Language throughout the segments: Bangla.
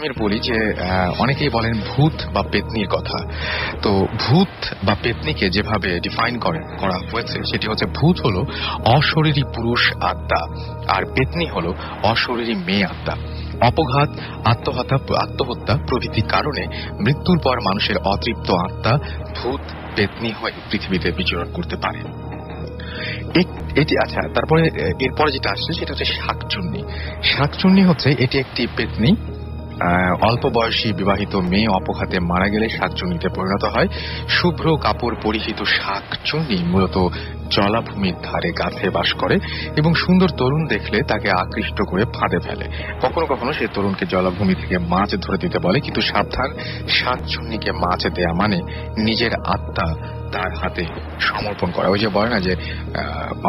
আমি বলি যে অনেকেই বলেন ভূত বা পেতনির কথা। তো ভূত বা পেতনিকে যেভাবে ডিফাইন করা হয়েছে সেটি হচ্ছে, ভূত হলো অশরীরী পুরুষ আত্মা, আর পেতনি হলো অশরীরী মেয়ে আত্মা। অপঘাত, আত্মহত্যা প্রভৃতি কারণে মৃত্যুর পর মানুষের অতৃপ্ত আত্মা ভূত পেতনি হয়ে পৃথিবীতে বিচরণ করতে পারে। এটি আচ্ছা, তারপরে এরপরে যেটা আসছে সেটা হচ্ছে শাকচুন্নি। শাকচুন্নি হচ্ছে এটি একটি পেতনি। অল্প বয়সী বিবাহিত মেয়ে অপঘাতে মারা গেলে শাকচুন্নিতে পরিণত হয়। শুভ্র কাপড় পরিহিত শাকচুন্নি মূলত জলাভূমির ধারে গাছে বাস করে এবং সুন্দর তরুণ দেখলে তাকে আকৃষ্ট করে ফাঁদে ফেলে। কখনো কখনো সে তরুণকে জলাভূমি থেকে মাছ ধরে দিতে বলে, কিন্তু সাবধান, শাকচুন্নিকে মাছ দেয়া মানে নিজের আত্মা তার হাতে সমর্পণ করা। ওই যে বলে না যে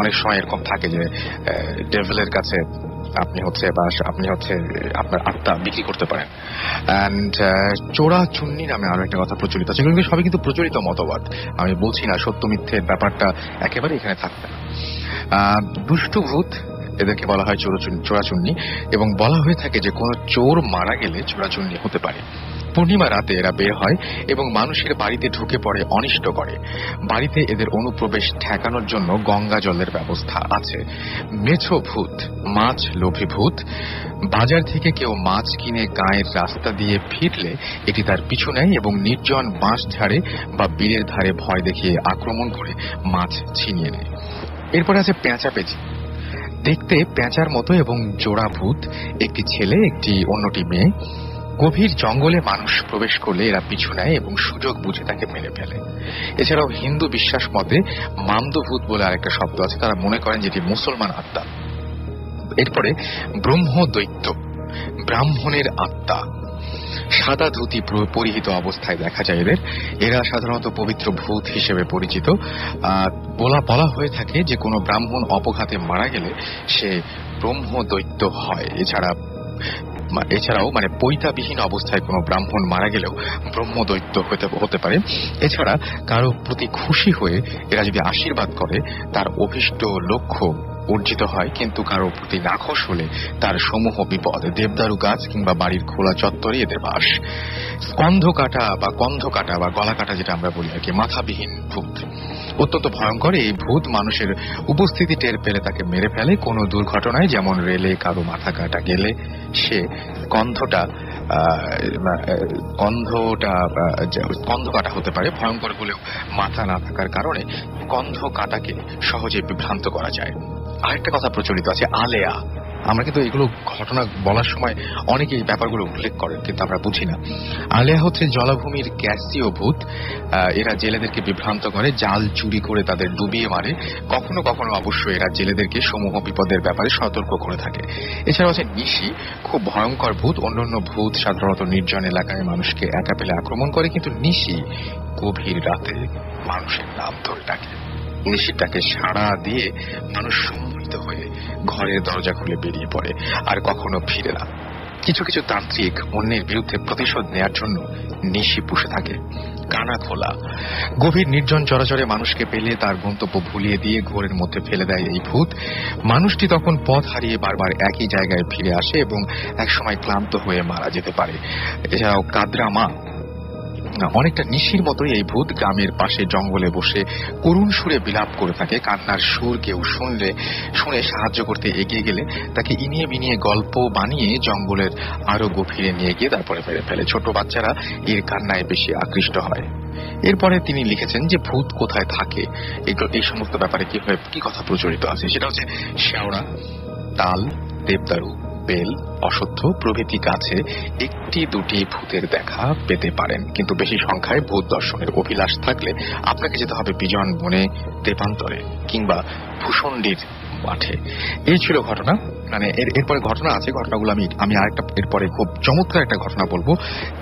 অনেক সময় এরকম থাকে যে ডেভিলের কাছে আপনি হচ্ছে আপনার আত্মা বিক্রি করতে পারেন। অ্যান্ড চোরা চুন্নি নামে আরো একটা কথা প্রচলিত আছে। এগুলো সবই কিন্তু প্রচলিত মতবাদ, আমি বলছি না সত্য মিথ্যের ব্যাপারটা একেবারে এখানে থাকবে না। দুষ্টু ভূত এদেরকে বলা হয় চোরাচুন্নি, এবং বলা হয়ে থাকে যে কোনো চোর মারা গেলে চোরাচুন্নি হতে পারে। পূর্ণিমা রাতে এরা বের হয় এবং মানুষের বাড়িতে ঢুকে পড়ে, অনিষ্ট করে। বাড়িতে এদের অনুপ্রবেশ ঠেকানোর জন্য গঙ্গা জলের ব্যবস্থা আছে। মেছো ভূত, মাছ লোভী ভূত। বাজার থেকে কেউ মাছ কিনে গায়ের রাস্তা দিয়ে ফিরলে এটি তার পিছু নেয় এবং নির্জন বাঁশ ঝাড়ে বা বীরের ধারে ভয় দেখিয়ে আক্রমণ করে মাছ ছিনিয়ে নেয়। এরপরে আছে পেঁচা পেঁচি। দেখতে পেঁচার মতো এবং জোড়া ভূত, একটি ছেলে অন্যটি মেয়ে। গভীর জঙ্গলে মানুষ প্রবেশ করলে এরা পিছু নেয় এবং সুযোগ বুঝে তাকে মেরে ফেলে। এছাড়াও হিন্দু বিশ্বাস মতে মামদভূত বলে আরেকটা শব্দ আছে, তারা মনে করেন যেটি মুসলমান আত্মা। এরপরে ব্রহ্ম দৈত্য, ব্রাহ্মণের আত্মা। সাদা ধুতি পরিহিত অবস্থায় দেখা যায় এরা সাধারণত পবিত্র ভূত হিসেবে পরিচিত। বলা হয়ে থাকে যে কোনো ব্রাহ্মণ অপঘাতে মারা গেলে সে ব্রহ্ম দৈত্য হয়। এছাড়াও পৈতাবিহীন অবস্থায় কোনো ব্রাহ্মণ মারা গেলেও ব্রহ্মদৈত্য হতে পারে। এছাড়া কারো প্রতি খুশি হয়ে এরা যদি আশীর্বাদ করে তার অভীষ্ট লক্ষ্য অর্জিত হয়, কিন্তু কারো প্রতি নাখোশ হলে তার সমূহ বিপদ। দেবদারু গাছ কিংবা বাড়ির খোলা চত্বরে এদের বাস। স্কন্ধ কাটা বা গলা কাটা যেটা আমরা বলি আর কি, মাথাবিহীন ভূত অত্যন্ত ভয়ঙ্কর। এই ভূত মানুষের উপস্থিতি টের পেলে তাকে মেরে ফেলে। কোনো দুর্ঘটনায়, যেমন রেলে কারো মাথা কাটা গেলে সে স্কন্ধ কাটা হতে পারে। ভয়ঙ্কর হলেও মাথা না থাকার কারণে স্কন্ধ কাটাকে সহজে বিভ্রান্ত করা যায়। আরেকটা কথা প্রচলিত আছে, আলেয়া। আমরা কিন্তু এগুলো ঘটনা বলার সময় অনেকে এই ব্যাপারগুলো উল্লেখ করেন, কিন্তু আমরা বুঝি না। আলেয়া হচ্ছে জলাভূমির গ্যাসীয় ভূত। এরা জেলেদেরকে বিভ্রান্ত করে, জাল চুরি করে তাদের ডুবিয়ে মারে। কখনো কখনো অবশ্য এরা জেলেদেরকে সমূহ বিপদের ব্যাপারে সতর্ক করে থাকে। এছাড়া হচ্ছে নিশি, খুব ভয়ঙ্কর ভূত। অন্যান্য ভূত সাধারণত নির্জন এলাকায় মানুষকে একা পেলে আক্রমণ করে, কিন্তু নিশি গভীর রাতে মানুষের নাম ধরে ডাকে। নিশিটাকে সাড়া দিয়ে মানুষ সম্মোহিত হয়ে ঘরের দরজা খুলে বেরিয়ে পড়ে, আর কখনো ফিরে না। কিছু কিছু তান্ত্রিক অন্যের বিরুদ্ধে প্রতিশোধ নেয়ার জন্য নিশি পুষে থাকে। কানা খোলা, গভীর নির্জন চরাচরে মানুষকে পেলে তার গন্তব্য ভুলিয়ে দিয়ে ঘোরের মধ্যে ফেলে দেয় এই ভূত। মানুষটি তখন পথ হারিয়ে বারবার একই জায়গায় ফিরে আসে এবং একসময় ক্লান্ত হয়ে মারা যেতে পারে। এছাড়াও কাদরামা, অনেকটা নিশির মতোই এই ভূত গ্রামের পাশে জঙ্গলে বসে করুণ সুরে বিলাপ করে থাকে। কান্নার সুর কেউ শুনে সাহায্য করতে এগিয়ে গেলে তাকে ইনিয়ে বিনিয়ে গল্প বানিয়ে জঙ্গলের আরো গভীরে নিয়ে গিয়ে তারপরে মেরে ফেলে। ছোট বাচ্চারা এর কান্নায় বেশি আকৃষ্ট হয়। এরপরে তিনি লিখেছেন যে ভূত কোথায় থাকে, এই সমস্ত ব্যাপারে কি কথা প্রচলিত আছে, সেটা হচ্ছে শেওড়া, তাল, দেবদারু, বেল, অশ্বত্থ প্রভৃতি গাছে একটি দুটি ভূতের দেখা পেতে পারেন, কিন্তু বেশি সংখ্যায় ভূত দর্শনের অভিলাষ থাকলে আপনাকে যেতে হবে বিজন বনে, দেবান্তরে কিংবা ভূষণ্ডির মাঠে। এই ছিল ঘটনা। এরপরে ঘটনা আছে, ঘটনাগুলো আমি আরেকটা এরপরে খুব চমৎকার একটা ঘটনা বলবো।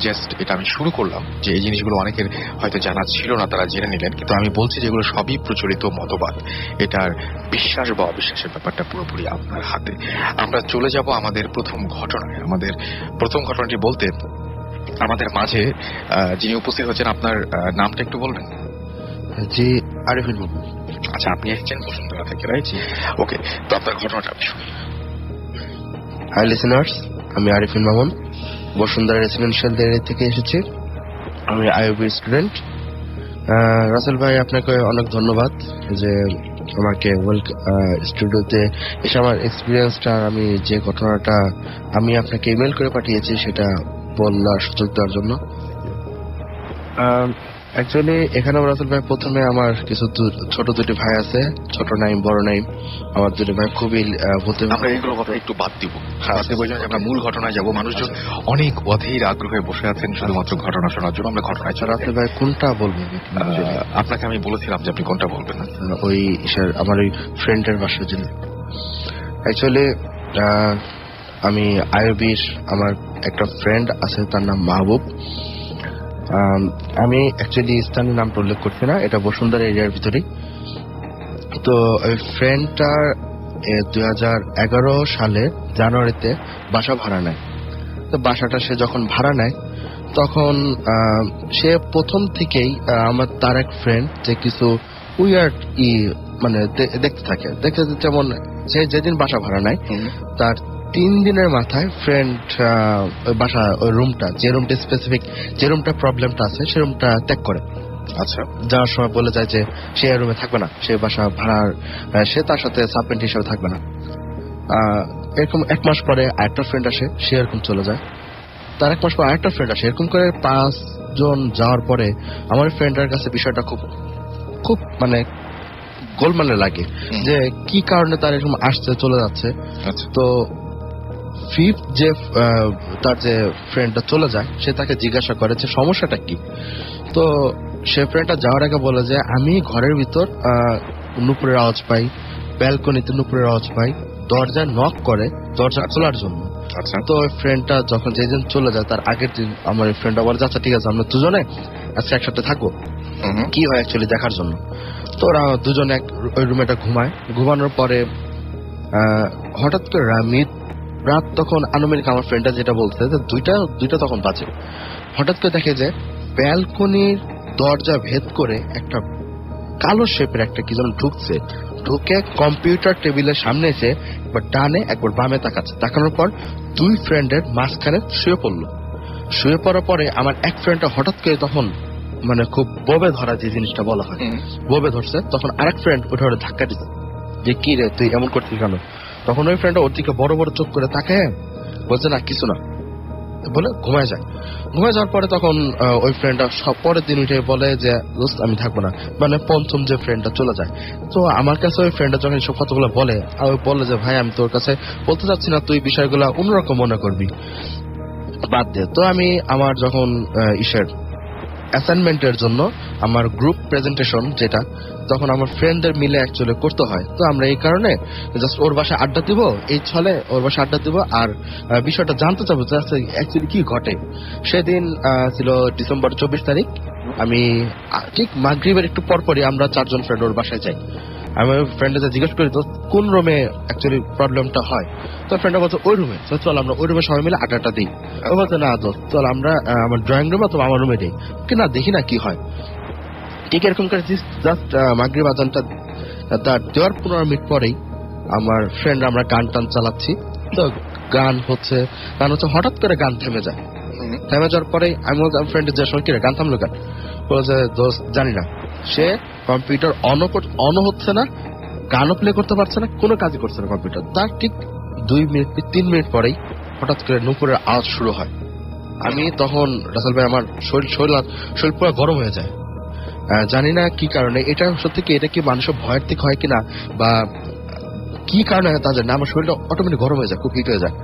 জাস্ট এটা আমি শুরু করলাম যে এই জিনিসগুলো অনেকের হয়তো জানা ছিল না, তারা জেনে নিলেন, কিন্তু আমি বলছি যে এগুলো সবই প্রচলিত মতবাদ। এটার বিশ্বাস বা অবিশ্বাসের ব্যাপারটা পুরোপুরি আপনার হাতে। আমরা চলে যাব আমাদের প্রথম ঘটনায়। আমাদের প্রথম ঘটনাটি বলতে আমাদের মাঝে যিনি উপস্থিত হচ্ছেন, আপনার নামটা একটু বলবেন? জি, আরিফিন মামুন। আচ্ছা, আপনি এসেছেন বসুন্ধরা থেকে, রাইট? ওকে, তো আপনার ঘটনাটা আমি শুনি। হাই লিসেনার্স, আমি আরিফিন মামুন। বসুন্ধরা রেসিডেন্সিয়াল থেকে এসেছি। আমি আইওবি স্টুডেন্ট। রাসেল ভাই, আপনাকে অনেক ধন্যবাদ যে আমাকে স্টুডিওতে এসে আমার এক্সপিরিয়েন্সটা, আমি যে ঘটনাটা আমি আপনাকে ইমেল করে পাঠিয়েছি সেটা বলার সুযোগ দেওয়ার জন্য। অ্যাকচুয়ালি এখানে রাসেল ভাই, প্রথমে আমার কিছু ছোট দুটি ভাই আছে, ছোট নাইম বড় নাইম। আমার দুটি ভাই খুবই বলতে, আমরা এগুলো কথা একটু বাদ দিব, আমরা মূল ঘটনায় যাব। মানুষজন অনেক অধীর আগ্রহে বসে আছেন শুধুমাত্র ঘটনা শোনার জন্য। আমরা ঘটনায় চলে। রাসেল ভাই কোনটা বলবেন? আপনাকে আমি বলেছিলাম যে আপনি কোনটা বলবেন। ওই আমার ওই ফ্রেন্ডের বাসার জন্য। অ্যাকচুয়ালি আমি আইওবির আমার একটা ফ্রেন্ড আছে, তার নাম মাহবুব। আমি অ্যাকচুয়ালি স্থানীয় নামটা উল্লেখ করছি না, এটা বসুন্ধরা এরিয়ার ভিতরেই। তো ওই ফ্রেন্ডটার 2011 সালে জানুয়ারিতে বাসা ভাড়া নেয়। তো বাসাটা সে যখন ভাড়া নেয় তখন সে প্রথম থেকেই আমার তার এক ফ্রেন্ড যে কিছু উইয়ার্ড মানে দেখতে থাকে। যেমন সে যেদিন বাসা ভাড়া নেয় তার 3 দিনের মাথায় ফ্রেন্ড বাসা ওই রুমটা, যে রুমটা স্পেসিফিক, যে রুমটা প্রবলেমটা আছে সে রুমটা ত্যাগ করে। আচ্ছা, যাওয়ার সময় বলে যায় যে সে রুমে থাকবে না, সে বাসা ভাড়ার, সে তার সাথে সাবমেন্ট হিসেবে থাকবে না। এরকম 1 মাস পরে আরেকটা ফ্রেন্ড আসে, সে এরকম চলে যায়। তার 1 মাস পর আরেকটা ফ্রেন্ড আসে। এরকম করে 5 জন যাওয়ার পরে আমার ফ্রেন্ডের কাছে বিষয়টা খুব খুব মানে গোলমালে লাগে যে কি কারণে তার এরকম আসছে চলে যাচ্ছে। তো ফিফথ যে তার যে ফ্রেন্ডটা চলে যায়, সে তাকে জিজ্ঞাসা করে যে সমস্যাটা কি। তো সে ফ্রেন্ডটা যাওয়ার আগে বলে যে আমি ঘরের ভিতর নুপুরের আওয়াজ পাই, ব্যালকনিতে নুপুরের আওয়াজ পাই, দরজা নক করে দরজা খোলার জন্য। আচ্ছা, তো ওই ফ্রেন্ডটা যখন যেদিন চলে যায় তার আগের দিন আমার এই ফ্রেন্ডটা বলে আচ্ছা ঠিক আছে, আমরা দুজনে আজকে একসাথে থাকবো, কি হয় অ্যাকচুয়ালি দেখার জন্য। তো ওরা দুজনে ওই রুমেটা ঘুমায়। ঘুমানোর পরে হঠাৎ করে রাত তখন আনুমানিক আমার ফ্রেন্ডটা যেটা বলছে যে দুইটা তখন বাজে। হঠাৎ করে দেখে যে ব্যালকনির দরজা ভেদ করে একটা কালো শেপের একটা কি যেন ঢুকে কম্পিউটার টেবিলের সামনে এসে একবার ডানে একবার বামে তাকাচ্ছে। তাকানোর পর 2 ফ্রেন্ডের মাঝখানে শুয়ে পড়লো। শুয়ে পড়ার পরে আমার এক ফ্রেন্ডটা হঠাৎ করে তখন মানে খুব বোবে ধরা, যে জিনিসটা বলা হয় বোবে ধরছে, তখন আরেক ফ্রেন্ড উঠে ওরা ধাক্কা দিচ্ছে যে কি রে তুই এমন করছিস কেন। তখন ওই ফ্রেন্ডটা ওর দিকে বড় বড় চোখ করে তাকায় বলছে না কিছু না বলে ঘুমায় যায়। ঘুমায় যাওয়ার পরে তখন ওই ফ্রেন্ডটা পরের দিন উঠে বলে যে দোস্ত আমি থাকবো না, মানে পঞ্চম যে ফ্রেন্ডটা চলে যায়। তো আমার কাছে ওই ফ্রেন্ডটা যখন সব কথাগুলো বলে যে ভাই আমি তোর কাছে বলতে চাচ্ছি না, তুই বিষয়গুলো অন্যরকম মনে করবি, বাদ দে। তো আমি আমার যখন অ্যাসাইনমেন্টের জন্য আমার গ্রুপ প্রেজেন্টেশন যেটা তখন আমার ফ্রেন্ডদের মিলে অ্যাকচুয়ালি করতে হয়, তো আমরা এই কারণে জাস্ট ওর বাসায় আড্ডা দিব, এই ছলে ওর বাসায় আড্ডা দিব আর বিষয়টা জানতে চাবো যে অ্যাকচুয়ালি কি ঘটে। সেদিন ছিল ডিসেম্বর 24 তারিখ। আমি ঠিক মাগরিবের একটু পরপরই আমরা 4 জন ফ্রেন্ড ওর বাসায় যাই। আমি ফ্রেন্ডে জিজ্ঞেস করি তো কোন রুমে অ্যাকচুয়ালি প্রবলেমটা হয়। তো ফ্রেন্ডটা বলছে ওই রুমে। তো চল আমরা ওই রুমে সবাই মিলে আড্ডাটা দিই। ও বলছে না দোস্ত চল আমরা আমার ড্রয়িং রুমে অথবা আমার রুমে দিই, কি না দেখি না কি হয়। ঠিক এরকম করে জাস্ট মাগরিব আজানটা তার দেওয়ার 15 মিনিট পরেই আমার ফ্রেন্ড আমরা গান টান চালাচ্ছি। তো গান হচ্ছে হঠাৎ করে গান থেমে যায়। থেমে যাওয়ার পরে আমি আমার ফ্রেন্ডের যে সময় গান থামলো কেন, বলছে দোস্ত জানি না, সে কম্পিউটার অন হচ্ছে না, গানও প্লে করতে পারছে না, কোনো কাজই করছে না কম্পিউটার। তার ঠিক 2 মিনিট 3 মিনিট পরেই হঠাৎ করে নুপুরের আওয়াজ শুরু হয়। আমি তখন রাসেল ভাই আমার শরীর পুরো গরম হয়ে যায়। জানি না কি কারণে, এটা সত্যি কি এটা কি মানুষের ভয়ের থেকে হয় কিনা বা কি কারণে তা জানি না, আমার শরীরটা অটোমেটিক গরম হয়ে যায়, খুব হিট হয়ে যায়।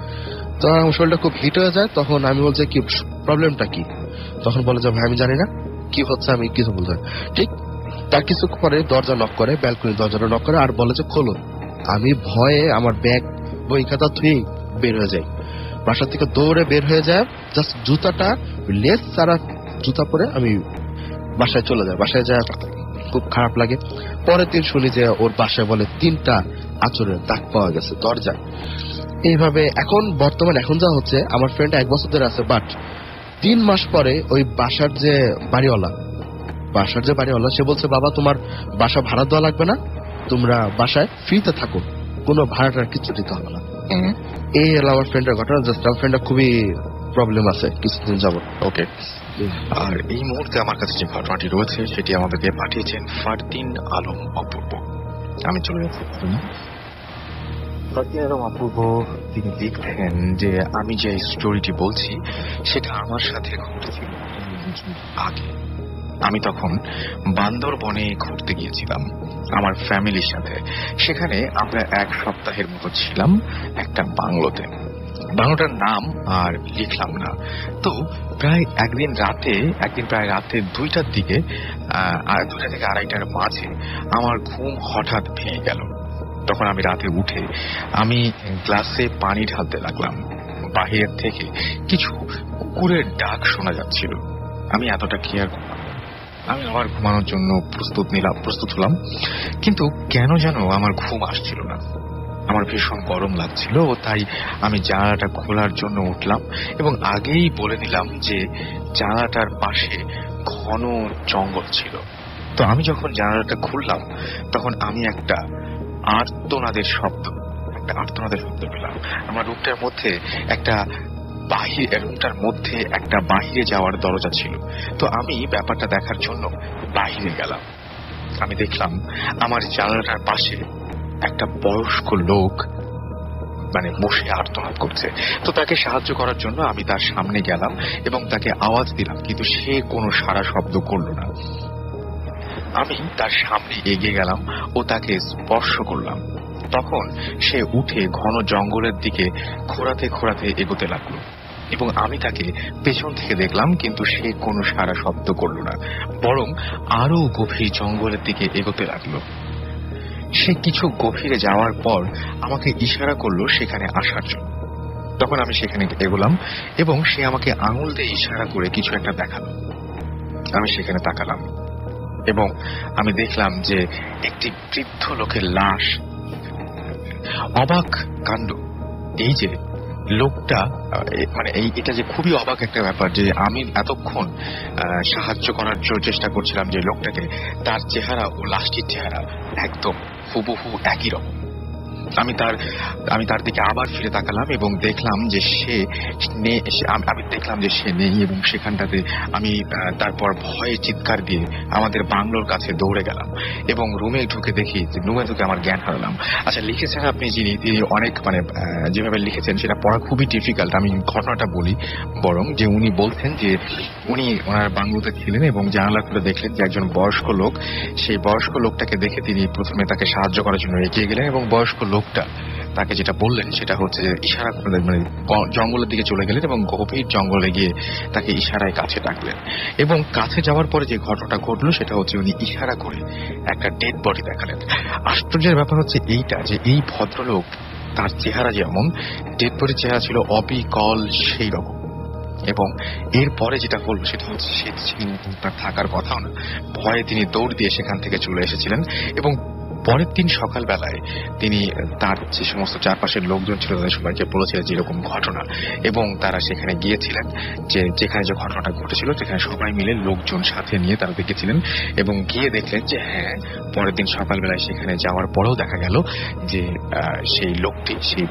তো আমার শরীরটা খুব হিট হয়ে যায়। তখন আমি বলছি কি প্রবলেমটা কি, তখন বলে যে ভাই আমি জানি না কি হচ্ছে, আমি কিছু বলতে। ঠিক তার কিছু পরে দরজা নক করে, ব্যালকনির দরজাটা নক করে আর বলে যে খোলো। আমি ভয়ে আমার ব্যাগ বই খাতা ধুয়ে বের হয়ে যাই, বাসা থেকে দৌড়ে বের হয়ে যায়। জাস্ট জুতাটা লেস সারা জুতা পরে আমি বাসায় চলে যায়। বাসায় যায় খুব খারাপ লাগে। পরের দিন শুনি যে ওর বাসায় বলে 3টা আঁচড়ের দাগ পাওয়া গেছে দরজায়। এইভাবে এখন বর্তমান এখন যা হচ্ছে, আমার ফ্রেন্ড 1 বছর ধরে আছে, বাট 3 মাস পরে ওই বাসার যে বাড়িওয়ালা সে বলছে বাবা তোমার বাসা ভাড়া দেওয়া লাগবে না, তোমরা বাসায় ফ্রিতে থাকো, কোনো ভাড়াটার কিছু দিতে হবে না। এই হলো আমার ফ্রেন্ডের ঘটনা। জাস্ট আমার ফ্রেন্ডটা খুবই প্রবলেম আছে কিছুদিন যাবত। ওকে, আর এই মুহূর্তে আমার কাছে যে ঘটনাটি রয়েছে সেটি আমাদেরকে পাঠিয়েছেন ফারদিন আলম অপূর্ব। আমি চলে যাচ্ছি ফারদিন আলম অপূর্ব। তিনি লিখছেন যে আমি যে স্টোরিটি বলছি সেটা আমার সাথে ঘটেছিল আগে। আমি তখন বান্দরবনে ঘুরতে গিয়েছিলাম আমার ফ্যামিলির সাথে। সেখানে আমরা 1 সপ্তাহের মতো ছিলাম একটা বাংলোতে। বাংলোটার নাম আর লিখলাম না। তো প্রায় একদিন প্রায় রাতে 2টার দিকে 2টা থেকে 2:30টার মাঝে আমার ঘুম হঠাৎ ভেঙে গেল। তখন আমি রাতে উঠে আমি গ্লাসে পানি ঢালতে লাগলাম। বাহিরের থেকে কিছু কুকুরের ডাক শোনা যাচ্ছিল। আমি এতটা কেয়ার করলাম। আমি আবার ঘুমানোর জন্য প্রস্তুত হলাম, কিন্তু কেন যেন আমার ঘুম আসছিল না। আমার ভীষণ গরম লাগছিল ও তাই আমি জানালাটা খোলার জন্য উঠলাম এবং আগেই বলে দিলাম যে জানালাটার পাশে ঘন জঙ্গল ছিল। তো আমি যখন জানালাটা খুললাম তখন আমি একটা আর্তনাদের শব্দ পেলাম। আমার রুমটার মধ্যে একটা বাহিরে যাওয়ার দরজা ছিল। তো আমি ব্যাপারটা দেখার জন্য বাহিরে গেলাম। আমি দেখলাম আমার জানালাটার পাশে একটা বয়স্ক লোক বসে আর্তনাদ করছে। তো তাকে সাহায্য করার জন্য আমি তার সামনে গেলাম এবং তাকে আওয়াজ দিলাম, কিন্তু সে কোনো সাড়া শব্দ করলো না। আমি তার সামনে এগিয়ে গেলাম ও তাকে স্পর্শ করলাম। তখন সে উঠে ঘন জঙ্গলের দিকে খোঁড়াতে এগোতে লাগলো এবং আমি তাকে পেছন থেকে দেখলাম, কিন্তু সে কোনো সাড়া শব্দ করলো না, বরং আরো গভীর জঙ্গলের দিকে এগোতে লাগলো। সে কিছু গভীরে যাওয়ার পর আমাকে ইশারা করলো সেখানে আসার জন্য। তখন আমি সেখানে এগোলাম এবং সে আমাকে আঙুল দিয়ে ইশারা করে কিছু একটা দেখালো। আমি সেখানে তাকালাম এবং আমি দেখলাম যে একটি বৃদ্ধ লোকের লাশ। অবাক কাণ্ড এই যে লোকটা, এটা যে খুবই অবাক একটা ব্যাপার যে আমি এতক্ষণ সাহায্য করার চেষ্টা করছিলাম যে লোকটাকে, তার চেহারা ও লাশটির চেহারা একদম হুবহু একই রকম। আমি তার দিকে আবার ফিরে তাকালাম এবং দেখলাম যে সে নেই এবং সেখানটাতে আমি তারপর ভয়ে চিৎকার দিয়ে আমাদের বাংলোর কাছে দৌড়ে গেলাম এবং রুমে ঢুকে আমার জ্ঞান হারালাম। আচ্ছা, লিখেছেন আপনি তিনি অনেক যেভাবে লিখেছেন সেটা পড়া খুবই ডিফিকাল্ট। আমি ঘটনাটা বলি বরং, যে উনি বলছেন যে উনি ওনার বাংলোতে ছিলেন এবং জানালা খুলে দেখলেন যে একজন বয়স্ক লোক। সেই বয়স্ক লোকটাকে দেখে তিনি প্রথমে তাকে সাহায্য করার জন্য এগিয়ে গেলেন এবং বয়স্ক লোকটা তাকে যেটা বললেন সেটা হচ্ছে যে ইশারা করে জঙ্গলের দিকে চলে গেলেন এবং গভীর জঙ্গলে গিয়ে তাকে ইশারায় কাছে ডাকলেন। এবং কাছে যাওয়ার পরে যে ঘটনাটা ঘটলো সেটা হচ্ছে উনি ইশারা করে একটা ডেড বডি দেখালেন। আশ্চর্যের ব্যাপার হচ্ছে এইটা যে এই ভদ্রলোক, তার চেহারা যেমন, ডেড বডির চেহারা ছিল অবিকল সেই রকম। এবং এরপরে যেটা হলো সেটা হচ্ছে তার থাকার কথাও না, ভয়ে তিনি দৌড় দিয়ে সেখান থেকে চলে এসেছিলেন এবং পরের দিন সকালবেলায় তিনি তার যে সমস্ত চারপাশের লোকজন ছিল তাদের সবাইকে বলেছিলেন যে এরকম ঘটনা, এবং তারা সেখানে গিয়েছিলেন যেখানে যে ঘটনাটা ঘটেছিল সেখানে সবাই মিলে লোকজন সাথে নিয়ে তারা দেখেছিলেন এবং গিয়ে দেখলেন যে হ্যাঁ, পরের দিন সকালবেলায় সেখানে যাওয়ার পরেও দেখা গেল যে সেই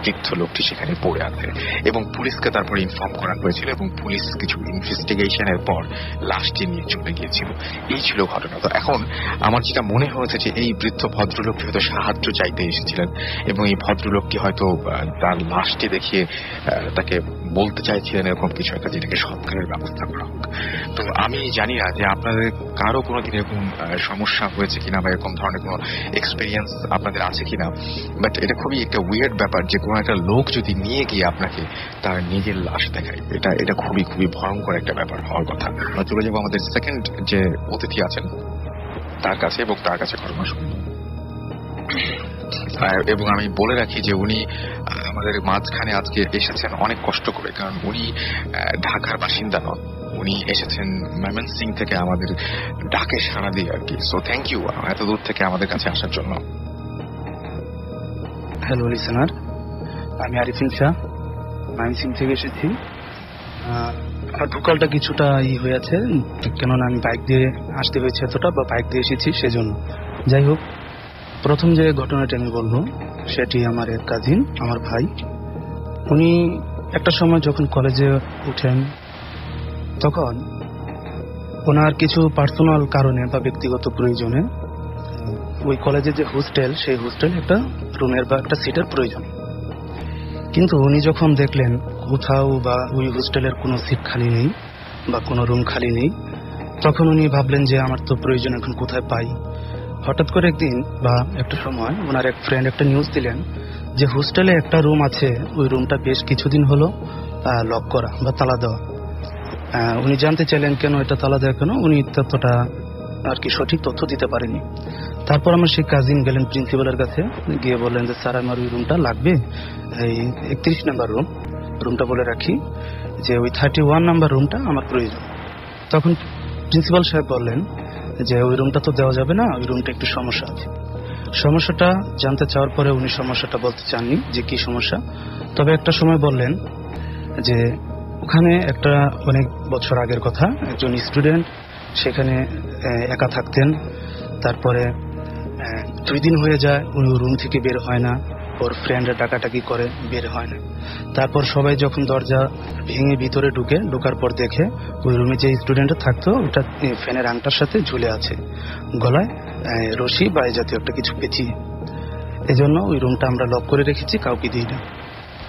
বৃদ্ধ লোকটি সেখানে পড়ে আছে এবং পুলিশকে তারপরে ইনফর্ম করা হয়েছিল এবং পুলিশ কিছু ইনভেস্টিগেশনের পর লাশটি নিয়ে চলে গিয়েছিল। এই ছিল ঘটনা। তো এখন আমার যেটা মনে হয়েছে যে এই বৃদ্ধ ভদ্রলোকটি হয়তো সাহায্য চাইতে এসেছিলেন এবং এই ভদ্রলোকটি হয়তো তার লাশটি দেখিয়ে তাকে বলতে চাইছিলেন এরকম কিছু একটা, যেটাকে সৎকারের ব্যবস্থা করা হোক। তো আমি জানি না যে আপনাদের কারো কোনোদিন এরকম সমস্যা হয়েছে কিনা বা এরকম ধরনের কোনো এক্সপিরিয়েন্স আপনাদের আছে কিনা, বাট এটা খুবই একটা উইয়ার্ড ব্যাপার যে কোনো একটা লোক যদি নিয়ে গিয়ে আপনাকে তার নিজের লাশ দেখায়, এটা খুবই খুবই ভয়ঙ্কর একটা ব্যাপার হওয়ার কথা। আমরা চলে যাবো আমাদের সেকেন্ড যে অতিথি আছেন তার কাছে এবং তার কাছে ঘটনা শুনবো। এবং আমি বলে রাখি যে উনি আমাদের মাঝখানে আজকে এসেছেন অনেক কষ্ট করে, কারণ উনি ঢাকার বাসিন্দা নন, উনি এসেছেন ময়মনসিং থেকে আমাদের ডাকে সাড়া দিয়ে আর কি। সো থ্যাংক ইউ এত দূর থেকে আমাদের কাছে আসার জন্য। হ্যালো লিসেনার, আমি আরিফিন শাহ ময়মনসিং থেকে এসেছি। আমার ভোকালটা কিছুটা হয়েছে, কেননা আমি বাইক দিয়ে আসতে হয়েছে এতটা, বা বাইক দিয়ে এসেছি সেজন্য। যাই হোক, প্রথম যে ঘটনাটি আমি বলবো সেটি আমার এক কাজিন, আমার ভাই। উনি একটা সময় যখন কলেজে উঠেন তখন ওনার কিছু পার্সোনাল কারণে বা ব্যক্তিগত প্রয়োজনে ওই কলেজে যে হোস্টেল, সেই হোস্টেল একটা রুমের বা একটা সিটের প্রয়োজন। কিন্তু উনি যখন দেখলেন কোথাও বা ওই হোস্টেলের কোনো সিট খালি নেই বা কোনো রুম খালি নেই, তখন উনি ভাবলেন যে আমার তো প্রয়োজন এখন কোথায় পাই। হঠাৎ করে একদিন বা একটা সময় ওনার এক ফ্রেন্ড একটা নিউজ দিলেন যে হোস্টেলে একটা রুম আছে, ওই রুমটা বেশ কিছুদিন হলো লক করা বা তালা দেওয়া। উনি জানতে চাইলেন কেন এটা তালা দেওয়া, কেন, উনি ততটা আর কি সঠিক তথ্য দিতে পারেনি। তারপর আমার সেই কাজিন গেলেন প্রিন্সিপালের কাছে, গিয়ে বললেন যে স্যার আমার ওই রুমটা লাগবে, এই 31 নাম্বার রুমটা বলে রাখি যে ওই 31 নাম্বার রুমটা আমার প্রয়োজন। তখন প্রিন্সিপাল সাহেব বললেন যে ওই রুমটা তো দেওয়া যাবে না, ওই রুমটা একটু সমস্যা আছে। সমস্যাটা জানতে চাওয়ার পরে উনি সমস্যাটা বলতে চাননি যে কি সমস্যা, তবে একটা সময় বললেন যে ওখানে একটা অনেক বছর আগের কথা, একজন স্টুডেন্ট সেখানে একা থাকতেন। তারপরে 2 দিন হয়ে যায় উনি রুম থেকে বের হয় না, ওর ফ্রেন্ডরা ডাকাটাকি করে, বের হয় না। তারপর সবাই যখন দরজা ভেঙে ভিতরে ঢোকার পর দেখে ওই রুমে যে স্টুডেন্টটা থাকতো ওটা ফ্যানের আংটার সাথে ঝুলে আছে, গলায় রশি বা এই জাতীয় একটা কিছু পেঁচিয়ে। এজন্য ওই রুমটা আমরা লক করে রেখেছি, কাউকে দিই না।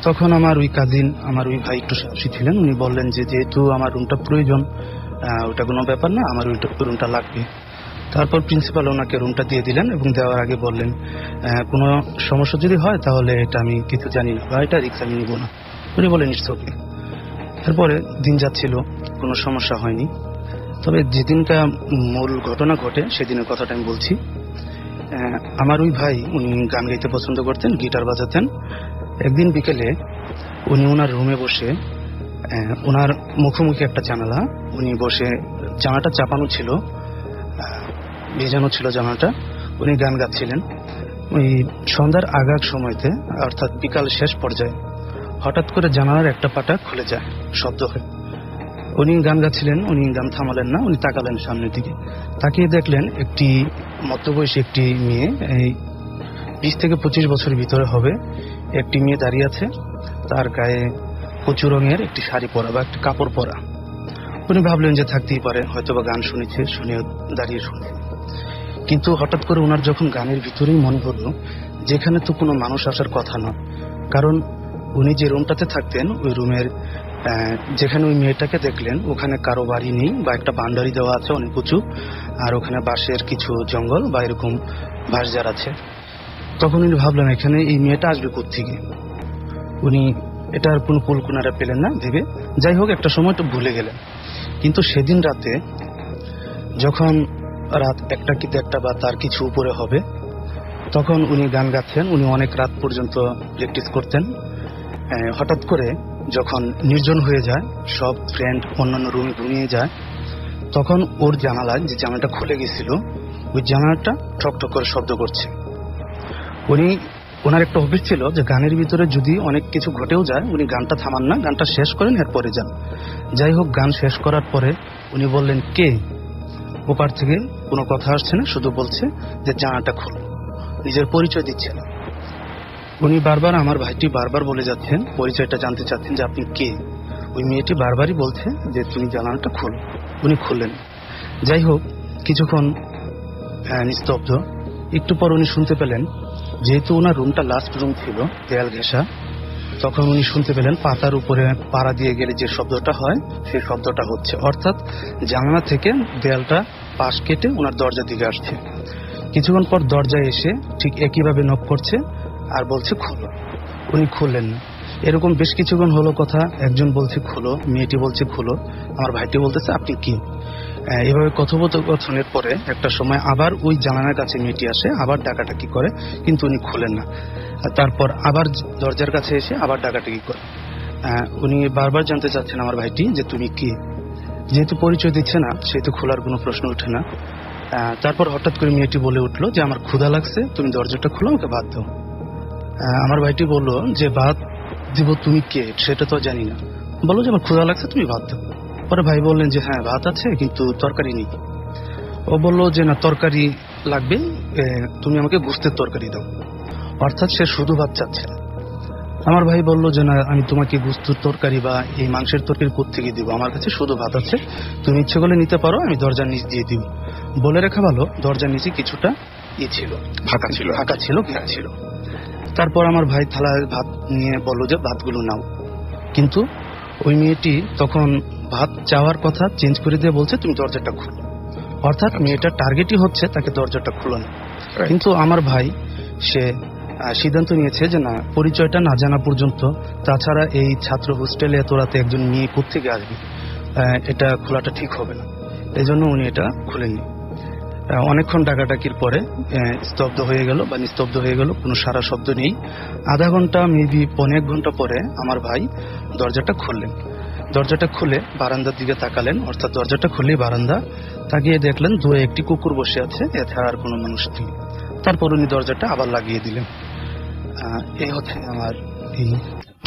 তখন আমার ওই কাজিন, আমার ওই ভাই একটু সাহসী ছিলেন, উনি বললেন যে যেহেতু আমার রুমটা প্রয়োজন, ওটা কোনো ব্যাপার না, আমার ওই রুমটা লাগবে। তারপর প্রিন্সিপাল ওনাকে রুমটা দিয়ে দিলেন এবং দেওয়ার আগে বললেন কোনো সমস্যা যদি হয় তাহলে এটা আমি কিছু জানি না বা এটা রিস্ক আমি নিব না। উনি বলেন ইটস ওকে। তারপরে দিন যাচ্ছিল, কোনো সমস্যা হয়নি। তবে যেদিনটা মূল ঘটনা ঘটে সেদিনের কথাটা আমি বলছি। আমার ওই ভাই উনি গান গাইতে পছন্দ করতেন, গিটার বাজাতেন। একদিন বিকেলে উনি ওনার রুমে বসে, ওনার মুখোমুখি একটা জানালা, উনি বসে, জানালাটা চাপানো ছিল, ভেজানো ছিল জানালাটা, উনি গান গাচ্ছিলেন। ওই সন্ধ্যার আগাগ সময়তে অর্থাৎ বিকাল শেষ পর্যায়ে হঠাৎ করে জানালার একটা পাটা খুলে যায় শব্দ হয়ে। উনি গান গাচ্ছিলেন, উনি গান থামালেন না, উনি তাকালেন সামনের দিকে, তাকিয়ে দেখলেন একটি মধ্যবয়সী একটি মেয়ে, এই 20 থেকে 25 বছরের ভিতরে হবে, একটি মেয়ে দাঁড়িয়ে আছে, তার গায়ে কচু রঙের একটি শাড়ি পরা বা একটি কাপড় পরা। উনি ভাবলেন যে থাকতেই পারে, হয়তো বা গান শুনেছে, শুনে দাঁড়িয়ে শুনছে। কিন্তু হঠাৎ করে ওনার যখন গানের ভিতরেই মনে হলো যেখানে তো কোনো মানুষ আসার কথা নয়, কারণ উনি যে রুমটাতে থাকতেন ওই রুমের যেখানে ওই মেয়েটাকে দেখলেন ওখানে কারো বাড়ি নেই বা একটা বাউন্ডারি দেওয়া আছে অনেক উঁচু, আর ওখানে বাঁশের কিছু জঙ্গল বা এরকম বাঁশঝাড় আছে। তখন উনি ভাবলেন এখানে এই মেয়েটা আসবে কোত্থেকে। উনি এটার কোনো কুলকুনারা পেলেন না ভেবে, যাই হোক একটা সময় তো ভুলে গেলেন। কিন্তু সেদিন রাতে যখন রাত 1টা কি 1:30 বা তার কিছু উপরে হবে, তখন উনি গান গাচ্ছেন, উনি অনেক রাত পর্যন্ত প্র্যাকটিস করতেন। হঠাৎ করে যখন নির্জন হয়ে যায়, সব ফ্রেন্ড অন্যান্য রুমে ঘুমিয়ে যায়, তখন ওর জানালায় যে জানালাটা খুলে গেছিল ওই জানালাটা ঠকঠক করে শব্দ করছে। ওনার একটা অভ্যাস ছিল যে গানের ভিতরে যদি অনেক কিছু ঘটেও যায় উনি গানটা থামান না, গানটা শেষ করেন, এরপরে যান। যাই হোক গান শেষ করার পরে উনি বললেন কে, ওপার থেকে কোনো কথা আসছে না, শুধু বলছে যে জানালাটা খোলো, নিজের পরিচয় দিচ্ছে না। উনি বারবার, আমার ভাইটি বারবার বলে যাচ্ছেন, পরিচয়টা জানতে চাচ্ছেন যে আপনি কে। ওই মেয়েটি বারবারই বলছে যে তুমি জানালাটা খোলো, উনি খুললেন। যাই হোক কিছুক্ষণ নিস্তব্ধ, একটু পর উনি শুনতে পেলেন, যেহেতু ওনার রুমটা লাস্ট রুম ছিল, দেয়াল ঘেঁষা, তখন উনি শুনতে পেলেন পাতার উপরে পাড়া দিয়ে গেলে যে শব্দটা হয় সেই শব্দটা হচ্ছে, অর্থাৎ জানালা থেকে দেয়ালটা পাশ কেটে ওনার দরজার দিকে আসছে। কিছুক্ষণ পর দরজায় এসে ঠিক একইভাবে নক করছে আর বলছে খোলো, উনি খুললেন না। এরকম বেশ কিছুক্ষণ হলো কথা, একজন বলছে খোলো, মেয়েটি বলছে খোলো, আমার ভাইটি বলতেছে আপনি কি। এভাবে কথোপকথনের পরে একটা সময় আবার ওই জানালার কাছে মেয়েটি আসে, আবার ডাকাটাকি করে, কিন্তু উনি খুলেন না। তারপর আবার দরজার কাছে এসে আবার ডাকাটাকি করে। উনি বারবার জানতে চাচ্ছেন আমার ভাইটি যে তুমি কি। যেহেতু পরিচয় দিচ্ছে না সেহেতু খোলার কোনো প্রশ্ন ওঠে না। তারপর হঠাৎ করে মেয়েটি বলে উঠলো যে আমার ক্ষুধা লাগছে, তুমি দরজাটা খুলো, আমাকে ভাত দাও। আমার ভাইটি বললো যে ভাত দিব, তুমি কে সেটা তো জানি না, বলো যে আমার ক্ষুধা লাগছে, তুমি ভাত দাও। পরে ভাই বললেন যে হ্যাঁ ভাত আছে কিন্তু তরকারি নেই। ও বললো যে না তরকারি লাগবে, তুমি আমাকে গোস্তের তরকারি দাও। অর্থাৎ সে শুধু ভাত চাচ্ছে। আমার ভাই বলল যে না, আমি তোমাকে গুস্তুর তরকারি বা এই মাংসের তরকারি কোত্থেকে দিব, আমার কাছে শুধু ভাত আছে, তুমি ইচ্ছে করলে নিতে পারো, আমি দরজার নিচ দিয়ে দিব। বলে রাখা ভালো, দরজার নিচে কিছুটা ছিল, ফাঁকা ছিল। গ্যাপ ছিল। তারপর আমার ভাই থালায় ভাত নিয়ে বলল যে ভাতগুলো নাও, কিন্তু ওই মেয়েটি তখন ভাত চাওয়ার কথা চেঞ্জ করে দিয়ে বলছে তুমি দরজাটা খুলো। অর্থাৎ মেয়েটার টার্গেটই হচ্ছে তাকে দরজাটা খুলো না। কিন্তু আমার ভাই সে সিদ্ধান্ত নিয়েছে যে না, পরিচয়টা না জানা পর্যন্ত, তাছাড়া এই ছাত্র হোস্টেলে এত রাতে একজন মেয়ে কোত্থেকে আসবে, এটা খোলাটা ঠিক হবে না। এই জন্য উনি এটা খুলেননি। অনেকক্ষণ ডাকাডাকির পরে স্তব্ধ হয়ে গেল বা নিস্তব্ধ হয়ে গেল, কোনো সারা শব্দ নেই। আধা ঘন্টা মেবি 1.5 ঘন্টা পরে আমার ভাই দরজাটা খুললেন। দরজাটা খুলে বারান্দার দিকে তাকালেন, অর্থাৎ দরজাটা খুলেই বারান্দা, তাকিয়ে দেখলেন দূরে একটি কুকুর বসে আছে, এছাড়া আর কোনো মানুষ নেই। তারপর উনি দরজাটা আবার লাগিয়ে দিলেন। এই হচ্ছে আমার এই।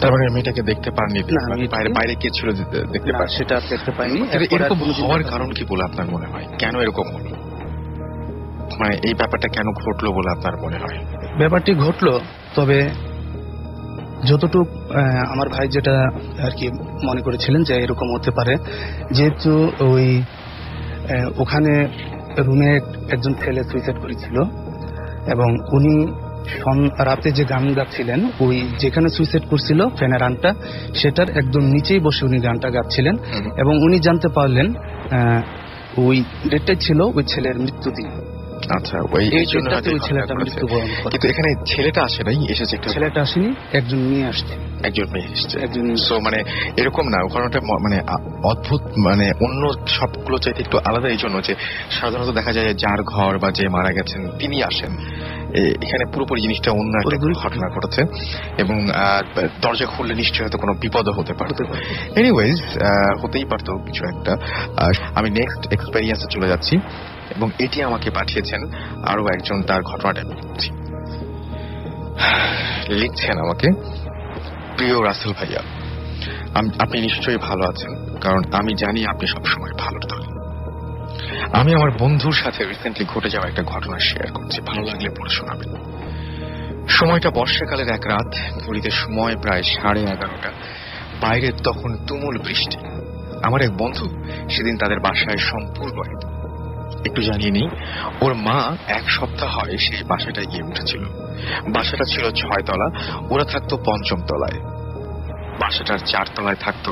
তারপরে মেয়েটাকে দেখতে পাননি? না, আমি বাইরে কে ছিল দেখতে পান? সেটা দেখতে পাইনি। এরকম হওয়ার কারণ কি বলে আপনার মনে হয়? কেন এরকম হলো, মানে এই ব্যাপারটা কেন ঘটলো বলে আপনার মনে হয়? ব্যাপারটি ঘটলো, তবে যতটুক আমার ভাই যেটা আর কি মনে করেছিলেন যে এরকম হতে পারে, যেহেতু ওই ওখানে রুমে একজন ছেলে সুইসাইড করেছিল এবং উনি রাতে যে গান গাচ্ছিলেন, ওই যেখানে সুইসাইড করছিল ফ্যানের রানটা, সেটার একদম নিচেই বসে উনি গানটা গাচ্ছিলেন এবং উনি জানতে পারলেন ওই ডেটটাই ছিল ওই ছেলের মৃত্যুদিন। আচ্ছা, এই জন্য ওই ছেলেটা মৃত্যুবরণ করে। কিন্তু এখানে ছেলেটা আসে নাই, এসেছে একটা ছেলেটা আসেনি, একজন মেয়ে আসছে। একজন মেয়ে এসছে। সো মানে এরকম না, ওখানটা মানে অদ্ভুত, মানে অন্য সবগুলো চাইতে একটু আলাদা এই জন্য যে সাধারণত দেখা যায় যার ঘর বা যে মারা গেছেন তিনি আসেন। এখানে পুরোপুরি জিনিসটা অন্য একটা ঘটনা ঘটেছে এবং দরজা খুললে নিশ্চয়ই হয়তো কোনো বিপদও হতে পারত। এনিওয়েজ, হতেই পারতো কিছু একটা। আমি নেক্সট এক্সপেরিয়েন্সে চলে যাচ্ছি এবং এটি আমাকে পাঠিয়েছেন আরো একজন, তার ঘটনাটা বলছি। লিখছেন আমাকে, প্রিয় রাসেল ভাইয়া, আপনি নিশ্চয়ই ভালো আছেন, কারণ আমি জানি আপনি সবসময় ভালোর দলে। আমি আমার বন্ধুর সাথে রিসেন্টলি ঘটে যাওয়া একটা ঘটনা শেয়ার করছি, ভালো লাগলে পড়ে শোনাবেন। সময়টা বর্ষাকালের এক রাত, ঘড়িতে সময় প্রায় 11:30। বাইরে তখন তুমুল বৃষ্টি। আমার এক বন্ধু সেদিন তাদের বাসায় সম্পূর্ণ একটু জানিয়ে নিই, ওর মা 1 সপ্তাহ হয় সেই বাসাটায় গিয়ে উঠেছিল। বাসাটা ছিল 6 তলা, ওরা থাকতো 5ম তলায়। বাসাটার 4 তলায় থাকতো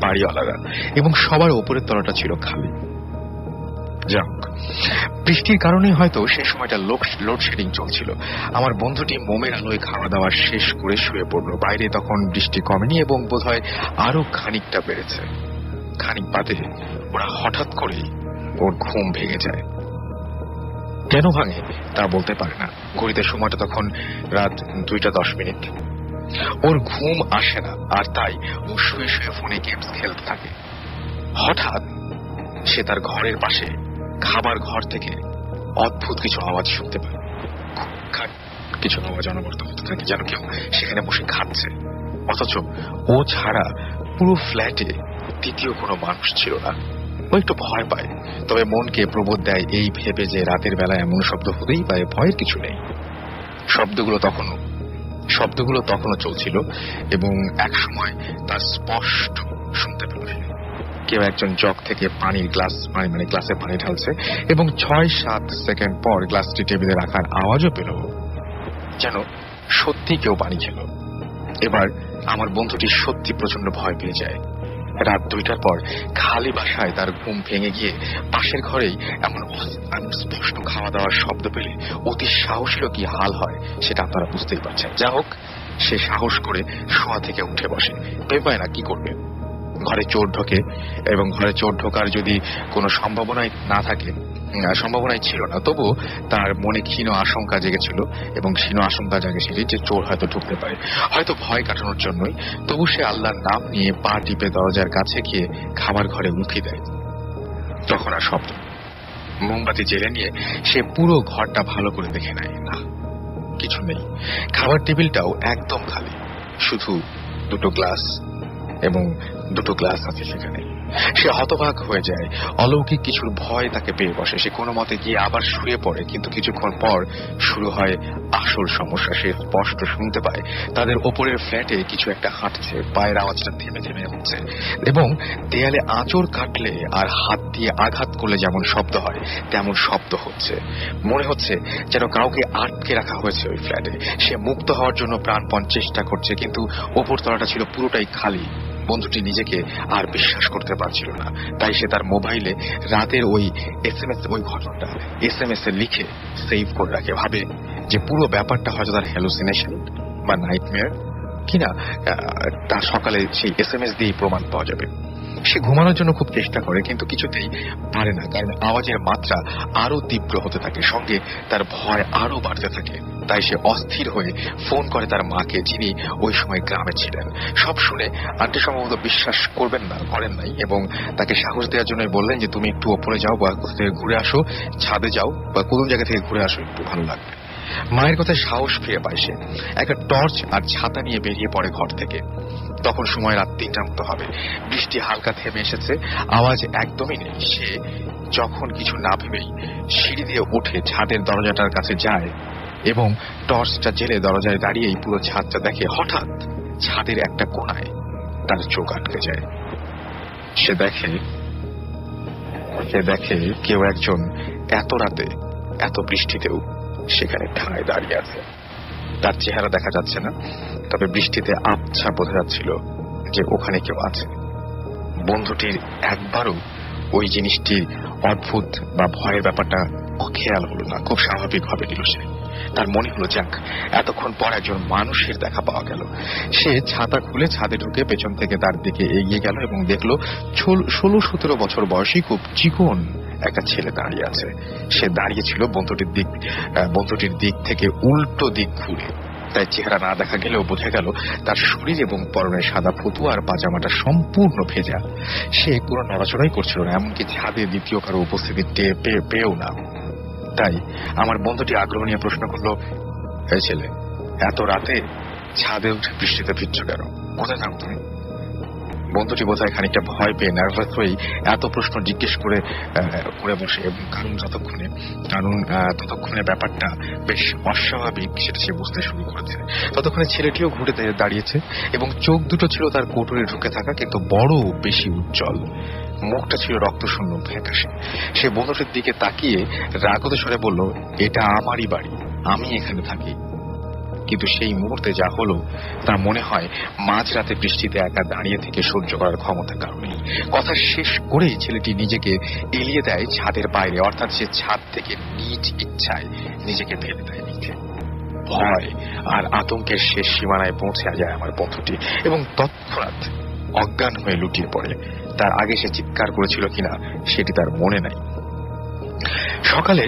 বাড়িওয়ালারা এবং সবার ওপরের তলাটা ছিল খালি। যাক, বৃষ্টির কারণে হয়তো সে সময়টা লোডশেডিং চলছিল। আমার বন্ধুটি মোমের আলোয় খাওয়া দাওয়া শেষ করে শুয়ে পড়লো। বাইরে তখন বৃষ্টি কমেনি এবং বোধহয় আরো খানিকটা বেড়েছে। খানিক বাদে ওরা হঠাৎ করে ওর ঘুম ভেঙে যায়। কেন ভাঙে তা বলতে পারে না। ঘড়িতে সময়টা তখন রাত 2:10। ওর ঘুম আসে না, আর তাই ও শুয়ে শুয়ে ফোনে গেমস খেলতে থাকে। হঠাৎ সে তার ঘরের পাশে খাবার ঘর থেকে অদ্ভুত কিছু আওয়াজ শুনতে পায়। কিছু আওয়াজ অনবরত হতে থাকে, যেন কেউ সেখানে বসে খাচ্ছে। অথচ ও ছাড়া পুরো ফ্ল্যাটে দ্বিতীয় কোনো মানুষ ছিল না। ও একটু ভয় পায়, তবে মনকে প্রবোধ দেয় এই ভেবে যে রাতের বেলা এমন শব্দ হতেই পারে, ভয়ের কিছু নেই। শব্দগুলো তখনও চলছিল এবং এক সময় তার স্পষ্ট শুনতে পেল কেউ একজন জগ থেকে পানির গ্লাসে পানি ঢালছে এবং 6-7 সেকেন্ড পর গ্লাসটি টেবিলে রাখার আওয়াজও পেল, যেন সত্যি কেউ পানি খেল। এবার আমার বন্ধুটি সত্যি প্রচন্ড ভয় পেয়ে যায়। রাত 2টার পর খালি বাসায় তার ঘুম ভেঙে গিয়ে পাশের ঘরেই এমন স্পষ্ট খাওয়া দাওয়ার শব্দ পেলে অতি সাহসীয় কি হাল হয় সেটা আপনারা বুঝতেই পারছেন। যা হোক, সে সাহস করে শোয়া থেকে উঠে বসে। ভেবে পায় না কি করবে। ঘরে চোর ঢোকে এবং ঘরে চোর ঢোকার যদি কোনো সম্ভাবনাই ছিল না, তবু তার মনে ক্ষীণ আশঙ্কা জেগেছিল এবং ক্ষীণ আশঙ্কা জাগেছিল যে চোর হয়তো ঢুকতে পারে, হয়তো ভয় কাটানোর জন্যই। তবু সে আল্লাহর নাম নিয়ে পা টিপে দরজার কাছে গিয়ে খাবার ঘরে উঁকি দেয়। তখন আর শব্দ। মোমবাতি জেলে নিয়ে সে পুরো ঘরটা ভালো করে দেখে নেয়, না কিছু নেই। খাবার টেবিলটাও একদম খালি, শুধু 2টো গ্লাস এবং দুটো গ্লাস আছে সেখানে। সে হতবাক হয়ে যায়, অলৌকিক কিছুর ভয় তাকে পেয়ে বসে। সে কোনো মতে গিয়ে আবার শুয়ে পড়ে, কিন্তু কিছুক্ষণ পর শুরু হয় আসল সমস্যা। সে স্পষ্ট শুনতে পায় তাদের ওপরের ফ্ল্যাটে কিছু একটা হাঁটছে, পায়ের আওয়াজটা থেমে থেমে হচ্ছে, এবং দেয়ালে আঁচড় কাটলে আর হাত দিয়ে আঘাত করলে যেমন শব্দ হয় তেমন শব্দ হচ্ছে। মনে হচ্ছে যেন কাউকে আটকে রাখা হয়েছে ওই ফ্ল্যাটে। সে মুক্ত হওয়ার জন্য প্রাণপণ চেষ্টা করছে, কিন্তু ওপর তলাটা ছিল পুরোটাই খালি। বন্ধুটি নিজেকে আর বিশ্বাস করতে পারছিল না, তাই সে তার মোবাইলে রাতের ওই ঘটনাটা SMS এ লিখে সেভ করে রাখে। ভাবে যে পুরো ব্যাপারটা হয়তো তার হ্যালুসিনেশন বা নাইটমেয়ার কিনা, তার সকালে সেই SMS দিয়েই প্রমাণ পাওয়া যাবে। সে ঘুমানোর জন্য খুব চেষ্টা করে, কিন্তু কিছুতেই পারে না, কারণ আওয়াজের মাত্রা আরো তীব্র হতে থাকে, সঙ্গে তার ভয় আরো বাড়তে থাকে। তাই সে অস্থির হয়ে ফোন করে তার মাকে, যিনি ওই সময় গ্রামে ছিলেন। সব শুনে আন্টি সম্ভবত বিশ্বাস করেন নাই, এবং তাকে সাহস দেওয়ার জন্য বললেন যে তুমি একটু ওপরে যাও বা কোথা থেকে ঘুরে আসো, ছাদে যাও বা কোন জায়গা থেকে ঘুরে আসো, একটু ভালো লাগবে। মায়ের কথায় সাহস ফিরে পায় সে। একটা টর্চ আর ছাতা নিয়ে বেরিয়ে পড়ে ঘর থেকে। তখন সময় রাত 3টার মতো হবে। বৃষ্টি হালকা থেমে এসেছে, আওয়াজ একদমই নেই। সে যখন কিছু না ভেবেই সিঁড়ি দিয়ে উঠে ছাদের দরজাটার কাছে যায় এবং টর্চটা জেলে দরজায় দাঁড়িয়েই পুরো ছাদটা দেখে, হঠাৎ ছাদের একটা কোণায় তার চোখ আটকে যায়। সে দেখে কেউ একজন এত রাতে এত বৃষ্টিতেও সেখানে ঠায় দাঁড়িয়ে আছে। তার চেহারা দেখা যাচ্ছে না, তবে বৃষ্টিতে আবছা বোঝা যাচ্ছিল যে ওখানে কেউ আছে। বন্ধুটির একবারও ওই জিনিসটি অদ্ভুত বা ভয়ের ব্যাপারটা অখেয়াল হলো না, খুব স্বাভাবিক ভাবে নিল সে। তার মনে হলো, যাক, এতক্ষণ পর একজন মানুষের দেখা পাওয়া গেল। সে ছাতা খুলে ছাদে ঢুকে পেছন থেকে তার দিকে এগিয়ে গেল এবং দেখলো 16-17 বছর বয়সী খুব চিকন একটা ছেলে দাঁড়িয়ে আছে। সে দাঁড়িয়েছিল বন্ধুটির দিক থেকে উল্টো দিক ঘুরে, তাই চেহারা না দেখা গেলেও বোঝা গেল তার শরীর এবং পরনের সাদা ফতুয়া আর পাজামাটা সম্পূর্ণ ভেজা। সে কোনো নড়াচড়াই করছিল না, এমনকি ছাদে দ্বিতীয় কারো উপস্থিতি পেয়েও না। তাই আমার বন্ধুটি আগ্রহ নিয়ে প্রশ্ন করলো, এই ছেলে, এত রাতে ছাদে উঠে বৃষ্টিতে ভিজছ কেন? কোথায় থাকো তুমি? বন্ধুটি বোধহয় খানিকটা ভয় পেয়ে নার্ভাস হয়েই এত প্রশ্ন জিজ্ঞেস করে বসে, এবং কারণ ততক্ষণে ব্যাপারটা বেশ অস্বাভাবিক সেটা সে বুঝতে শুরু করেছে। ততক্ষণে ছেলেটিও ঘুরে দাঁড়িয়েছে এবং চোখ দুটো ছিল তার কোটরে ঢুকে থাকা, কিন্তু বড় বেশি উজ্জ্বল। মুখটা ছিল রক্তশূন্য, ফ্যাকাশে। সে বন্ধুটির দিকে তাকিয়ে রাগত স্বরে বলল, এটা আমারই বাড়ি, আমি এখানে থাকি। কিন্তু সেই মুহূর্তে যা হলো তা মনে হয় মাঝরাতে বৃষ্টিতে একা দাঁড়িয়ে থেকে সহ্য করার ক্ষমতা কারণেই। কথা শেষ করেই ছেলেটি নিজেকে এলিয়ে দেয় ছাদের বাইরে, অর্থাৎ সে ছাদ থেকে নিজ ইচ্ছায় নিজেকে ফেলে দেয় নিচে। ভয় আর আতঙ্কের শেষ সীমানায় পৌঁছে যায় আমার বন্ধুটি, এবং তৎক্ষণাৎ অজ্ঞান হয়ে লুটিয়ে পড়ে। তার আগে সে চিৎকার করেছিল কিনা সেটি তার মনে নাই। সকালে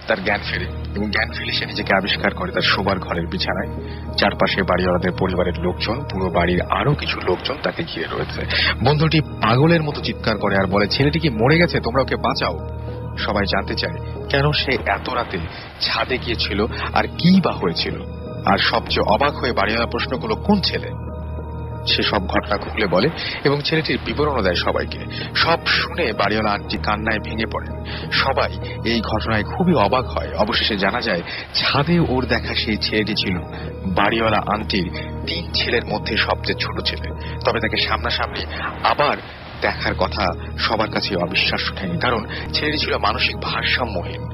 তার জ্ঞান ফেরে, এবং জ্ঞান ফেলে সে নিজেকে আবিষ্কার করে তার শোবার ঘরের বিছানায়। চারপাশে বাড়িওয়ালাদের পরিবারের লোকজন, পুরো বাড়ির আরো কিছু লোকজন তাকে ঘিরে রয়েছে। বন্ধুটি পাগলের মতো চিৎকার করে আর বলে, ছেলেটি কি মরে গেছে? তোমরা ওকে বাঁচাও। সবাই জানতে চায় কেন সে এত রাতে ছাদে গিয়েছিল আর কি বা হয়েছিল। আর সবচেয়ে অবাক হয়ে বাড়িওয়ালা প্রশ্ন করলো, কোন ছেলে? সে সব ঘটনা খুলে বলে এবং ছেলেটির বিবরণও দেয় সবাইকে। সব শুনে বাড়িওয়ালা আন্টি কান্নায় ভেঙে পড়েন। সবাই এই ঘটনায় খুবই অবাক হয়। অবশেষে জানা যায় ছাদে ওর দেখা সেই ছেলেটি ছিল বাড়িওয়ালা আন্টির 3 ছেলের মধ্যে সবচেয়ে ছোট ছেলে। তবে তাকে সামনাসামনি আবার দেখার কথা সবার কাছে অবিশ্বাস্য ঠেঙে, কারণ ছেলেটি ছিল মানসিক ভারসাম্যহীন।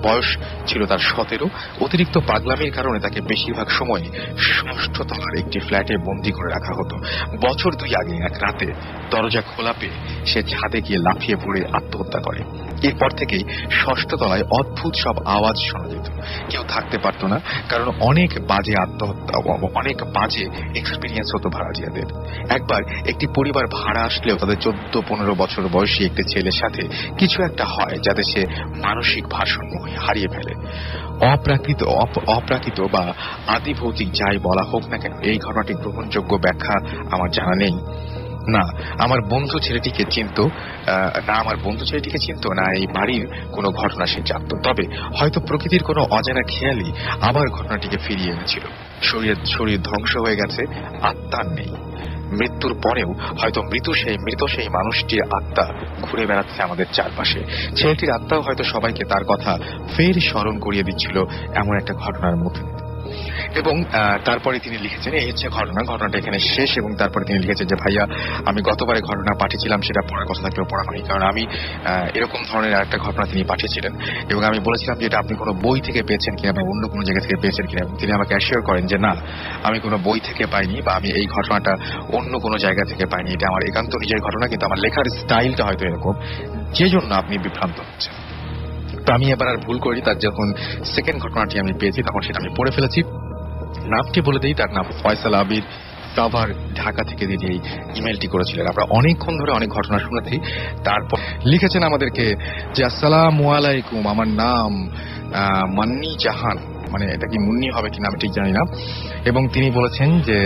বয়স ছিল তার 17। অতিরিক্ত পাগলামির কারণে তাকে বেশিরভাগ সময় 6ষ্ঠ তলার একটি ফ্ল্যাটে বন্দী করে রাখা হতো। বছর 2 আগে এক রাতে দরজা খোলা পেয়ে সে ছাদে গিয়ে লাফিয়ে পড়ে আত্মহত্যা করে। এরপর থেকেই 6ষ্ঠ তলায় অদ্ভুত সব আওয়াজ শোনা যেত। কেউ থাকতে পারত না, কারণ অনেক বাজে এক্সপিরিয়েন্স হতো ভাড়াটিয়াদের। একবার একটি পরিবার ভাড়া আসলেও তাদের 14-15 বছর বয়সী একটি ছেলের সাথে কিছু একটা হয়, যাতে সে মানসিক ভারসাম্য হারিয়ে ফেলে। অপ্রাকৃত বা আদি ভৌতিক যাই বলা হোক না কেন, এই ঘটনাটি গ্রহণযোগ্য ব্যাখ্যা আমার জানা নেই। না আমার বন্ধু ছেলেটিকে চিনত না এই বাড়ির কোনো ঘটনা সে জানত। তবে হয়তো প্রকৃতির কোনো অজানা খেয়ালই আবার ঘটনাটিকে ফিরিয়ে এনেছিল। শরীর ধ্বংস হয়ে গেছে, আত্মার নেই। মৃত্যুর পরেও হয়তো মৃত সেই মানুষটির আত্মা ঘুরে বেড়াচ্ছে আমাদের চারপাশে। ছেলেটির আত্মাও হয়তো সবাইকে তার কথা ফের স্মরণ করিয়ে দিচ্ছিল এমন একটা ঘটনার মধ্যে। এবং তারপরে তিনি লিখেছেন, এই হচ্ছে ঘটনাটা এখানে শেষ। এবং তারপরে তিনি লিখেছেন যে ভাইয়া, আমি গতবারে ঘটনা পাঠিয়েছিলাম, সেটা পড়ার কথা থাকলেও পড়া হয়নি, কারণ আমি এরকম ধরনের আরেকটা ঘটনা তিনি পাঠিয়েছিলেন এবং আমি বলেছিলাম যে এটা আপনি কোনো বই থেকে পেয়েছেন কিনা বা অন্য কোনো জায়গা থেকে পেয়েছেন কিনা। এবং তিনি আমাকে অ্যাসিওর করেন যে না, আমি কোনো বই থেকে পাইনি বা আমি এই ঘটনাটা অন্য কোনো জায়গা থেকে পাইনি, এটা আমার একান্ত নিজের ঘটনা, কিন্তু আমার লেখার স্টাইলটা হয়তো এরকম, যে জন্য আপনি বিভ্রান্ত হচ্ছেন। তো আমি এবার আর ভুল করি, তার যখন সেকেন্ড ঘটনাটি আমি পেয়েছি তখন সেটা আমি পড়ে ফেলেছি। নামটি বলে দিই, তার নাম ফয়সাল আবির, সাভার, ঢাকা থেকে তিনি এই ইমেলটি করেছিলেন। আমরা অনেকক্ষণ ধরে অনেক ঘটনা শুনেছি। তারপর লিখেছেন আমাদেরকে যে আসসালামু আলাইকুম, আমার নাম মান্নি জাহান, মানে এটা কি মুন্নি হবে কিনা আমি ঠিক জানি না। এবং তিনি বলেছেন যে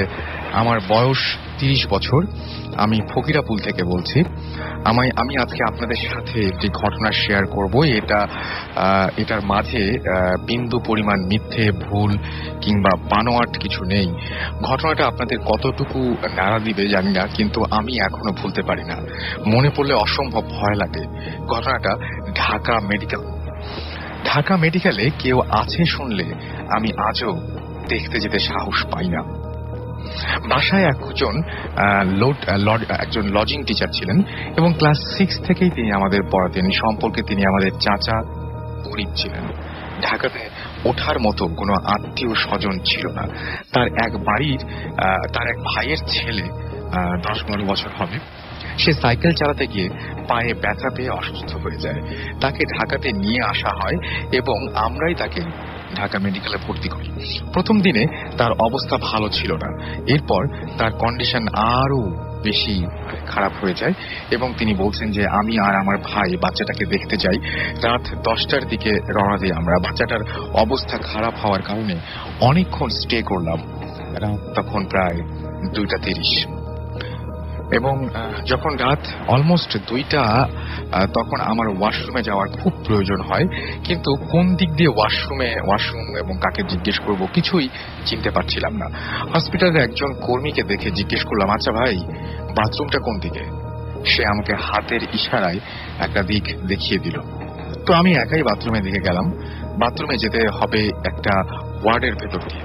আমার বয়স 30 বছর, আমি ফকিরাপুল থেকে বলছি। আমি আজকে আপনাদের সাথে একটি ঘটনা শেয়ার করব। এটার মাঝে বিন্দু পরিমাণ মিথ্যে, ভুল কিংবা বানোয়াট কিছু নেই। ঘটনাটা আপনাদের কতটুকু নাড়া দিবে জানি না, কিন্তু আমি এখনো ভুলতে পারি না। মনে পড়লে অসম্ভব ভয় লাগে। ঘটনাটা ঢাকা মেডিকেলে কেউ আছে শুনলে আমি আজও দেখতে যেতে সাহস পাই না। বাসায় একজন লজিং টিচার ছিলেন এবং ক্লাস 6 থেকেই তিনি আমাদের পড়াতেন। সম্পর্কে তিনি আমাদের চাচা গরিব ছিলেন। ঢাকাতে ওঠার মতো কোনো আত্মীয় স্বজন ছিল না। তার এক ভাইয়ের ছেলে 10-12 বছর হবে, সে সাইকেল চালাতে গিয়ে পায়ে ব্যথা পেয়ে অসুস্থ হয়ে যায়। তাকে ঢাকাতে নিয়ে আসা হয় এবং আমরাই তাকে ঢাকা মেডিকেলে ভর্তি করি। প্রথম দিনে তার অবস্থা ভালো ছিল না, এরপর তার কন্ডিশন আরো বেশি খারাপ হয়ে যায় এবং তিনি বলছেন যে আমি আর আমার ভাই বাচ্চাটাকে দেখতে যাই। রাত 10টার দিকে রওনা দিই আমরা। বাচ্চাটার অবস্থা খারাপ হওয়ার কারণে অনেকক্ষণ স্টে করলাম। রাত তখন প্রায় 2:30 এবং যখন রাত অলমোস্ট 2টা, তখন আমার ওয়াশরুমে যাওয়ার খুব প্রয়োজন হয়, কিন্তু কোন দিক দিয়ে ওয়াশরুম এবং কাকে জিজ্ঞেস করব কিছুই চিনতে পারছিলাম না। হসপিটালের একজন কর্মীকে দেখে জিজ্ঞেস করলাম, আচ্ছা ভাই, বাথরুমটা কোন দিকে? সে আমাকে হাতের ইশারায় একটা দিক দেখিয়ে দিল। তো আমি একাই বাথরুমের দিকে গেলাম। বাথরুমে যেতে হবে একটা ওয়ার্ডের ভেতর দিয়ে।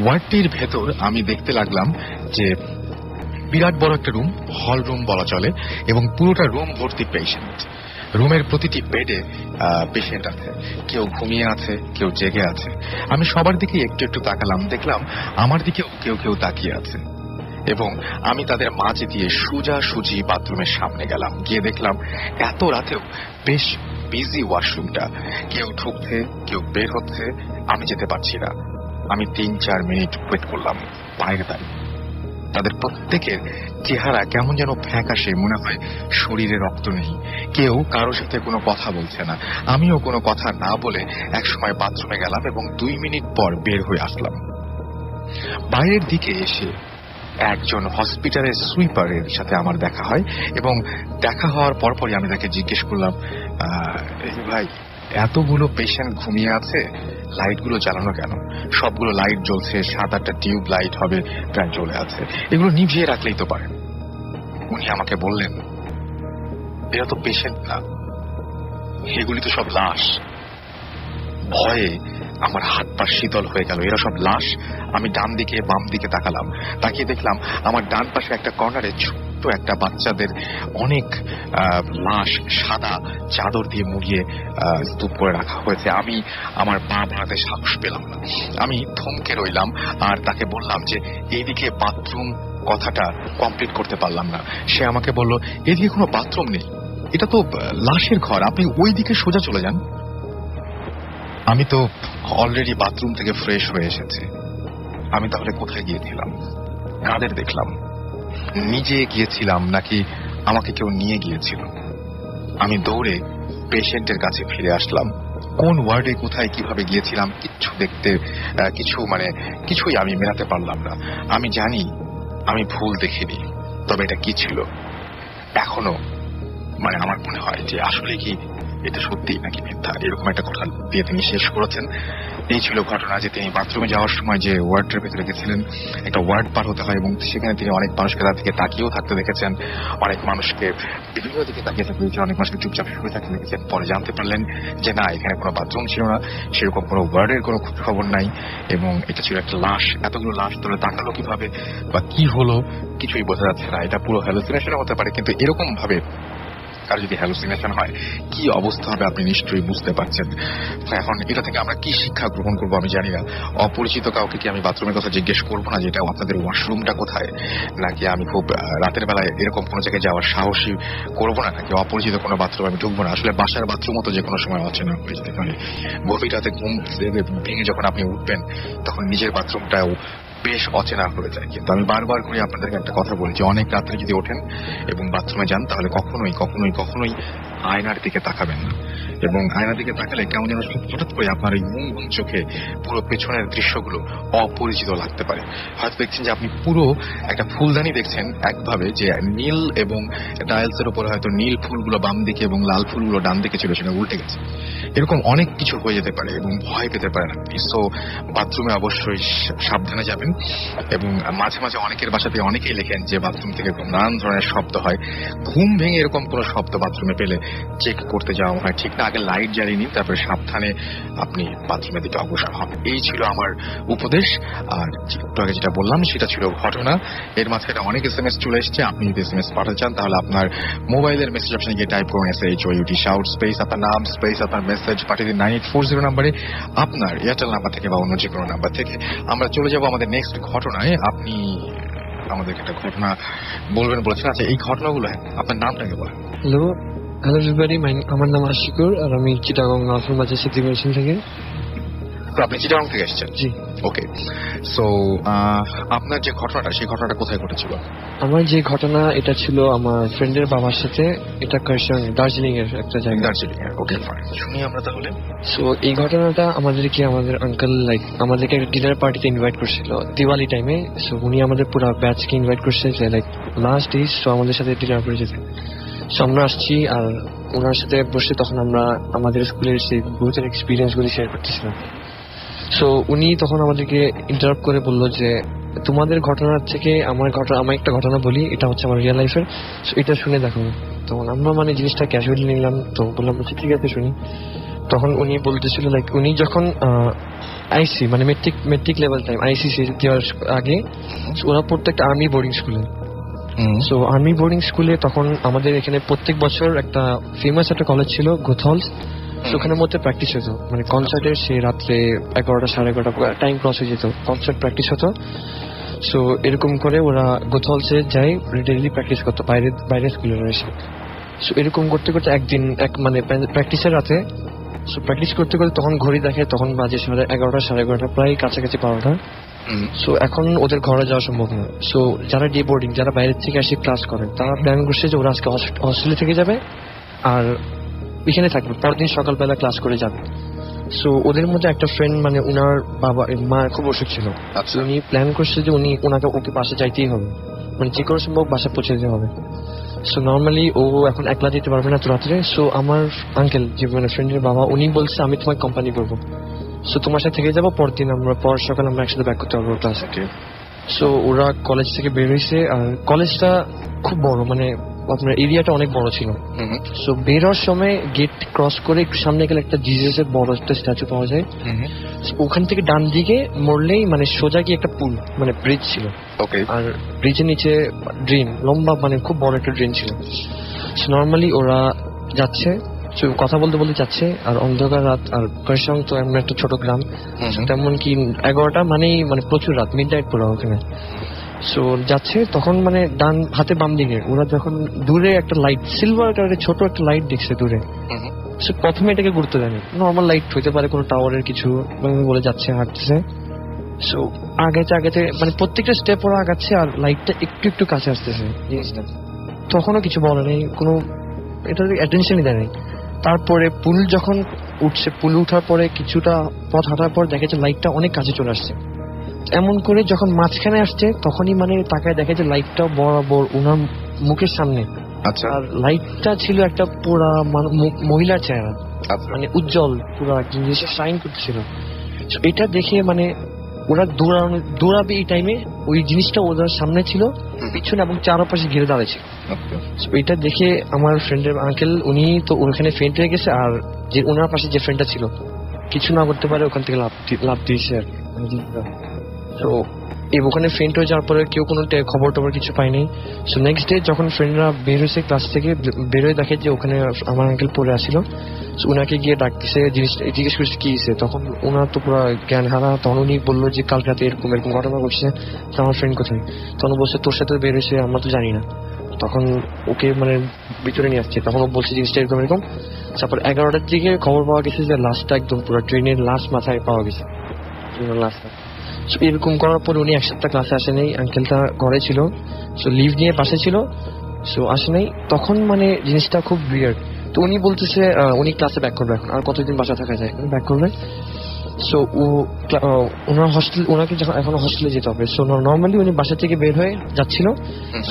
ওয়ার্ডটির ভেতর আমি দেখতে লাগলাম যে বিরাট বড় একটা রুম, হল রুম বলা চলে, এবং পুরোটা রুম ভর্তি পেশেন্ট। রুমের প্রতিটি বেডে পেশেন্ট আছে, কেউ ঘুমিয়ে আছে, কেউ জেগে আছে। আমি সবার দিকে একটু একটু তাকালাম, দেখলাম আমার দিকেও কেউ তাকিয়ে আছে এবং আমি তাদের মাঝে দিয়ে সোজাসুজি বাথরুমের সামনে গেলাম। গিয়ে দেখলাম এত রাতেও বেশ বিজি ওয়াশরুমটা, কেউ ঢুকছে, কেউ বের হচ্ছে, আমি যেতে পারছি না। আমি 3-4 মিনিট ওয়েট করলাম বাইরে দাঁড়িয়ে। তাদের প্রত্যেকের চেহারা কেমন যেন ফ্যাকাশে, মনে হয় শরীরে রক্ত নেই। কেউ কারোর সাথে কোনো কথা বলছে না। আমিও কোনো কথা না বলে একসময় বাথরুমে গেলাম এবং 2 মিনিট পর বের হয়ে আসলাম। বাইরের দিকে এসে একজন হসপিটালের সুইপারের সাথে আমার দেখা হয় এবং দেখা হওয়ার পরপরই আমি তাকে জিজ্ঞেস করলাম, ভাই, এতগুলো পেশেন্ট ঘুমিয়ে আছে, লাইটগুলো জ্বালানো কেন? সবগুলো লাইট জ্বলছে, 7-8টা টিউব লাইট হবে প্রায় জ্বলে আছে, এগুলো নিভিয়ে রাখলেই তো পারেন। উনি আমাকে বললেন, এরা তো পেশেন্ট না, এগুলি তো সব লাশ। ভয়ে আমার হাত পা শীতল হয়ে গেল। এরা সব লাশ। আমি ডান দিকে বাম দিকে তাকালাম, তাকিয়ে দেখলাম আমার ডান পাশে একটা কর্নারে ছোট্ট একটা বাচ্চাদের অনেক লাশ সাদা চাদর দিয়ে মুড়িয়ে স্তূপ করে রাখা হয়েছে। আমি আমার পা বাড়াতে সাহস পেলাম না। আমি থমকে রইলাম আর তাকে বললাম যে এইদিকে বাথরুম, কথাটা কমপ্লিট করতে পারলাম না। সে আমাকে বলল, এদিকে কোনো বাথরুম নেই, এটা তো লাশের ঘর, আপনি ওই দিকে সোজা চলে যান। আমি তো অলরেডি বাথরুম থেকে ফ্রেশ হয়ে এসেছি। আমি তাহলে কোথায় গিয়েছিলাম? কাদের দেখলাম? নিজে গিয়েছিলাম নাকি আমাকে কেউ নিয়ে গিয়েছিল? আমি দৌড়ে পেশেন্টের কাছে ফিরে আসলাম। কোন ওয়ার্ডে কোথায় কিভাবে গিয়েছিলাম কিছুই আমি মেলাতে পারলাম না। আমি জানি আমি ভুল দেখিনি, তবে এটা কি ছিল এখনো আমার মনে হয় যে আসলে কি এটা সত্যি নাকি মিথ্যা, এরকম একটা কথা দিয়ে তিনি শেষ করেছেন। এই ছিল ঘটনা যে তিনি বাথরুমে যাওয়ার সময় যে ওয়ার্ডের ভেতরে গেছিলেন, একটা ওয়ার্ড পার হতে হয় এবং সেখানে তিনি অনেক মানুষকে তার দিকে তাকিয়েও থাকতে দেখেছেন, অনেক মানুষকে বিভিন্ন দিকে তাকিয়ে থাকতে দেখেছেন, অনেক মানুষকে চুপচাপ শুয়ে থাকতে দেখেছেন। পরে জানতে পারলেন যে না, এখানে কোনো বাথরুম ছিল না, সেরকম কোনো ওয়ার্ডের কোনো খবর নাই এবং এটা ছিল একটা লাশ। এতগুলো লাশ ধরে তাকালো কিভাবে বা কি হলো কিছুই বোঝা যাচ্ছে না। এটা পুরো হ্যালুসিনেশন হতে পারে, কিন্তু এরকম ভাবে আর যদি হ্যালুসিনেশন হয় কি অবস্থা হবে আপনি নিশ্চয়ই বুঝতে পারছেন। এখন এটা থেকে আমরা কি শিক্ষা গ্রহণ করবো আমি জানি না। অপরিচিত কাউকে কি আমি বাথরুমের কথা জিজ্ঞেস করবো না, যেটা আপনাদের ওয়াশরুমটা কোথায়, নাকি আমি খুব রাতের বেলায় এরকম কোনো জায়গায় যাওয়ার সাহসী করবো না, নাকি অপরিচিত কোনো বাথরুম আমি ঢুকবো না। আসলে বাসার বাথরুমও তো যে কোনো সময় অচেনা হয়ে যেতে পারে। গভীর রাতে ঘুম ভেঙে যখন আপনি উঠবেন তখন নিজের বাথরুমটাও বেশ অচেনা হয়ে যায়। কিন্তু আমি বারবার করে আপনাদেরকে একটা কথা বলছি, অনেক রাত্রে যদি ওঠেন এবং বাথরুমে যান তাহলে কখনোই কখনোই কখনোই আয়নার দিকে তাকাবেন না। এবং আয়নার দিকে তাকালে কেমন যেন হঠাৎ করে আপনার এই ঘুম ঘুম চোখে পুরো পেছনের দৃশ্যগুলো অপরিচিত লাগতে পারে। হয়তো দেখছেন যে আপনি পুরো একটা ফুলদানি দেখছেন একভাবে, যে নীল এবং টাইলসের উপরে হয়তো নীল ফুলগুলো বাম দিকে এবং লাল ফুলগুলো ডান দিকে ছিল, সেটা উল্টে গেছে। এরকম অনেক কিছু হয়ে যেতে পারে এবং ভয় পেতে পারেন আপনি। সো বাথরুমে অবশ্যই সাবধানে যাবেন। এবং মাঝে মাঝে অনেকের বাসাতে অনেকেই লেখেন যে বাথরুম থেকে নানান ধরনের শব্দ হয়। ঘুম ভেঙে এরকম কোনো শব্দ বাথরুমে পেলে চেক করতে যাওয়া হয় ঠিক না, আগে লাইট জ্বালিয়ে নিন, তারপরে সাবধানে আপনি বাথরুমের দিকে অগ্রসর হন। এই ছিল আমার উপদেশ। আর একটু আগে যেটা বললাম সেটা ছিল ঘটনা। এর মাথায় অনেক SMS চলে এসছে। আপনি যদি SMS পাঠাতে চান তাহলে আপনার মোবাইলের মেসেজ অপশনে গিয়ে টাইপ করুন SHOUT শাউট স্পেস আপনার নাম স্পেস আপনার মেসেজ পাঠিয়ে দিন 9840 নাম্বারে, আপনার এয়ারটেল নাম্বার থেকে বা অন্য যে কোনো নাম্বার থেকে। আমরা চলে যাব আমাদের নেক্সট ঘটনায়। আপনি আমাদেরকে একটা ঘটনা বলবেন বলেছেন। আচ্ছা, এই ঘটনাগুলো আপনার নামটাকে বলেন। হ্যালো এভরিবডি, আমার নাম আশিকুর আর আমি চিটাগং নরফল বাজার সিটি মেশিন থেকে। তো আপনি চিটাগং থেকে এসেছেন? জি। ওকে, সো আপনার যে ঘটনাটা সেই ঘটনাটা কোথায় ঘটেছিল? আমার যে ঘটনা এটা ছিল আমার ফ্রেন্ডের বাবার সাথে। এটা কার্শন দার্জিলিং এর একটা জায়গা। দার্জিলিং এর, ওকে ফাইন, শুনি আমরা তাহলে। সো এই ঘটনাটা আমাদের আঙ্কেল আমাদেরকে একটা ডিনার পার্টিতে ইনভাইট করছিল দিওয়ালি টাইমে। সো উনি আমাদের পুরো ব্যাচকে ইনভাইট করছে যে লাস্ট ডে, সো আমাদের সাথে ডিনার করে যেতে। সো আমরা আসছি আর ওনার সাথে বসে তখন আমরা আমাদের স্কুলের সেই বহুতের এক্সপিরিয়েন্স গুলি শেয়ার করতেছিলাম। সো উনি তখন আমাদেরকে ইন্টারাপ্ট করে বললো যে তোমাদের ঘটনার থেকে আমার একটা ঘটনা বলি, এটা হচ্ছে আমার রিয়েল লাইফের, সো এটা শুনে দেখো। তখন আমরা জিনিসটা ক্যাজুয়ালি নিলাম, তো বললাম ঠিক আছে শুনি। তখন উনি বলতেছিল উনি যখন আইসি মেট্রিক লেভেল টাইম আইসিসি দেওয়ার আগে ওরা পড়তো একটা আর্মি বোর্ডিং স্কুলে। সো আর্মি বোর্ডিং স্কুলে তখন আমাদের এখানে প্রত্যেক বছর একটা ফেমাস একটা কলেজ ছিল গোথলস। ওখানের মধ্যে প্র্যাকটিস হতো, কনসার্টের সে রাত্রে 11টা 11:30 টাইম ক্রস হয়ে যেত, কনসার্ট প্র্যাকটিস হতো। সো এরকম করে ওরা গোথলসে যায়, ডেইলি প্র্যাকটিস করতো বাইরের স্কুলের এসে। সো এরকম করতে করতে একদিন প্র্যাকটিসের রাতে প্র্যাকটিস করতে করতে তখন ঘড়ি দেখে, তখন বাজে 11টা 11:30, প্রায় কাছাকাছি 12টা। সো এখন ওদের ঘরে যাওয়া সম্ভব না। সো যারা ডে বোর্ডিং, যারা বাইরের থেকে এসে ক্লাস করে, তারা প্ল্যান করছে যে ওরা আজকে হস্টেলে থেকে যাবে আর এখানে থাকবে, পরদিন সকালবেলা ক্লাস করে যাবে। সো ওদের মধ্যে একটা ফ্রেন্ড উনার মা খুব অসুখ ছিল। উনি প্ল্যান করছে যে ওকে বাসা যাইতেই হবে, যে কোনো সম্ভব বাসা পৌঁছে যেতে হবে। সো নর্মালি ও এখন একলা যেতে পারবে না তো রাত্রে। সো আমার আঙ্কেল যে ফ্রেন্ডের বাবা, উনি বলছে আমি তোমাকে কোম্পানি করবো, সো তোমার সাথে থেকে যাবো, পরদিন পর সকাল আমরা একসাথে ব্যাক করতে পারবো ক্লাসে। সো ওরা কলেজ থেকে বের হয়েছে আর কলেজটা খুব বড়, আপনার এরিয়াটা অনেক বড় ছিল। সো বের হওয়ার সময় গেট ক্রস করে একটু সামনে গেলে একটা জিজাসের বড় একটা স্ট্যাচু পাওয়া যায়। ওখান থেকে ডান দিকে মরলেই সোজা গিয়ে একটা পুল ব্রিজ ছিল। আর ব্রিজের নিচে ড্রেন, লম্বা খুব বড় একটা ড্রেন ছিল। নর্মালি ওরা যাচ্ছে, কথা বলতে বলতে যাচ্ছে, আর অন্ধকার রাত, আর কার্শং তো এমন একটা ছোট গ্রাম, তেমন কি 11টা প্রচুর রাত, মিড নাইট পুরো ওখানে। সো যাচ্ছে তখন ডান হাতে বাম দিকে ওরা যখন দূরে একটা লাইট, সিলভার কালারের ছোট একটা লাইট দেখছে দূরে। সে প্রথমে এটাকে গুরুত্ব দেয়নি, নর্মাল লাইট হইতে পারে, কোনো টাওয়ারের কিছু বলে যাচ্ছে, হাঁটতেছে। সো আগাতে প্রত্যেকটা স্টেপ ওরা আগাচ্ছে আর লাইটটা একটু একটু কাছে আসতেছে জিনিসটা। তখনও কিছু বলে নেই, কোনো এটা অ্যাটেনশনই দেয় নেই। তারপরে পুল যখন উঠছে, পুল উঠার পরে কিছুটা পথ হাঁটার পর দেখেছে লাইটটা অনেক কাছে চলে আসছে। এমন করে যখন মাঝখানে আসছে তখনই তাকায় দেখে যে লাইটটা বরাবর ওনার মুখের সামনে আচ্ছা আর লাইটটা ছিল একটা পুরা মহিলার চেহারা, আচ্ছা মানে উজ্জ্বল, পুরো একজন জিনিসটা শাইন করতেছিল। So এটা দেখে মানে ওরা দৌড়াবে এই টাইমে, ওই জিনিসটা ওদের সামনে ছিল, পিছনে এবং চারপাশে ঘিরে দাঁড়িয়েছে। আচ্ছা So এটা দেখে আমার ফ্রেন্ডের আঙ্কেল উনি তো ওখানে ফেন্ট হয়ে গেছে, আর যে ওনার পাশে যে ফ্রেন্ডটা ছিল কিছু না করতে পারে ওখান থেকে লাভ দিয়েছে আর তো ওখানে ফেন্ট হয়ে যাওয়ার পরে কেউ কোনো খবর টবর কিছু পায়নি। সো নেক্সট ডে যখন ফ্রেন্ডরা বের হয়েছে ক্লাস থেকে, বের হয়ে দেখে যে ওখানে আমার আঙ্কেল পড়ে আসছিল। সো ওনাকে গিয়ে ডাকতেছে, জিজ্ঞেস করছে কি হয়েছে, তখন ওনার তো পুরো জ্ঞান হারা। তখন উনি বললো যে কাল রাতে এরকম এরকম ঘটনা ঘটছে, তো আমার ফ্রেন্ড কোথায়, তখন বলছে তোর সাথে বের হয়েছে, আমরা তো জানি না। তখন ওকে মানে ভিতরে নিয়ে আসছে, তখন ও বলছে জিনিসটা এরকম এরকম। তারপর 11টার দিকে খবর পাওয়া গেছে যে লাশটা একদম পুরো ট্রেনের লাশ মাথায় পাওয়া গেছে, ট্রেনের লাশটা। এরকম করার পর উনি এক সপ্তাহ ক্লাসে আসে নাই, আঙ্কেলটা ঘরে ছিল, সো লিভ নিয়ে পাশে ছিল, সো আসে নাই। তখন মানে জিনিসটা খুব উইয়ার্ড। তো উনি বলতেছে উনি ক্লাসে ব্যাক করবে, এখন আর কতদিন বাসা থাকা যায়, ব্যাক করবে। সো ওনার হস্টেল, ওনাকে যখন এখন হস্টেলে যেতে হবে, সো নর্মালি উনি বাসা থেকে বের হয়ে যাচ্ছিল।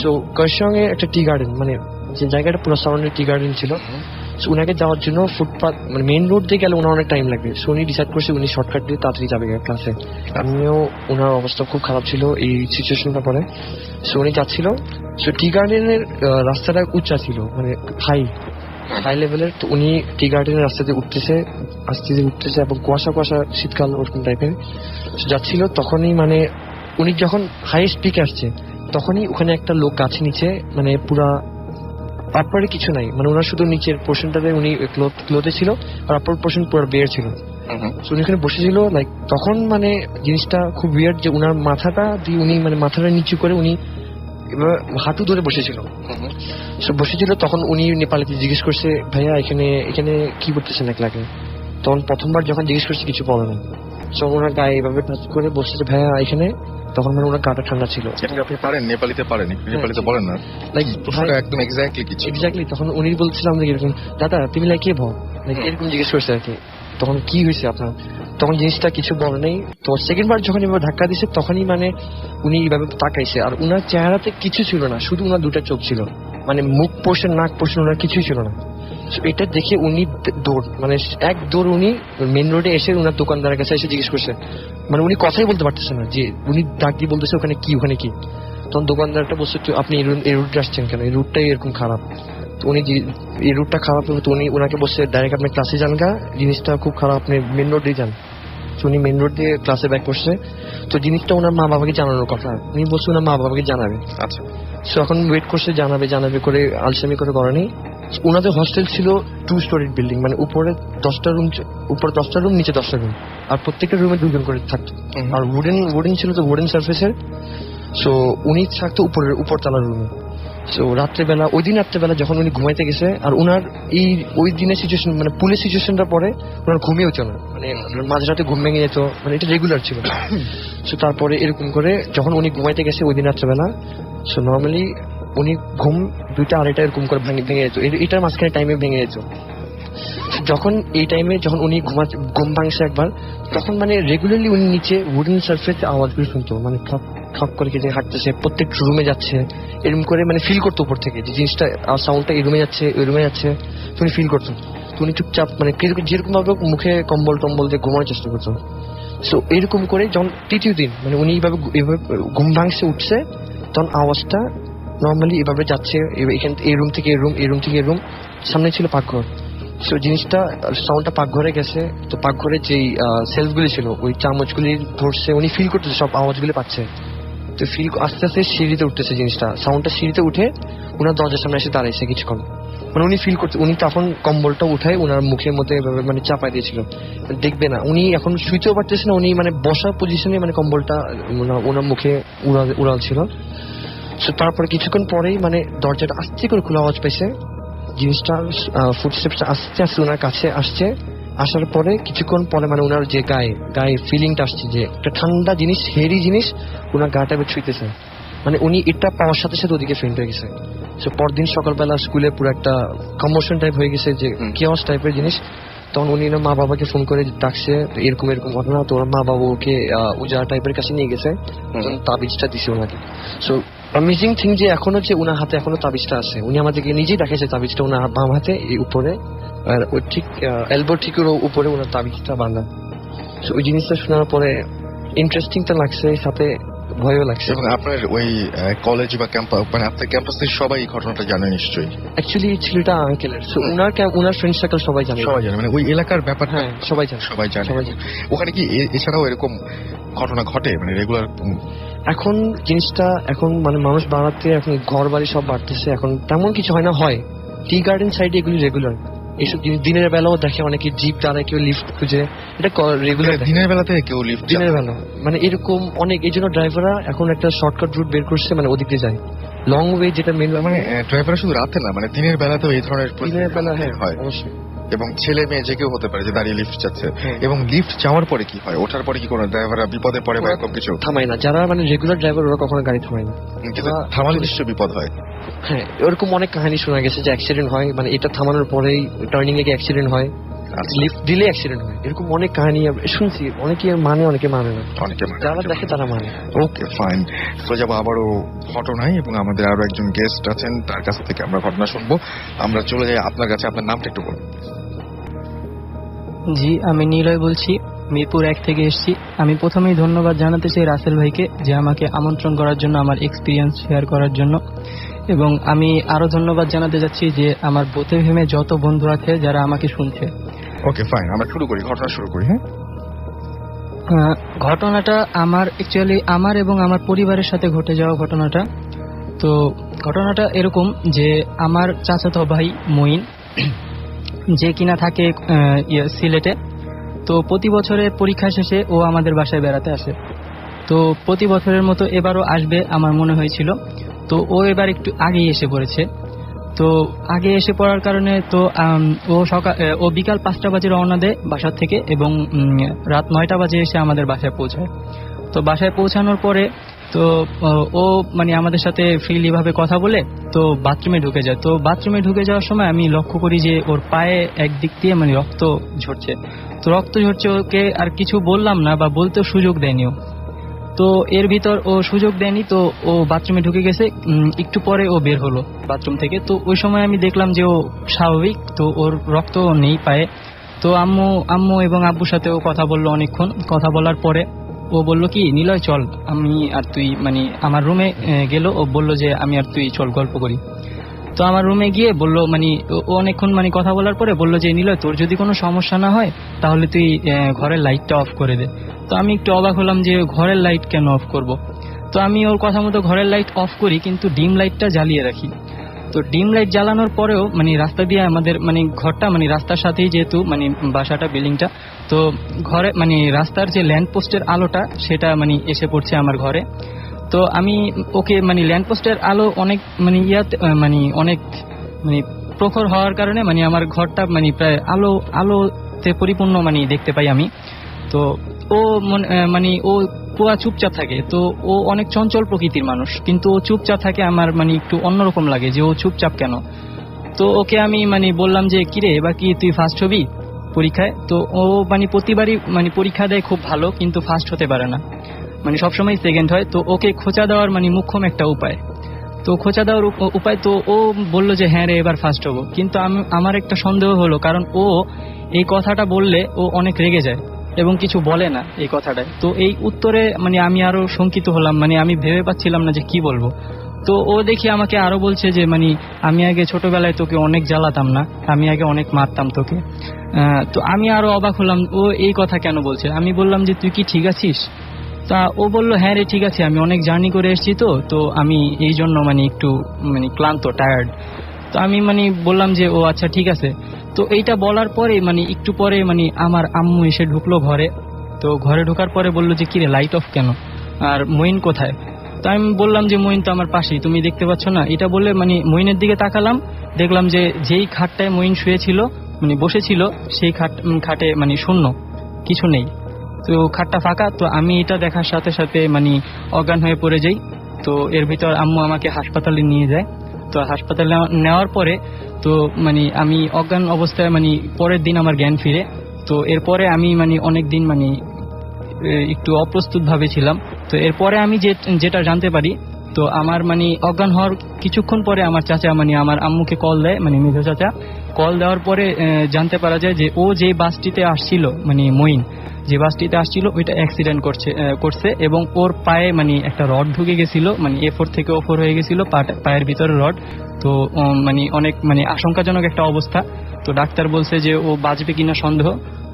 সো কারসঙ্গে একটা টি গার্ডেন, মানে যে জায়গাটা পুরো সারাউন্ডেড টি গার্ডেন ছিল, উনাকে যাওয়ার জন্য ফুটপাথ মানে মেইন রোড দিয়ে গেলে ওনার অনেক টাইম লাগবে। সো উনি ডিসাইড করছে উনি শর্টকাট দিয়ে তাড়াতাড়ি যাবে ক্লাসে। আমিও, ওনার অবস্থা খুব খারাপ ছিল এই সিচুয়েশনটা পরে। সো উনি যাচ্ছিল, সো টি গার্ডেনের রাস্তাটা উঁচা ছিল, মানে হাই লেভেলের। তো উনি টি গার্ডেনের রাস্তা দিয়ে আস্তে উঠতেছে এবং কুয়াশা শীতকাল ওরকম টাইপের যাচ্ছিল। তখনই মানে উনি যখন হাইয়েস্ট পিকে আসছে, তখনই ওখানে একটা লোক গাছে নিচে, মানে পুরা আপারে কিছু নাই, মানে ওনার শুধু নিচের পোর্শনটাতে উনি ক্লোথে ছিল, আর আপার পোর্শন পুরো বেয়ার ছিল। উনি ওখানে বসেছিল, লাইক তখন মানে জিনিসটা খুব উইয়ার্ড যে উনার মাথাটা দিয়ে উনি মানে মাথাটা নিচু করে উনি হাঁটু ধরে বসেছিল। তখন উনি নেপালিতে জিজ্ঞেস করছে ভাইয়া এখানে কি করতেছেন এক লাগে। তখন প্রথমবার যখন জিজ্ঞেস করছে কিছু বলে না, তখন ওনার গায়ে এভাবে টাচ করে বসছে যে ভাইয়া এখানে। তখন মানে ওনার গাটা ঠান্ডা ছিল। আপনি পারেন নেপালিতে, নেপালিতে বলেন না, লাইক একদম এক্স্যাক্টলি তখন উনি বলছিলাম যে এরকম দাদা তুমি লাইক কে ভাও, এরকম জিজ্ঞেস করছে আর কি। তখন কি হয়েছে আপনার, তখন জিনিসটা কিছু বলে নেই। তো সেকেন্ড বার যখন এভাবে ধাক্কা দিচ্ছে, তখনই মানে উনি এইভাবে তাকাইছে, আর উনার চেহারাতে কিছু ছিল না, শুধু উনার দুটা চোখ ছিল, মানে মুখ পোষণ নাক পোষণ ওনার কিছুই ছিল না। এটা দেখে উনি এক দৌড় উনি মেন রোডে এসে উনার দোকানদারের কাছে এসে জিজ্ঞেস করছে, মানে উনি কথাই বলতে পারতেছে না, যে উনি ডাক দিয়ে বলতেছে ওখানে কি। তখন দোকানদারটা বলছে আপনি এই রুটে আসছেন কেন, এই রুটটাই এরকম খারাপ। তো উনি এই রুটটা খারাপ হলো, তো উনি ওনাকে বলছে ডাইরেক্ট আপনি ক্লাসে যান গা, জিনিসটা খুব খারাপ, আপনি মেন রোড দিয়ে যান। তো উনি মেন রোড দিয়ে ক্লাসে ব্যাক করছে। তো জিনিসটা ওনার মা বাবাকে জানানোর কথা, উনি বলছে ওনার মা বাবাকে জানাবে। আচ্ছা, সো এখন ওয়েট করছে জানাবে করে আলসামি করে করেনি। ওনাদের হস্টেল ছিল 2 স্টোরির বিল্ডিং, মানে উপরে 10টা রুম, নিচে 10টা রুম, আর প্রত্যেকটা রুমে 2 জন করে থাকতো। আর উডেন ছিল, তো উডেন সার্ফেসের। সো উনি থাকতো উপরতলার রুমে। সো ওই দিন রাত্রেবেলা যখন উনি ঘুমাইতে গেছে, আর ওনার ওই দিনের সিচুয়েশন, মানে পুলের সিচুয়েশনটা পরে ওনার ঘুমিয়ে হতো না, মানে মাঝরাতে ঘুম ভেঙে যেত, মানে এটা রেগুলার ছিল। সো তারপরে এরকম করে যখন উনি ঘুমাইতে গেছে ওই দিন রাত্রেবেলা, সো নর্মালি উনি ঘুম 2টা 2:30 এরকম করে ভেঙে যেত, এটার মাঝখানে টাইমে ভেঙে যেত। যখন এই টাইমে যখন উনি ঘুম ভাঙছে একবার, তখন মানে রেগুলারলি উনি নিচে উডেন সার্ফেস আওয়াজগুলো শুনতো, মানে ঠক করে যে হাঁটতেছে, প্রত্যেক রুমে যাচ্ছে, এরকম করে মানে ফিল করতো উপর থেকে যে জিনিসটা সাউন্ডটা এই রুমে যাচ্ছে ওই রুমে যাচ্ছে, উনি ফিল করতো। তো উনি চুপচাপ মানে যেরকম ভাবে মুখে কম্বল টম্বল দিয়ে ঘুমানোর চেষ্টা করতো। সো এরকম করে যখন তৃতীয় দিন মানে উনি এইভাবে ঘুম ভাঙছে উঠছে, তখন আওয়াজটা নর্মালি এভাবে যাচ্ছে, এখান এই রুম থেকে এই রুম, এই রুম থেকে এই রুম, সামনে ছিল পাকঘর। সো জিনিসটা সাউন্ডটা পাকঘরে গেছে। তো পাকঘরে যেই সেলফগুলি ছিল ওই চামচগুলি ধরছে, উনি ফিল করতেছে সব আওয়াজগুলি পাচ্ছে। তো ফিল আস্তে আস্তে সিঁড়িতে উঠতেছে, জিনিসটা সাউন্ডটা সিঁড়িতে উঠে ওনার দরজার সামনে এসে দাঁড়াইছে কিছুক্ষণ, মানে উনি ফিল করতে, উনি তখন কম্বলটা উঠায় ওনার মুখের মধ্যে মানে চাপাই দিয়েছিল, দেখবে না, উনি এখন শুইতেও পারতেছে না, উনি মানে বসা পজিশনে মানে কম্বলটা ওনার মুখে উড়াল ছিল। সো তারপরে কিছুক্ষণ পরেই মানে দরজাটা আস্তে করে খোলা আওয়াজ পাইছে, জিনিসটা ফুটস্টেপটা আস্তে আস্তে ওনার কাছে আসছে। আসার পরে কিছুক্ষণ পরে মানে ওনার যে গায়ে ফিলিংটা আসছে, যে একটা ঠান্ডা জিনিস, হেরি জিনিস ওনার গাটা ছুঁইতেছে, মানে উনি এটা পাওয়ার সাথে সাথে ওদিকে ফেন্ট হয়ে গেছে। সো পরদিন সকালবেলা স্কুলে পুরো একটা কমোশন টাইপ হয়ে গেছে, যে কিওস টাইপের জিনিস। তখন উনি মা বাবাকে ফোন করে ডাকছে, এরকম ঘটনা। তো মা বাবা ওকে উজা টাইপের কাছে নিয়ে গেছে, তাবিজটা দিছে ওনাকে। সো অ্যামেজিং থিং যে এখনো যে ওনার হাতে এখনো তাবিজটা আছে, উনি আমাদেরকে নিজেই দেখাইছে তাবিজটা ওনার বাম হাতে এই উপরে, আর ওই ঠিক এলবো ঠিক উপরে ওনার তাবিজটা বাঁধা। So, ওই জিনিসটা শোনার পরে ইন্টারেস্টিং তো লাগছে, সাথে ভয়ও লাগছে। এবং আপনার ওই কলেজ বা ক্যাম্পাস, মানে আপনার ক্যাম্পাসের সবাই এই ঘটনাটা জানে নিশ্চয়ই? অ্যাকচুয়ালি ছেলেটা আঙ্কেলের, সো ওনার ফ্রেন্ড সার্কেল সবাই জানে। সবাই জানে, মানে ওই এলাকার ব্যাপার। হ্যাঁ, সবাই জানে। সবাই জানে। ওখানে কি এছাড়াও এরকম ঘটনা ঘটে, মানে রেগুলার? এখন জিনিসটা এখন মানে মানুষ বাড়াতে, এখন ঘর বাড়ি সব বাড়তেছে, এখন তেমন কিছু হয় না। হয় টি গার্ডেন সাইডে এগুলি রেগুলার, এইসব জিনিস দিনের বেলাও দেখে অনেকে, জিপ দাঁড়ায়, কেউ লিফট খুঁজে, এটা রেগুলার দিনের বেলাতে কেউ লিফট, দিনের বেলা মানে এরকম অনেক। এই জন্য ড্রাইভাররা এখন একটা শর্টকাট রুট বের করছে, মানে ওদিকে যায় লং ওয়ে, যেটা মেন। মানে ড্রাইভাররা শুধু রাতে না, মানে দিনের বেলাতেও এই ধরনের দিনের বেলা হয় অবশ্যই। এবং ছেলে মেয়ে যে কেউ হতে পারে যে দাঁড়িয়ে লিফট যাচ্ছে। এবং লিফট যাওয়ার পরে কি হয়, ওঠার পরে কি কোনো ড্রাইভাররা বিপদে পড়ে বা এরকম কিছু? থামায় না, যারা মানে রেগুলার ড্রাইভার ওরা কখনো গাড়ি থামায় না, কিন্তু থামালে নিশ্চয় বিপদ হয়। হ্যাঁ, এরকম অনেক কাহিনী শোনা গেছে যে অ্যাক্সিডেন্ট হয়, মানে এটা থামানোর পরেই টার্নিং এ অ্যাক্সিডেন্ট হয়, লিফট দিলে অ্যাক্সিডেন্ট হয়, এরকম অনেক কাহিনী শুনছি। অনেকে মানে, অনেকে মানে না, যারা দেখে তারা মানে। ওকে ফাইন, তো যাবো আবারও ঘটনায়, এবং আমাদের আরো একজন গেস্ট আছেন, তার কাছ থেকে আমরা ঘটনা শুনবো। আমরা চলে যাই আপনার কাছে, আপনার নামটা একটু বলুন। জি, আমি নিলয় বলছি, মিরপুর 1 থেকে এসেছি। আমি প্রথমেই ধন্যবাদ জানাতে চাই রাসেল ভাইকে, যে আমাকে আমন্ত্রণ করার জন্য, আমার এক্সপিরিয়েন্স শেয়ার করার জন্য। এবং আমি আরো ধন্যবাদ জানাতে যাচ্ছি যে আমার বোতে ভেমে যত বন্ধু আছে যারা আমাকে শুনছে। ওকে ফাইন, আমরা শুরু করি, ঘটনা শুরু করি। হ্যাঁ, ঘটনাটা অ্যাকচুয়ালি আমার এবং আমার পরিবারের সাথে ঘটে যাওয়া ঘটনাটা। তো ঘটনাটা এরকম যে আমার চাচাতো ভাই মঈন, যে কিনা থাকে সিলেটে, তো প্রতি বছরের পরীক্ষা শেষে ও আমাদের বাসায় বেড়াতে আসে। তো প্রতি বছরের মতো এবারও আসবে আমার মনে হয়েছিল। তো ও এবার একটু আগেই এসে পড়েছে। তো আগে এসে পড়ার কারণে তো ও বিকাল 5টা বাজে রওনা দেয় বাসার থেকে, এবং রাত 9টা বাজে এসে আমাদের বাসায় পৌঁছায়। তো বাসায় পৌঁছানোর পরে তো ও মানে আমাদের সাথে ফ্রিলি ভাবে কথা বলে তো বাথরুমে ঢুকে যায়। তো বাথরুমে ঢুকে যাওয়ার সময় আমি লক্ষ্য করি যে ওর পায়ে একদিক দিয়ে মানে রক্ত ঝরছে। তো রক্ত ঝরছে, ওকে আর কিছু বললাম না বা বলতেও সুযোগ দেয়নি ও। তো এর ভিতর ও সুযোগ দেয়নি, তো ও বাথরুমে ঢুকে গেছে। একটু পরে ও বের হলো বাথরুম থেকে। তো ওই সময় আমি দেখলাম যে ও স্বাভাবিক, তো ওর রক্ত নেই পায়ে। তো আম্মু এবং আব্বুর সাথে ও কথা বললো অনেকক্ষণ। কথা বলার পরে ও বলল কি, নিলয় চল, আমি আর তুই, মানে আমার রুমে গেল। ও বলল যে আমি আর তুই চল গল্প করি। তো আমার রুমে গিয়ে বলল, মানে ও অনেকক্ষণ মানে কথা বলার পরে বলল যে নিলয়, তোর যদি কোনো সমস্যা না হয় তাহলে তুই ঘরের লাইটটা অফ করে দে। তো আমি একটু অবাক হলাম যে ঘরের লাইট কেন অফ করব। তো আমি ওর কথা মতো ঘরের লাইট অফ করি, কিন্তু ডিম লাইটটা জ্বালিয়ে রাখি। তো ডিম লাইট জ্বালানোর পরেও মানে রাস্তা দিয়ে আমাদের মানে ঘরটা মানে রাস্তার সাথেই, যেহেতু মানে বাসাটা বিল্ডিংটা, তো ঘরে মানে রাস্তার যে ল্যান্ড পোস্টের আলোটা সেটা মানে এসে পড়ছে আমার ঘরে। তো আমি ওকে মানে ল্যান্ড পোস্টের আলো অনেক মানে অনেক মানে প্রখর হওয়ার কারণে মানে আমার ঘরটা মানে প্রায় আলোতে পরিপূর্ণ মানে দেখতে পাই আমি। তো ও মানে ও পুরা চুপচাপ থাকে। তো ও অনেক চঞ্চল প্রকৃতির মানুষ, কিন্তু ও চুপচাপ থাকে। আমার মানে একটু অন্যরকম লাগে যে ও চুপচাপ কেন। তো ওকে আমি মানে বললাম যে কিরে, এবার কি তুই ফার্স্ট হবি পরীক্ষায়? তো ও মানে প্রতিবারই মানে পরীক্ষা দেয় খুব ভালো, কিন্তু ফার্স্ট হতে পারে না, মানে সবসময় সেকেন্ড হয়। তো ওকে খোঁচা দেওয়ার মানে মুখ্যম একটা উপায়, তো খোঁচা দেওয়ার উপায়। তো ও বললো যে হ্যাঁ রে, এবার ফার্স্ট হবো। কিন্তু আমার একটা সন্দেহ হলো, কারণ ও এই কথাটা বললে ও অনেক রেগে যায় এবং কিছু বলে না এই কথাটায়। তো এই উত্তরে মানে আমি আরো শঙ্কিত হলাম, মানে আমি ভেবে পাচ্ছিলাম না যে কি বলবো। তো ও দেখি আমাকে আরো বলছে যে মানে আমি আগে ছোটবেলায় তোকে অনেক জ্বালাতাম না, আমি আগে অনেক মারতাম তোকে। তো আমি আরো অবাক হলাম, ও এই কথা কেন বলছে। আমি বললাম যে তুই কি ঠিক আছিস? তা ও বললো হ্যাঁ রে ঠিক আছে, আমি অনেক জার্নি করে এসেছি। তো আমি এই জন্য মানে একটু মানে ক্লান্ত, টায়ার্ড। তো আমি মানে বললাম যে ও আচ্ছা ঠিক আছে। তো এইটা বলার পরে মানে একটু পরে মানে আমার আম্মু এসে ঢুকলো ঘরে। তো ঘরে ঢোকার পরে বললো যে কিরে, লাইট অফ কেন, আর মঈন কোথায়? তো আমি বললাম যে মঈন তো আমার পাশেই, তুমি দেখতে পাচ্ছ না? এটা বলে মানে মঈনের দিকে তাকালাম, দেখলাম যে যেই খাটটায় মঈন শুয়েছিল মানে বসেছিল সেই খাটে মানে শূন্য, কিছু নেই। তো খাটটা ফাঁকা। তো আমি এটা দেখার সাথে সাথে মানে অজ্ঞান হয়ে পড়ে যাই। তো এর ভিতর আম্মু আমাকে হাসপাতালে নিয়ে যায়। তো হাসপাতালে নেওয়ার পরে তো মানে আমি অজ্ঞান অবস্থায় মানে পরের দিন আমার জ্ঞান ফিরে। তো এরপরে আমি মানে অনেক দিন মানে একটু অপ্রস্তুত ভাবে ছিলাম। তো এরপরে আমি যেটা জানতে পারি তো আমার মানে অজ্ঞান হওয়ার কিছুক্ষণ পরে আমার চাচা মানে আমার আম্মুকে কল দেয়, মানে মেজো চাচা কল দেওয়ার পরে জানতে পারা যায় যে ও যে বাসটিতে আসছিল, মানে মঈন যে বাসটিতে আসছিল ওইটা অ্যাক্সিডেন্ট করছে এবং ওর পায়ে মানে একটা রড ঢুকে গেছিল, মানে A4 থেকে O4 হয়ে গেছিল পায়ের ভিতরে রড। তো মানে অনেক মানে আশঙ্কাজনক একটা অবস্থা। তো ডাক্তার বলছে যে ও বাঁচবে কিনা সন্দেহ।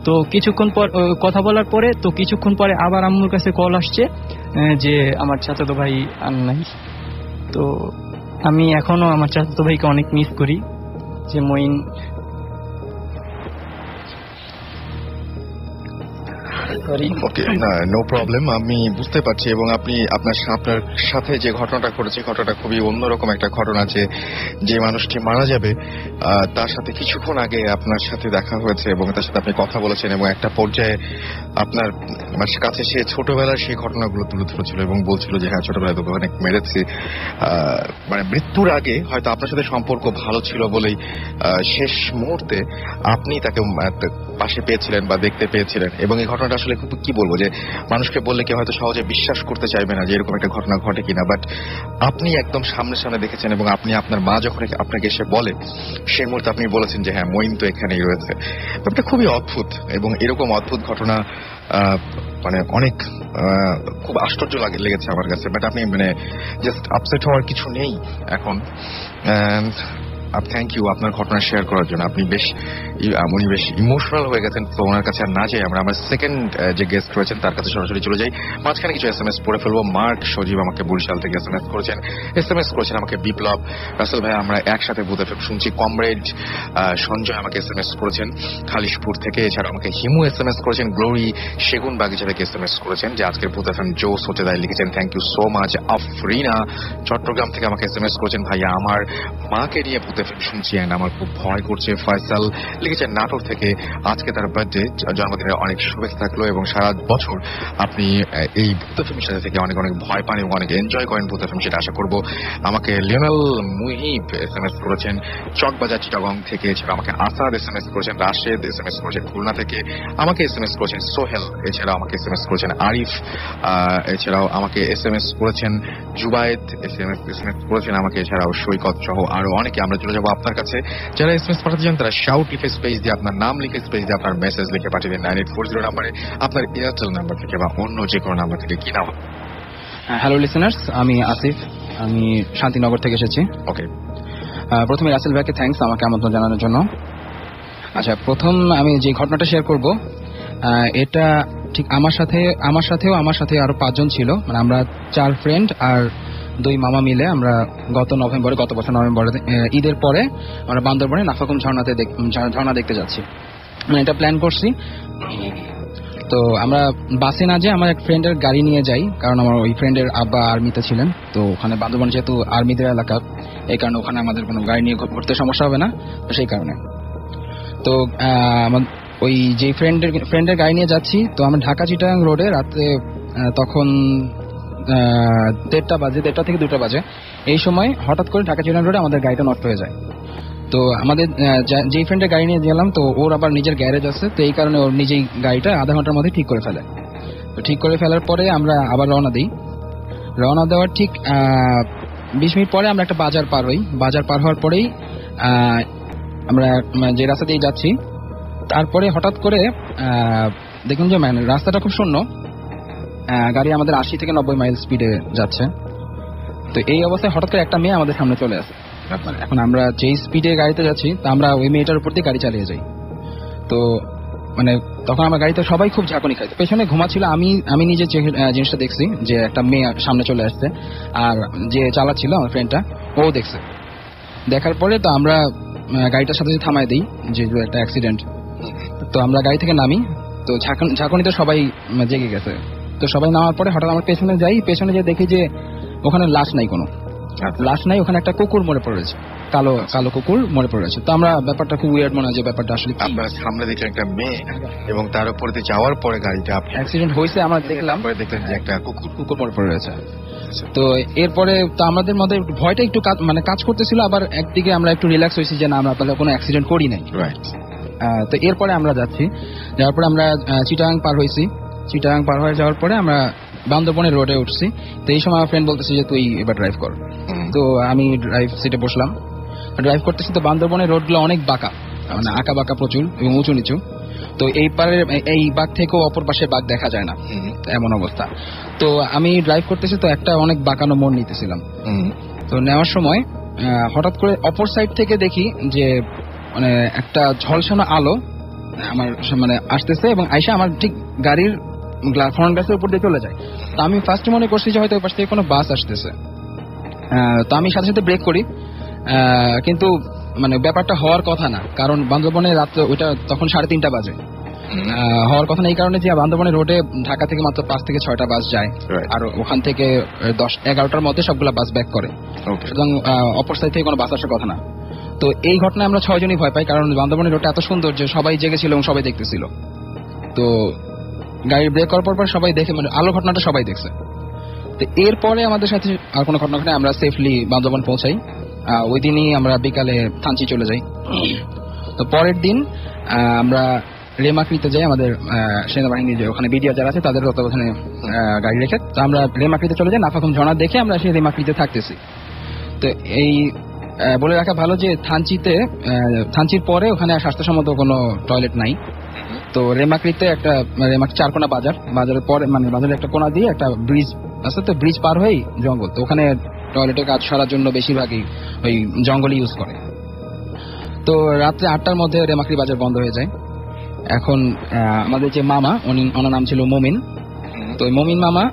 তো কিছুক্ষণ পর কথা বলার পরে তো কিছুক্ষণ পরে আবার আম্মুর কাছে কল আসছে যে আমার চাচাতো ভাই আর নাই। তো আমি এখনো আমার চাচাতো ভাইকে অনেক মিস করি, যে মঈন। ওকে, না, নো প্রবলেম, আমি বুঝতে পারছি। এবং আপনার সাথে যে ঘটনাটা ঘটেছে, ঘটনাটা খুবই অন্যরকম একটা ঘটনা। যে মানুষটি মারা যাবে তার সাথে কিছুক্ষণ আগে আপনার সাথে দেখা হয়েছে এবং তার সাথে আপনি কথা বলেছেন, এবং একটা পর্যায়ে আপনার কাছে সে ছোটবেলার সেই ঘটনাগুলো তুলে ধরেছিল এবং বলছিল যে হ্যাঁ, ছোটবেলায় তোকে অনেক মেরেছি। মানে মৃত্যুর আগে হয়তো আপনার সাথে সম্পর্ক ভালো ছিল বলেই শেষ মুহূর্তে আপনি তাকে পাশে পেয়েছিলেন বা দেখতে পেয়েছিলেন। এবং এই ঘটনাটা আসলে খুব, কি বলবো, যে মানুষকে বললে কেউ হয়তো সহজে বিশ্বাস করতে চাইবে না যে এরকম একটা ঘটনা ঘটে কিনা, বাট আপনি একদম সামনে সামনে দেখেছেন। এবং আপনার মা যখন আপনাকে এসে বলে সেই মুহূর্তে আপনি বলেছেন যে হ্যাঁ, মঈন তো এখানেই রয়েছে। ব্যাপারটা খুবই অদ্ভুত, এবং এরকম অদ্ভুত ঘটনা মানে অনেক খুব আশ্চর্য লেগেছে আমার কাছে। বাট আপনি মানে জাস্ট আপসেট হওয়ার কিছু নেই এখন। থ্যাংক ইউ আপনার ঘটনা শেয়ার করার জন্য। উনি বেশ ইমোশনাল হয়ে গেছেন। তো ওনার কাছে আর না যাই, আমরা আমার সেকেন্ড যে গেস্ট রয়েছেন তার কাছে সরাসরি চলে যাই। মাঝখানে কিছু SMS পড়ে ফেলবো। মার্ক সজীব আমাকে বরিশাল থেকে SMS করেছেন আমাকে বিপ্লব, রাসেল ভাই আমরা একসাথে ভূত এফএম শুনছি। কমরেড সঞ্জয় আমাকে SMS করেছেন খালিশপুর থেকে। এছাড়া আমাকে হিমু SMS করেছেন। গ্লোরি সেগুন বাগিচা থেকে SMS করেছেন যে আজকের ভূত এফএম জোস হতে দেয়, লিখেছেন thank you so much. Afrina Chittagong থেকে আমাকে SMS করেছেন ভাইয়া আমার মাকে নিয়ে ভূত এফএম শুনছি এন্ড আমার খুব ভয় করছে। ফয়সাল লিখেছেন নাটোর থেকে, আজকে তার বার্থডে, জন্মদিনের অনেক শুভেচ্ছা থাকলো এবং সারা বছর আপনি এই ভূত এফএমের সাথে থেকে অনেক অনেক ভয় পান এবং অনেক এনজয় করেন ভূত এফএম, সেটা আশা করবো। আমাকে লিওনেল মুহিব SMS করেছেন চকবাজার চিটাগং থেকে। এছাড়া আমাকে আসাদ SMS করেছেন, রাশেদ SMS করেছেন খুলনা থেকে, আমাকে SMS করেছেন সোহেল, এছাড়া আমাকে SMS করেছেন আরিফ, এছাড়াও আমাকে SMS করেছেন জুবায়েদ, SMS করেছেন আমাকে, এছাড়াও সৈকত সহ আরো অনেকে। আমরা চলে যাবো আপনার কাছে। যারা SMS পাঠাতে চান তারা শাউট লিখে স্পেস দিয়ে আপনার নাম লিখে স্পেস দিয়ে আপনার মেসেজ লিখে পাঠিয়ে দিন 9840 নাম্বারে, আপনার এয়ারটেল নাম্বার থেকে বা অন্য যে কোনো নাম্বার থেকে। কি নাম? হ্যালো লিসেনার্স, আমি আসিফ, আমি শান্তিনগর থেকে এসেছি। ওকে, প্রথমে রাসেল ভাইকে থ্যাঙ্কস আমাকে আমন্ত্রণ জানানোর জন্য। আচ্ছা, প্রথম আমি যে ঘটনাটা শেয়ার করব, এটা ঠিক আমার সাথে আরো 5 জন ছিল। মানে আমরা 4 ফ্রেন্ড আর 2 মামা মিলে আমরা গত বছর নভেম্বরে ঈদের পরে আমরা বান্দরবনে নাফাকুম ঝর্ণা দেখতে যাচ্ছি। মানে এটা প্ল্যান করছি। তো আমরা বাসে না যেয়ে আমার এক ফ্রেন্ডের গাড়ি নিয়ে যাই, কারণ আমার ওই ফ্রেন্ডের আব্বা আর্মিতে ছিলেন। তো ওখানে বান্দরবন যেহেতু আর্মিদের এলাকা, এই কারণে ওখানে আমাদের কোনো গাড়ি নিয়ে ঘুরতে সমস্যা হবে না, সেই কারণে। তো ওই যে ফ্রেন্ডের গাড়ি নিয়ে যাচ্ছি। তো আমরা ঢাকা চিটাগাং রোডে রাতে তখন 1:30 থেকে 2টা বাজে। এই সময় হঠাৎ করে ঢাকা চিটাগাং রোডে আমাদের গাড়িটা নষ্ট হয়ে যায়। তো আমাদের যে ফ্রেন্ডের গাড়ি নিয়ে গেলাম, তো ওর আবার নিজের গ্যারেজ আছে, তো এই কারণে ওর নিজেই গাড়িটা আধা ঘন্টার মধ্যে ঠিক করে ফেলে। তো ঠিক করে ফেলার পরে আমরা আবার রওনা দেওয়ার ঠিক 20 মিনিট পরে আমরা একটা বাজার পার হই। বাজার পার হওয়ার পরেই আমরা যে রাস্তা দিয়ে যাচ্ছি, তারপরে হঠাৎ করে দেখুন যে রাস্তাটা খুব শূন্য, গাড়ি আমাদের 80 থেকে 90 মাইল স্পিডে যাচ্ছে। তো এই অবস্থায় হঠাৎ করে একটা মেয়ে আমাদের সামনে চলে আসে। এখন আমরা যেই স্পিডে গাড়িতে যাচ্ছি, তা আমরা ওই মেয়েটার উপর দিয়ে গাড়ি চালিয়ে যাই। তো মানে তখন আমার গাড়িতে সবাই খুব ঝাঁকুনি খায়। পেছনে ঘুমাচ্ছিল, আমি নিজে জিনিসটা দেখছি যে একটা মেয়ে সামনে চলে আসছে, আর যে চালাচ্ছিল আমার ফ্রেন্ডটা ও দেখছে। দেখার পরে তো আমরা গাড়িটার সাথে থামায় দিই, যে একটা অ্যাক্সিডেন্ট। তো আমরা গাড়ি থেকে নামি, তো ঝাঁকুনিতে সবাই জেগে গেছে। তো সবাই নামার পরে হঠাৎ আমার পেছনে যে দেখি যে ওখানে লাশ নাই, কোনো লাশ নাই, ওখানে একটা কুকুর মরে পড়েছে, কালো কুকুর মরে পড়েছে। তো আমরা ব্যাপারটা খুব উইয়ার্ড মনে হয় যে ব্যাপারটা আসলে আপনার সামনে দেখলেন একটা মেয়ে এবং তার উপর দিয়ে যাওয়ার পরে গাড়িটা অ্যাক্সিডেন্ট হয়েছে, আমরা দেখলাম, দেখলেন যে একটা কুকুর মরে পড়েছে। তো এরপরে তো আমাদের মধ্যে ভয়টা একটু কাজ করতেছিল, আবার একদিকে আমরা একটু রিল্যাক্স হয়েছি যে না, আমরা তাহলে কোনো অ্যাক্সিডেন্ট করি নাই। তো এরপরে আমরা যাওয়ার পরে আমরা চিটাগাং পার হয়েছি। চিটাগাং পার হয়ে যাওয়ার পরে আমরা বান্দরবনের রোডে উঠছি। তো এই সময় আমার ফ্রেন্ড বলতেছে যে তুই এবার ড্রাইভ কর। তো আমি ড্রাইভ সিটে বসলাম, ড্রাইভ করতেছি। তো বান্দরবনের রোডগুলো অনেক বাঁকা, মানে আঁকা বাঁকা প্রচুর এবং উঁচু নিচু। তো এই পারে এই বাঘ থেকেও অপর পাশে বাঘ দেখা যায় না, এমন অবস্থা। তো আমি ড্রাইভ করতেছি, তো একটা অনেক বাঁকানো মোড় নিতেছিলাম। তো নেওয়ার সময় হঠাৎ করে অপর সাইড থেকে দেখি যে মানে একটা ঝলসানো আলো আমার মানে আসতেছে এবং আইসা আমার ঠিক গাড়ির ফ্রন্ট গ্লাসের উপর দিয়ে চলে যায়। তো আমি ফার্স্ট মনে করছি যে হয়তো ওই পাশ থেকে কোনো বাস আসতেছে। তো আমি সাথে সাথে ব্রেক করি, কিন্তু মানে ব্যাপারটা হওয়ার কথা না, কারণ বান্দরবনে রাত্রে ওইটা তখন 3:30 বাজে। হওয়ার কথা না এই কারণে যে বান্দরবনের রোডে ঢাকা থেকে মাত্র 5 থেকে 6টা বাস যায়, আর ওখান থেকে 10-11টার মধ্যে সবগুলা বাস ব্যাক করে, সুতরাং অপর সাইড থেকে কোনো বাস আসার কথা না। তো এই ঘটনায় আমরা 6 জনই ভয় পাই, কারণ বান্দরবনের রোডটা এত সুন্দর যে সবাই জেগেছিল এবং সবাই দেখতেছিল। তো গাড়ি ব্রেক করার পর সবাই দেখে, মানে আলো ঘটনাটা সবাই দেখছে। তো এরপরে আমাদের সাথে আর কোনো ঘটনা ঘটে, আমরা সেফলি বান্দরবন পৌঁছাই। ওই দিনই আমরা বিকালে থানচি চলে যাই। তো পরের দিন আমরা রেমাক্রিতে যাই, আমাদের সেনাবাহিনী যে ওখানে বিডিআর যারা আছে তাদের তত্ত্বাবধানে গাড়ি রেখে। তো আমরা রেমাক্রিতে চলে যাই, নাফাখুম ঝর্ণা দেখে আমরা সেই রেমাক্রিতে থাকতেছি। তো এই বলে রাখা ভালো যে থানচির পরে ওখানে স্বাস্থ্যসম্মত কোনো টয়লেট নাই। তো রেমাক্রিতে একটা চারকোনা বাজারের পরে, মানে বাজারের একটা কোনা দিয়ে একটা ব্রিজ আছে, তো ব্রিজ পার হয়েই জঙ্গল। তো ওখানে টয়লেটের কাজ সারার জন্য বেশিরভাগই ওই জঙ্গলই ইউজ করে। তো রাত্রে 8টার মধ্যে রেমাক্রি বাজার বন্ধ হয়ে যায়। এখন আমাদের যে মামা, ওনার নাম ছিল মমিন। তো মমিন মামা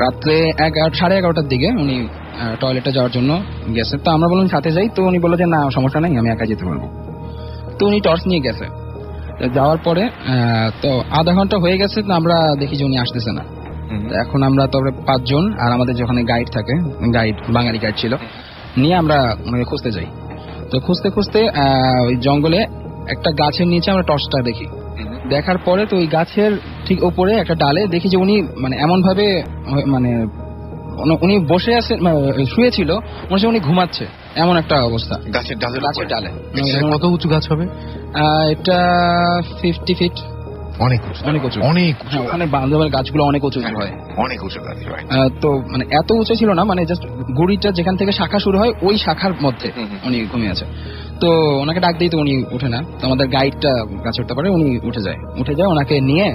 রাত্রে 11:30টার দিকে উনি টয়লেটে যাওয়ার জন্য গেছে। তো আমরা বললাম সাথে যাই। তো উনি বললো যে না সমস্যা নাই, আমি একা যেতে পারবো। তো উনি টর্চ নিয়ে গেছে। যাওয়ার পরে তো আধা ঘন্টা হয়ে গেছে, আমরা দেখি যে উনি আসতেছে না। এখন আমরা তবে 5 জন আর আমাদের যেখানে গাইড থাকে, গাইড বাঙালি গাইড ছিল, নিয়ে আমরা ওনাকে খুঁজতে যাই। তো খুঁজতে খুঁজতে ওই জঙ্গলে একটা গাছের নিচে আমরা টর্চটা দেখি। দেখার পরে তো ওই গাছের ঠিক উপরে একটা ডালে দেখি যে উনি মানে এমন ভাবে মানে উনি বসে আছে, শুয়েছিল, মনে হচ্ছে উনি ঘুমাচ্ছে, এমন একটা অবস্থা। গাছের ডালে। কত উঁচু গাছ হবে এটা? 50 ফিট। অনেক উঁচু। ওখানে বান্দরবানের গাছগুলো অনেক উঁচু হয়, অনেক উঁচু গাছ। তো মানে এত উঁচু ছিল না, মানে জাস্ট গুড়িটা যেখান থেকে শাখা শুরু হয় ওই শাখার মধ্যে উনি ঘুমিয়ে আছে। তো ওনাকে ডাক দিই, তো উনি উঠে না। তো আমাদের গাইডটা গাছে উঠতে পারে, উনি উঠে যায়। ওনাকে নিয়ে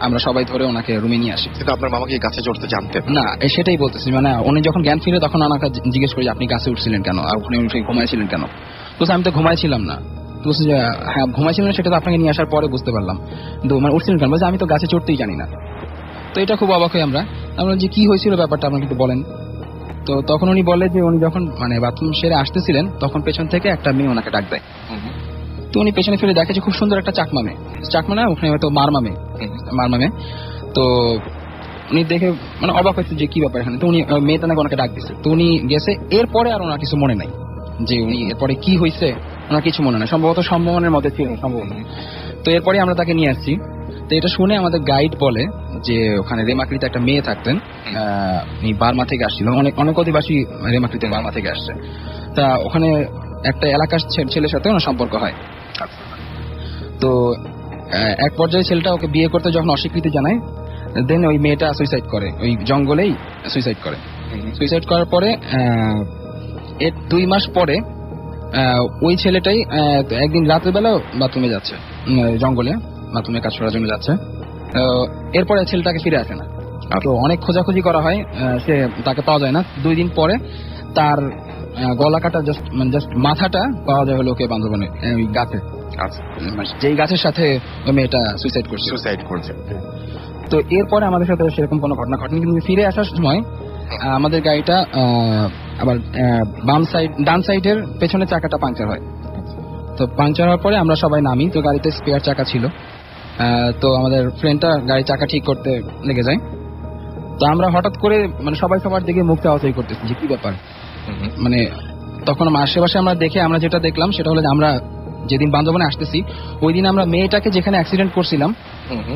আমরা সবাই ধরে ওনাকে রুমে নিয়ে আসি। কিন্তু আপনার মামা কি গাছে চড়তে জানতেন না? সেটাই বলতেছি, মানে উনি যখন জ্ঞান ফিরে তখন ওনাকে জিজ্ঞেস করি আপনি গাছে উঠছিলেন কেন, আর ওখানে উঠে ঘুমাইছিলেন কেন? তো আমি তো ঘুমাইছিলাম না। তো বলছি যে হ্যাঁ ঘুমাইছিলেন, সেটা তো আপনাকে নিয়ে আসার পরে বুঝতে পারলাম, কিন্তু মানে উঠছিলেন কেন? বলছে আমি তো গাছে চড়তেই জানি না। তো এটা খুব অবাক হই আমরা যে কি হয়েছিল ব্যাপারটা আমাকে একটু বলেন। তো তখন উনি বলে যে উনি যখন মানে বাথরুম সেরে আসতেছিলেন তখন পেছন থেকে একটা মেয়ে ওনাকে ডাক দেয়। তো উনি পেছনে ফিরে দেখে যে খুব সুন্দর একটা চাকমা না, ওখানে হয়তো মারমামে। তো উনি দেখে মানে অবাক হয়েছে যে কি ব্যাপার এখানে। তো উনি মেয়েটা নাকি ওনাকে ডাক দিচ্ছে। তো উনি গেছে, এরপরে আর ওনার কিছু মনে নাই যে উনি এরপরে কি হয়েছে, ওনার কিছু মনে নাই, সম্ভবত সম্ভাবনার মধ্যে ছিল সম্ভবত। তো এরপরে আমরা তাকে নিয়ে আসছি। তো এটা শুনে আমাদের গাইড বলে যে ওখানে রেমাক্রিতে একটা মেয়ে থাকতেন, উনি বার্মা থেকে আসছিল, অনেক অধিবাসী রেমাক্রিতে বার্মা থেকে আসছে। তা ওখানে একটা এলাকার ছেলের সাথে ওনার সম্পর্ক হয়। তো এক পর্যায়ে ছেলেটা ওকে বিয়ে করতে যখন অস্বীকৃতি জানায়, দেন ওই মেয়েটা সুইসাইড করে, ওই জঙ্গলেই সুইসাইড করে। সুইসাইড করার পরে এর 2 মাস পরে ওই ছেলেটাই একদিন রাতের বেলা বাথরুমে যাচ্ছে, জঙ্গলে বাথরুমে কাজ করার জন্য যাচ্ছে। এরপরে ছেলেটাকে ফিরে আসে না। তো অনেক খোঁজাখুঁজি করা হয়, সে তাকে পাওয়া যায় না। 2 দিন পরে তার গলা কাটা জাস্ট মাথাটা পাওয়া যায় হলো ওকে বান্দরবনে ওই গাছে, যেই গাছের সাথে ওই মেয়েটা সুইসাইড করছে। তো এরপরে আমাদের সাথে সেরকম কোনো ঘটনা ঘটেনি, কিন্তু ফিরে আসার সময় আমাদের গাড়িটা আবার ডান সাইডের পেছনের চাকাটা পাংচার হয়। তো পাংচার হওয়ার পরে আমরা সবাই নামি। তো গাড়িতে স্পেয়ার চাকা ছিল। তো আমাদের ফ্রেন্ডটা গাড়ির চাকা ঠিক করতে লেগে যায়। তো আমরা হঠাৎ করে মানে সবাই সবার দিকে মুখ চাওয়াচাই করতেছি যে কি ব্যাপার। মানে তখন আশেপাশে আমরা যেটা দেখলাম সেটা হলো যে আমরা যেদিন বান্দরবনে আসতেছি ওই দিন আমরা মেয়েটাকে যেখানে অ্যাক্সিডেন্ট করছিলাম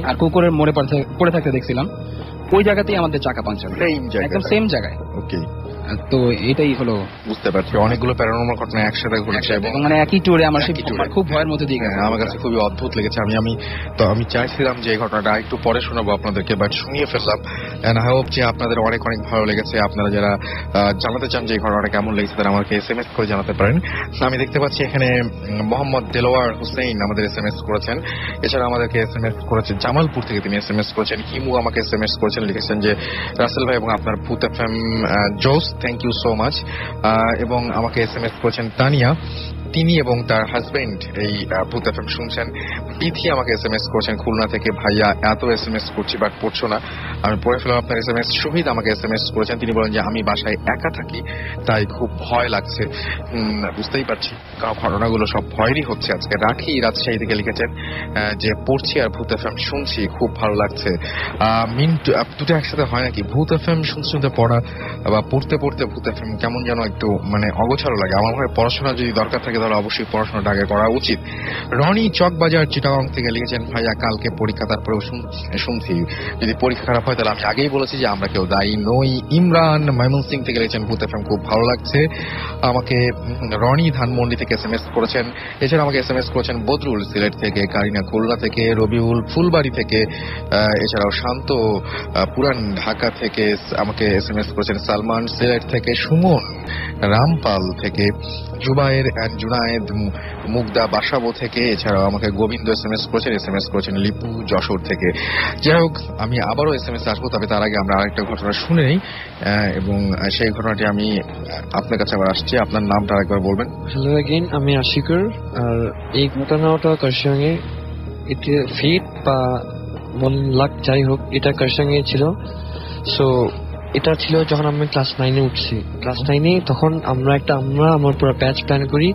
আর কুকুরের মোড়ে পড়ে থাকতে দেখছিলাম, ওই জায়গাতেই আমাদের চাকা পাংচার, একদম সেম জায়গায়। তো এটাই হলো বুঝতে পারছি, অনেকগুলো প্যারানর্মাল ঘটনা একসাথে ঘটেছে এবং মানে একই ট্যুরে আমার একই tour এ। খুব ভয়ের মধ্যে দিয়ে গেছে। হ্যাঁ, আমার কাছে খুবই অদ্ভুত লেগেছে। আমি চাইছিলাম যে এই ঘটনাটা একটু পরে শোনাবো আপনাদেরকে, বাট শুনিয়ে ফেললাম। এন্ড আই হোপ যে আপনাদের অনেক অনেক ভালো লেগেছে। আপনারা যারা জানাতে চান যে এই ঘটনাটা কেমন লেগেছে তারা আমাকে SMS করে জানাতে পারেন। আমি দেখতে পাচ্ছি এখানে মোহাম্মদ দেলোয়ার হোসেন আমাদের SMS করেছেন। এছাড়া আমাদেরকে SMS করেছেন জামালপুর থেকে, তিনি SMS করেছেন। হিমু আমাকে SMS করেছেন, লিখেছেন যে রাসেল ভাই এবং আপনার ভূত FM জোস, থ্যাংক ইউ সো মাচ। এবং আমাকে SMS করেছেন তানিয়া, তিনি এবং তার হাজবেন্ড এই ভূত FM শুনছেন। বিথি আমাকে SMS করেছেন খুলনা থেকে, ভাইয়া এত SMS করছি বাট পড়ছো না, আমি পড়ে ফেলাম আপনার SMS। শহীদ আমাকে SMS করেছেন, তিনি বলেন যে আমি বাসায় একা থাকি তাই খুব ভয় লাগছে। বুঝতেই পারছি কারণ ঘটনাগুলো সব ভয়েরই হচ্ছে আজকে। রাখি রাজশাহী থেকে লিখেছেন যে পড়ছি আর ভূত FM শুনছি, খুব ভালো লাগছে। মিন্টু, দুটো একসাথে হয় নাকি? ভূত FM শুনতে শুনতে পড়া বা পড়তে পড়তে ভূত FM কেমন যেন একটু মানে অগোছালো লাগে। আমার মনে হয় পড়াশোনা যদি দরকার থাকে তাহলে অবশ্যই পড়াশোনাটা আগে করা উচিত। রনি চকবাজার চিটাগং থেকে লিখেছেন ভাইয়া কালকে পরীক্ষা, তারপরেও শুনছি যদি পরীক্ষা খারাপ হয় তাহলে আমি আগেই বলেছি যে আমরা কেউ দায়ী নই। ইমরান ময়মনসিং থেকে লিখেছেন ভূত FM খুব ভালো লাগছে। আমাকে রনি ধানমন্ডি থেকে SMS করেছেন। এছাড়া আমাকে SMS করেছেন বদরুল সিলেট থেকে, কারিনা খুলনা থেকে, রবিউল ফুলবাড়ি থেকে, এছাড়াও শান্ত পুরান ঢাকা থেকে আমাকে SMS করেছেন সালমান সিলেট থেকে, সুমন রামপাল থেকে, জুবায়ের জুনায়েদ মুগদা বাসাবো থেকে, এছাড়াও আমাকে গোবিন্দ SMS করেছেন লিপু যশোর থেকে। যাই হোক, আমি আবারও SMS আসবো, তবে তার আগে আমরা আরেকটা ঘটনা শুনে নেই এবং সেই ঘটনাটি আমি আপনার কাছে আবার আসছি। আপনার নামটা আরেকবার বলবেন। হ্যালো অ্যাগেন, আমি আশিকুর। আর এই ঘটনাটা কারসঙ্গে এতে ফেট বা লাক যাই হোক, এটা কারসঙ্গে ছিল। সো এটা ছিল যখন আমি ক্লাস 9-এ উঠছি। ক্লাস 9-এ তখন আমরা আমার পুরো ব্যাচ প্ল্যান করি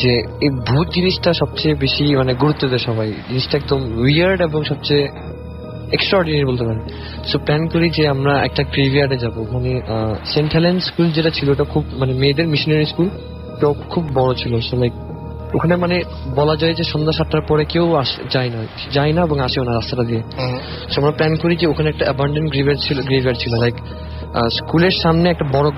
যে এই ভূত জিনিসটা সবচেয়ে বেশি মানে গুরুত্ব দেয় সবাই। জিনিসটা একদম উইয়ার্ড এবং সবচেয়ে এক্সট্রাঅর্ডিনারি বলতে পারেন। সো প্ল্যান করি যে আমরা একটা গ্রেভইয়ার্ডে যাব। মানে সেন্ট হেলেন স্কুল যেটা ছিল ওটা খুব মানে মেয়েদের মিশনারি স্কুল, তো খুব বড় ছিল। সো লাইক ওখানে মানে বলা যায় যে সন্ধ্যা 7টার পরে কেউ যায় না এবং আসেও না রাস্তাটা দিয়ে। সো আমরা প্ল্যান করি যে ওখানে একটা অ্যাবান্ডেন্ট গ্রেভইয়ার্ড ছিল লাইক স্কুলের সামনে একটা বড়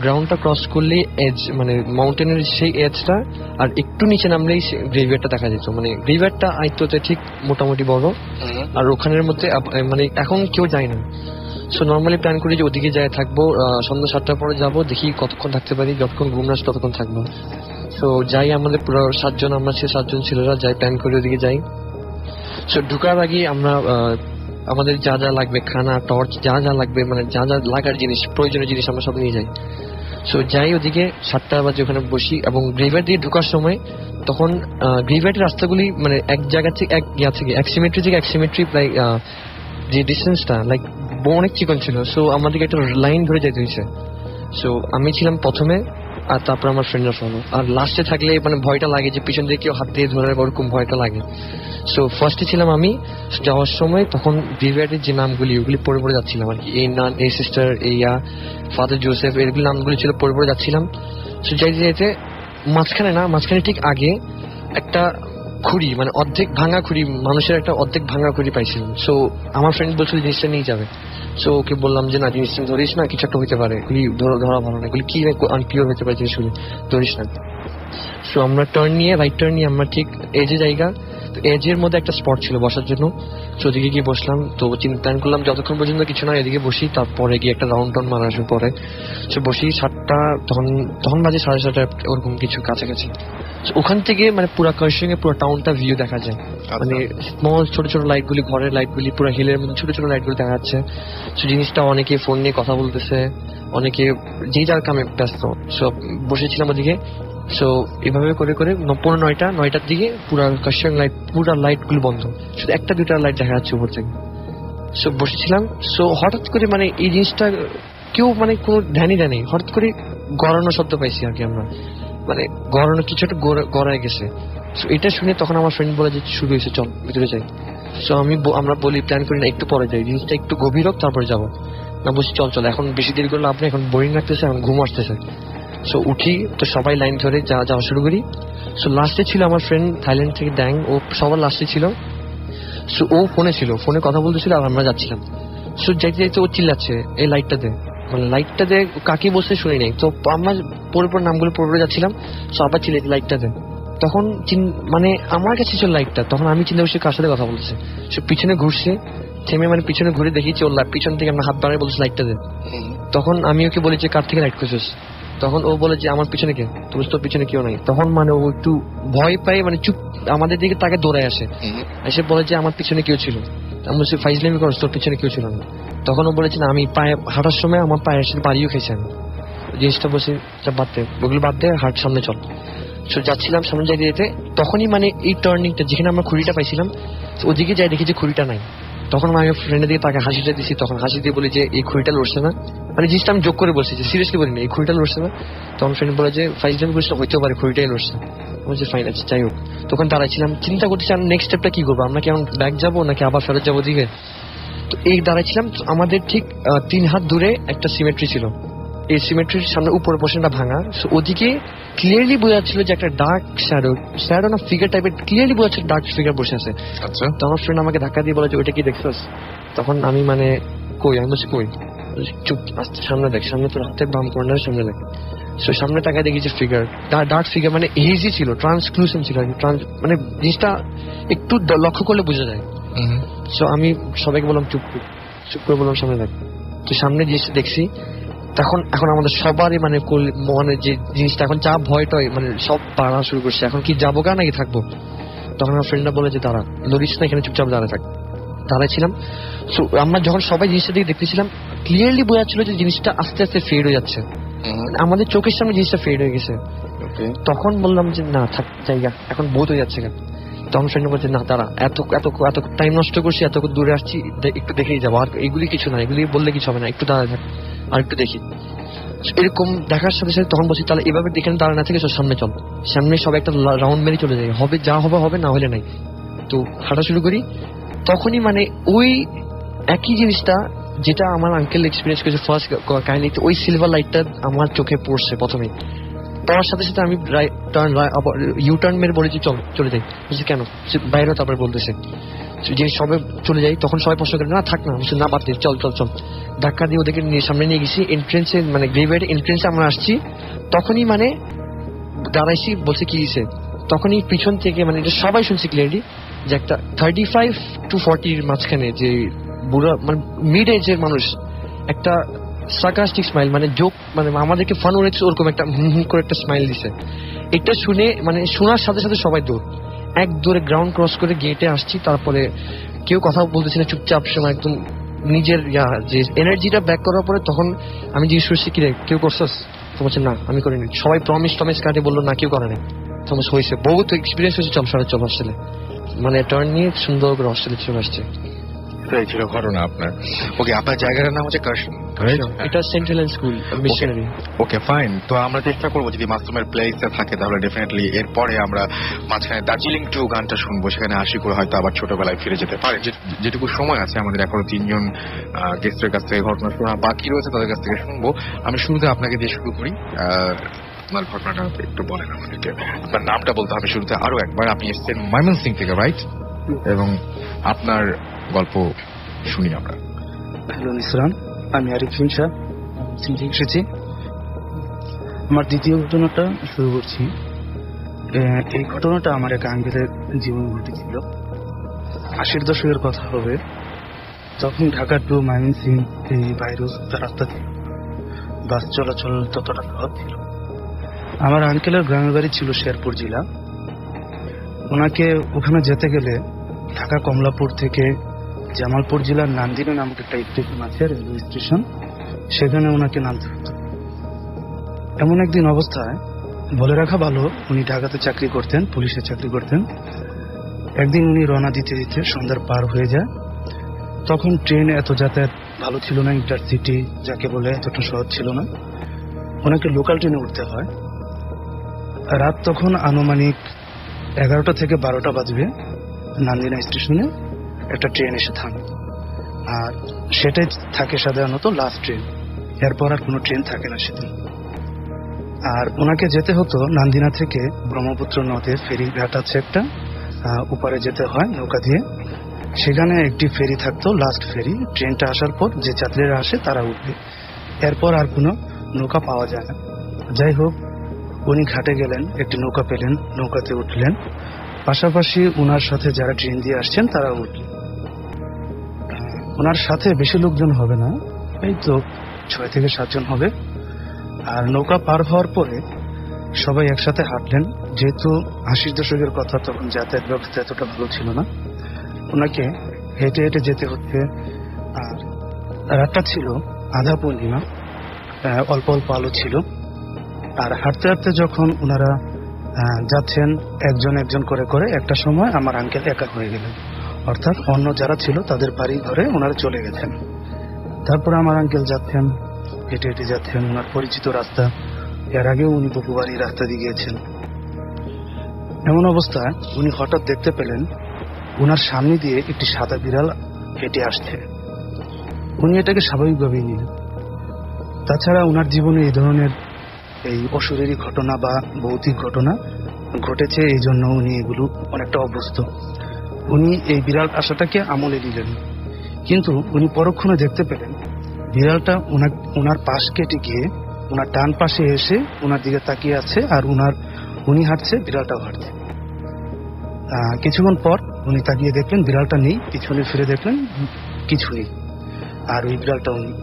গ্রাউন্ডটা ক্রস করলে এজ মানে মাউন্টেনের সেই এজটা আর একটু নিচে নামলেই গ্রেভইয়ার্ডটা দেখা যেত। মানে গ্রেভইয়ার্ডটা আইততে ঠিক মোটামুটি বড়, আর ওখানের মধ্যে মানে এখন কেউ যায় না। সো নর্মালি প্ল্যান করি যে ওদিকে যায় থাকবো, সন্ধ্যা 7টার পরে যাবো, দেখি কতক্ষণ থাকতে পারি, যতক্ষণ ঘুম না আসে ততক্ষণ থাকবো। সো যাই, আমাদের পুরো 7 জন, আমরা 7 জন ছেলেরা যাই, প্ল্যান করে ওদিকে যাই। সো ঢুকার আগে আমরা আমাদের যা যা লাগবে, খানা, টর্চ, যা যা লাগবে মানে যা যা লাগার জিনিস, প্রয়োজনীয় জিনিস আমরা সব নিয়ে যাই। সো যাই ওদিকে 7টা বাজে ওখানে বসি এবং গ্রেভইয়ার্ড দিয়ে ঢোকার সময় তখন গ্রেভইয়ার্ডের রাস্তাগুলি মানে এক জায়গা থেকে এক সিমেট্রি থেকে এক সিমেট্রি প্রায় যে ডিস্টেন্সটা লাইক অনেক চিকন ছিল। সো আমাদেরকে একটা লাইন ধরে যেতে হয়েছে। সো আমি ছিলাম প্রথমে, আর তারপর আমার ফ্রেন্ডরা ফলো। আর লাস্টে থাকলে মানে ভয়টা লাগে যে পিছন দিয়ে কেউ হাত দিয়ে ধরে, ওরকম ভয়টা লাগে। সো ফার্স্টে ছিলাম আমি। যাওয়ার সময় তখন গ্রেভইয়ার্ডের যে নামগুলি ওগুলি পড়ে পড়ে যাচ্ছিলাম আর কি। এই নান, এই সিস্টার, এই ফাদার জোসেফ, এগুলি নামগুলি ছিল, পড়ে পড়ে যাচ্ছিলাম। সো যাইতে মাঝখানে ঠিক আগে একটা খুঁড়ি মানে অর্ধেক ভাঙা খুঁড়ি, মানুষের একটা অর্ধেক ভাঙা খুঁড়ি পাইছিলাম। সো আমার ফ্রেন্ড বলছিল জিনিসটা নিয়ে যাবে। সো ওকে বললাম যে না, জিনিসটা ধরিস না, কিছু একটা হইতে পারে, এগুলি ধরা ভালো না, এগুলি কি আনক্লিয়ার হতে পারে জিনিসগুলি, ধরিস না। সো আমরা রাইট টার্ন নিয়ে আমরা ঠিক এজে জায়গা, তো এজের মধ্যে একটা স্পট ছিল বসার জন্য। সো ওদিকে গিয়ে বসলাম। তো প্ল্যান করলাম যতক্ষণ পর্যন্ত কিছু না এদিকে বসি, তারপরে গিয়ে একটা রাউন্ড মারা আসার পরে সো বসি। 7টা তখন বাজে 7:30 ওরকম কিছু কাছাকাছি। ওখান থেকে মানে পুরো কারসঙ্গে পুরো টাউনটা ভিউ দেখা যায়। মানে স্মল ছোট ছোট লাইটগুলি, ঘরের লাইটগুলি, পুরো হিলের মধ্যে ছোট ছোট লাইটগুলি দেখা যাচ্ছে। সো জিনিসটা অনেকে ফোন নিয়ে কথা বলতেছে, অনেকে যে যার কামে ব্যস্ত। সব বসেছিলাম ওদিকে। সো এভাবে করে করে 9:30-9টার দিকে পুরো কারসঙ্গে লাইট, পুরো লাইটগুলো বন্ধ, শুধু একটা দুটা লাইট দেখা যাচ্ছে উপর থেকে। সো বসেছিলাম। সো হঠাৎ করে মানে এই জিনিসটা কেউ মানে কোনো ধ্যানই দেয়নি, হঠাৎ করে গড়ানো শব্দ পাইছি আর কি আমরা, মানে গড়ানো কিছু একটা গড়ায় গেছে। সো এটা শুনে তখন আমার ফ্রেন্ড বলে যে শুরু হয়েছে, চল ভিতরে যাই। সো আমরা বলি, প্ল্যান করি না, একটু পরে যাই, জিনিসটা একটু গভীর হোক তারপরে যাবো না। বলছি চল এখন বেশি দেরি করলে আপনি, এখন বোরিং লাগতেছে, এখন ঘুম আসতেছে। সো উঠি, তো সবাই লাইন ধরে যাওয়া শুরু করি। সো লাস্টে ছিল আমার ফ্রেন্ড থাইল্যান্ড থেকে ড্যাং, ও সবার লাস্টে ছিল। সো ও ফোনে কথা বলতেছিল আর আমরা যাচ্ছিলাম। সো যাইতে ও চিল্লাচ্ছে এই লাইটটা দে। মানে লাইটটা দিয়ে কাকে বসে শুনি নাই। তো আমরা পরে নামগুলো পরে যাচ্ছিলাম, তো আবার ছিল লাইটটা দেন। তখন মানে আমার কাছে ছিল লাইটটা, তখন আমি চিন্তা করছি কার সাথে কথা বলছে। সে পিছনে ঘুরছে, থেমে মানে পিছনে ঘুরে দেখেছি ওর পিছন থেকে আমরা হাত বাড়ায় বলছে লাইটটা দেন। তখন আমি ওকে বলেছি কার থেকে লাইট খুঁজছিস, তখন ও বলে যে আমার পিছনে কে, তুমি তোর পিছনে কেউ নাই। তখন মানে ও একটু ভয় পায়, মানে চুপ আমাদের দিকে তাকে দৌড়ায় আসে, এসে বলে যে আমার পিছনে কেউ ছিল। আমি বলছি ফাইজলামি করছ, তোর পিছনে কেউ ছিল না। তখন ও বলেছে না, আমি পায়ে হাঁটার সময় আমার পায়ের সাথে বাড়িও খেয়েছি। আমি জিনিসটা বলছি বাদ দে, ওগুলো বাদ দে, হাট সামনে চল। যাচ্ছিলাম সামনে যাই যেতে, তখনই মানে এই টার্নিংটা যেখানে আমরা খুঁড়িটা পাইছিলাম ওদিকে যাই দেখি যে খুঁড়িটা নাই। তখন আমি ফ্রেন্ডের দিকে তাকে হাসিটা দিচ্ছি, তখন হাসি দিয়ে বলি যে এই খুঁড়িটা লড়ছে না, মানে জিনিসটা আমি যোগ করে বলছি যে সিরিয়াসলি বলিনি এই খুঁড়িটা লড়ছে না। তখন ফ্রেন্ড বলে যে ফাইজলামি বলছিল হইতেও পারে খুঁড়িটাই লড়ছে। বলছি ফাইন আছে, যাই হোক। তখন দাঁড়াইছিলাম চিন্তা করতেছি আমি নেক্সট স্টেপটা কি করবো, আমরা কি এখন ব্যাক যাবো নাকি আবার ফেরত যাবো দিকে। তো এই দাঁড়াইছিলাম, আমাদের ঠিক 3 হাত দূরে একটা সিমেট্রি ছিল, এই সিমেট্রির সামনে উপরে পোর্শনটা ভাঙা, ওদিকে ক্লিয়ারলি বোঝা যাচ্ছিল যে একটা ডার্ক শ্যাডো না ফিগার টাইপের, ক্লিয়ারলি বোঝা যাচ্ছে ডার্ক ফিগার বসে আছে। আচ্ছা, তো আমার ফ্রেন্ড আমাকে ধাক্কা দিয়ে বলে যে ওইটা কি দেখছস। তখন আমি মানে কই, আমি বলছি কই, চুপ আস্তে সামনে দেখ, সামনে তোর হাতের বাম কর্নারের সামনে দেখ। সো সামনে তাকায় দেখি যে ফিগার, ডার্ক ফিগার, মানে হেজি ছিল, ট্রান্সক্লুশন ছিল, মানে জিনিসটা একটু লক্ষ্য করলে বোঝা যায়। সো আমি সবাইকে বললাম চুপ চুপ করে বললাম সামনে দেখ। তো সামনে জিনিসটা দেখছি, এখন আমাদের সবারই মানে মনে যে জিনিসটা এখন যা ভয়টয় মানে সব বাড়া শুরু করছে, এখন কি যাবো গা নাকি থাকবো। তখন আমার ফ্রেন্ডরা বলে যে দাঁড়া, লড়িস না, এখানে চুপচাপ দাঁড়ায় থাক। দাঁড়াইছিলাম, আমরা যখন সবাই জিনিসটা দিকে দেখতেছিলাম ক্লিয়ারলি বোঝা যাচ্ছিল যে জিনিসটা আস্তে আস্তে ফেড হয়ে যাচ্ছে, আমাদের চোখের সামনে জিনিসটা ফেড হয়ে গেছে। তখন বললাম যে না থাক জায়গা, এখন বোধ হয়ে যাচ্ছে কেন। তখন ফ্রেন্ড বলছে না দাঁড়া, এত এত এত টাইম নষ্ট করছি, এত দূরে আসছি, একটু দেখেই যাবো, আর এগুলি কিছু না, এগুলি বললে কিছু হবে না, একটু দাঁড়ায় থাক আর একটু দেখি। এরকম দেখার সাথে সাথে তখন বলছি তাহলে এভাবে দেখে দাঁড়া না থেকে সামনে চল, সামনে সবাই একটা রাউন্ড মেরে চলে যায়, হবে যা হবে হবে, না হলে নাই। তো হাঁটা শুরু করি, তখনই মানে ওই একই জিনিসটা যেটা আমার আঙ্কেল এক্সপিরিয়েন্স করেছে ফার্স্ট কাহিনীতে, ওই সিলভার লাইটটা আমার চোখে পড়ছে প্রথমে। পড়ার সাথে সাথে আমি ইউ টার্ন মেরে বলেছি চল চলে যাই। বলছি কেন, বাইরেও তারপরে বলতেছে যে সবাই চলে যাই। তখন সবাই প্রশ্ন করে না থাক না, না বাদ দিই, চল চল চল। ধাক্কা দিয়ে ওদেরকে সামনে নিয়ে গেছি, এন্ট্রেন্সে মানে গ্রেভের এন্ট্রেন্সে আমরা আসছি। তখনই মানে দাঁড়াইছি, বলছে কি দিছে, তখনই পিছন থেকে মানে এটা সবাই শুনছি ক্লিয়ারলি যে একটা 35 to 40 মাঝখানে যে বুড়া মানে মিড এজের মানুষ একটা সার্কাস্টিক স্মাইল, মানে জোক, মানে আমাদেরকে ফান উড়েছে ওরকম একটা করে একটা স্মাইল দিছে। এটা শুনে মানে শোনার সাথে সাথে সবাই এক দৌড়ে গ্রাউন্ড ক্রস করে গেটে আসছি। তারপরে কেউ কথা বলতেছি না, চুপচাপ সময় একদম নিজের যে এনার্জিটা ব্যাক করার পরে তখন আমি জিজ্ঞেস করছি কি রে কেউ করছস, তো বলছে না আমি করিনি। সবাই প্রমিস কাটে বললো না কেউ করে না। তো হয়েছে বহুত এক্সপিরিয়েন্স হয়েছে, চল সরে চল হস্টেলে, মানে টার্ন নিয়ে সুন্দর করে হস্টেলে চলে আসছে। এই ছিল ঘটনা আপনার। ওকে, আপনার জায়গাটার নাম হচ্ছে কার্শন, এটা central school missionary. Okay fine. তো আমরা চেষ্টা করবো যদি মাসুমের প্লেসে থাকে তাহলে ডেফিনেটলি এরপরে আমরা মাঝখানে দার্জিলিং 2 গানটা শুনবো, সেখানে আশিকুর হয়তো আবার ছোটবেলায় ফিরে যেতে পারে। যেটুকু সময় আছে আমাদের এখনো 3 জন গেস্টের কাছ থেকে ঘটনা শোনা বাকি রয়েছে, তাদের কাছ থেকে শুনবো। আমি শুরুতে আপনাকে দিয়ে শুরু করি, আপনার ঘটনাটা একটু বলেন আমাদেরকে। আপনার নামটা বলতে হবে শুরুতে আরো একবার। আপনি এসছেন ময়মনসিং থেকে, রাইট? এবং আপনার গল্প শুনি আমরা। হ্যালো নিসরান, আমি আরিফিন শাহ সিং থেকে এসেছি। আমার দ্বিতীয় ঘটনাটা শুরু করছি। এই ঘটনাটা আমার এক আঙ্কেলের জীবনে ঘটেছিল। 80-র দশকের কথা হবে, তখন ঢাকা টু ময়মনসিং এই বাইরে রাস্তা ছিল, বাস চলাচল ততটা সহজ ছিল। আমার আঙ্কেলের গ্রামের বাড়ি ছিল শেরপুর জেলা। ওনাকে ওখানে যেতে গেলে ঢাকা কমলাপুর থেকে জামালপুর জেলার নান্দিনা নামক একটা স্টেশন আছে, রেলওয়ে স্টেশন, সেখানে ওনাকে নামতে হতো। এমন একদিন অবস্থায়, বলে রাখা ভালো উনি ঢাকাতে চাকরি করতেন, পুলিশে চাকরি করতেন। একদিন উনি রওনা দিতে দিতে সন্ধ্যার পার হয়ে যায়। তখন ট্রেন এত যাতায়াত ভালো ছিল না, ইন্টারসিটি যাকে বলে এতটা সহজ ছিল না, ওনাকে লোকাল ট্রেনে উঠতে হয়। রাত তখন আনুমানিক 11টা থেকে 12টা বাজবে। নান্দিনা স্টেশনে একটা ট্রেন এসে থামে, আর সেটাই থাকে সাধারণত লাস্ট ট্রেন, এরপর আর কোনো ট্রেন থাকে না সেদিন। আর ওনাকে যেতে হতো নান্দিনা থেকে ব্রহ্মপুত্র নদের ফেরি ঘাট আছে একটা, ওপারে যেতে হয় নৌকা দিয়ে। সেখানে একটি ফেরি থাকতো, লাস্ট ফেরি। ট্রেনটা আসার পর যে যাত্রীরা আসে তারা উঠবে। এরপর আর কোনো নৌকা পাওয়া যায় না। যাই হোক, উনি ঘাটে গেলেন, একটি নৌকা পেলেন, নৌকাতে উঠলেন, পাশাপাশি ওনার সাথে যারা ট্রেন দিয়ে আসছেন তারা উঠলেন। ওনার সাথে বেশি লোকজন হবে না, এই তো 6 থেকে 7 জন হবে। আর নৌকা পার হওয়ার পরে সবাই একসাথে হাঁটলেন। যেহেতু 80 দশকের কথা, তখন যাতায়াত ব্যবস্থা এতটা ভালো ছিল না, ওনাকে হেঁটে হেঁটে যেতে হচ্ছে। আর রাতটা ছিল আধা পূর্ণিমা, অল্প অল্প আলো ছিল। আর হাঁটতে হাঁটতে যখন ওনারা যাচ্ছেন একজন একজন করে করে, একটা সময় আমার আঙ্কেল একা হয়ে গেলেন, অর্থাৎ অন্য যারা ছিল তাদের বাড়ি ঘরে ওনারা চলে গেছেন। তারপর আমার আঙ্কেল যাচ্ছেন, হেঁটে হেঁটে যাচ্ছেন ওনার পরিচিত রাস্তা। এর আগেও উনি বহু বাড়ি রাস্তা দিয়ে গিয়েছেন। এমন অবস্থায় উনি হঠাৎ দেখতে পেলেন ওনার সামনে দিয়ে একটি সাদা বিড়াল হেঁটে আসছে। উনি এটাকে স্বাভাবিকভাবেই নিলেন। তাছাড়া ওনার জীবনে এই ধরনের এই অশরীরী ঘটনা বা ভৌতিক ঘটনা ঘটেছে, এই জন্য উনি এগুলো অনেকটা অভ্যস্ত। উনি এই বিড়াল আসাটাকে আমলে নিলেন, কিন্তু উনি পরক্ষণে দেখতে পেলেন বিড়ালটা ওনার পাশ কেটে গিয়ে ওনার ডান পাশে এসে ওনার দিকে তাকিয়ে আছে, আর উনি হাঁটছে, বিড়ালটাও হাঁটছে। কিছুক্ষণ পর উনি তাকিয়ে দেখলেন বিড়ালটা নেই, পিছনে ফিরে দেখলেন কিছু নেই, আর ওই বিড়ালটাও নেই।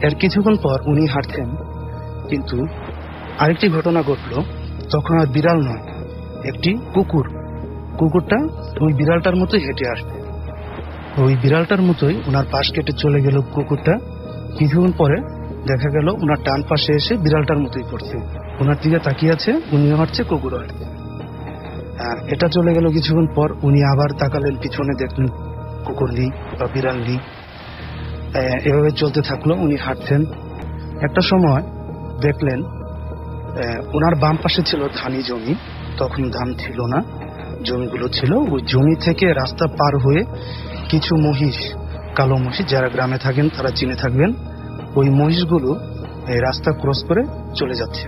এর কিছুক্ষণ পর উনি হাঁটছেন, কিন্তু আরেকটি ঘটনা ঘটলো। তখন আর বিড়াল নয়, একটি কুকুর। কুকুরটা ওই বিড়ালটার মতোই হেঁটে আসছে। ওই বিড়ালটার মতোই ওনার পাশ কেটে চলে গেল কুকুরটা। কিছুক্ষণ পরে দেখা গেল ওনার ডান পাশে এসে বিড়ালটার মতোই করছে, ওনার দিকে তাকিয়ে আছে, উনিও হাঁটছে, কুকুরও হাঁটছে। এটা চলে গেল। কিছুক্ষণ পর উনি আবার তাকালেন পিছনে, দেখলেন কুকুর নেই বা বিড়াল নেই। এভাবে চলতে থাকলো, উনি হাঁটছেন। একটা সময় দেখলেন ওনার বাম পাশে ছিল ধানি জমি, তখন ধান ছিল না, জমিগুলো ছিল। ওই জমি থেকে রাস্তা পার হয়ে কিছু মহিষ, কালো মহিষ, যারা গ্রামে থাকেন তারা চিনে থাকবেন, ওই মহিষগুলো রাস্তা ক্রস করে চলে যাচ্ছে।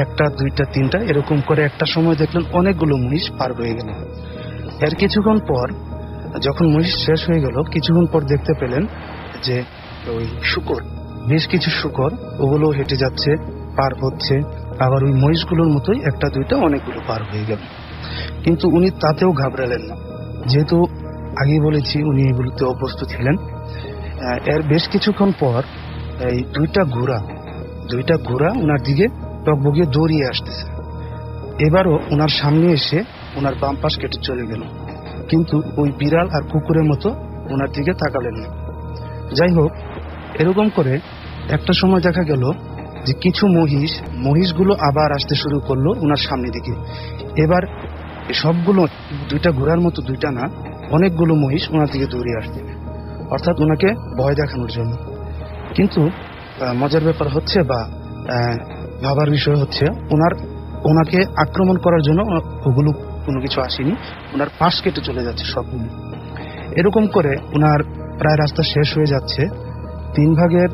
একটা, দুইটা, তিনটা, এরকম করে একটা সময় দেখলেন অনেকগুলো মহিষ পার হয়ে গেল। এর কিছুক্ষণ পর যখন মহিষ শেষ হয়ে গেল, কিছুক্ষণ পর দেখতে পেলেন যে ওই শূকর, বেশ কিছু শূকর, ওগুলো হেঁটে যাচ্ছে, পার হচ্ছে। আবার ওই মহিষগুলোর মতোই একটা, দুইটা, অনেকগুলো পার হয়ে গেল। কিন্তু উনি তাতেও ঘাবড়ালেন না, যেহেতু আগে বলেছি উনি এগুলোতে অভ্যস্ত ছিলেন। এর বেশ কিছুক্ষণ পর এই দুইটা ঘোড়া ওনার দিকে টকবগিয়ে দৌড়িয়ে আসতেছে। এবারও ওনার সামনে এসে ওনার বাম পাশ কেটে চলে গেল, কিন্তু ওই বিড়াল আর কুকুরের মতো ওনার দিকে তাকালেন না। যাই হোক, এরকম করে একটা সময় দেখা গেল যে কিছু মহিষগুলো আবার আসতে শুরু করলো ওনার সামনে দিকে। এবার সবগুলো, দুইটা ঘোড়ার মতো, দুইটা না, অনেকগুলো মহিষ ওনার দিকে দৌড়ে আসছে, অর্থাৎ ওনাকে ভয় দেখানোর জন্য। কিন্তু মজার ব্যাপার হচ্ছে বা ভাবার বিষয় হচ্ছে, ওনাকে আক্রমণ করার জন্য ওগুলো কোনো কিছু আসেনি, ওনার পাশ কেটে চলে যাচ্ছে সবগুলো। এরকম করে ওনার প্রায় রাস্তা শেষ হয়ে যাচ্ছে, 3 ভাগের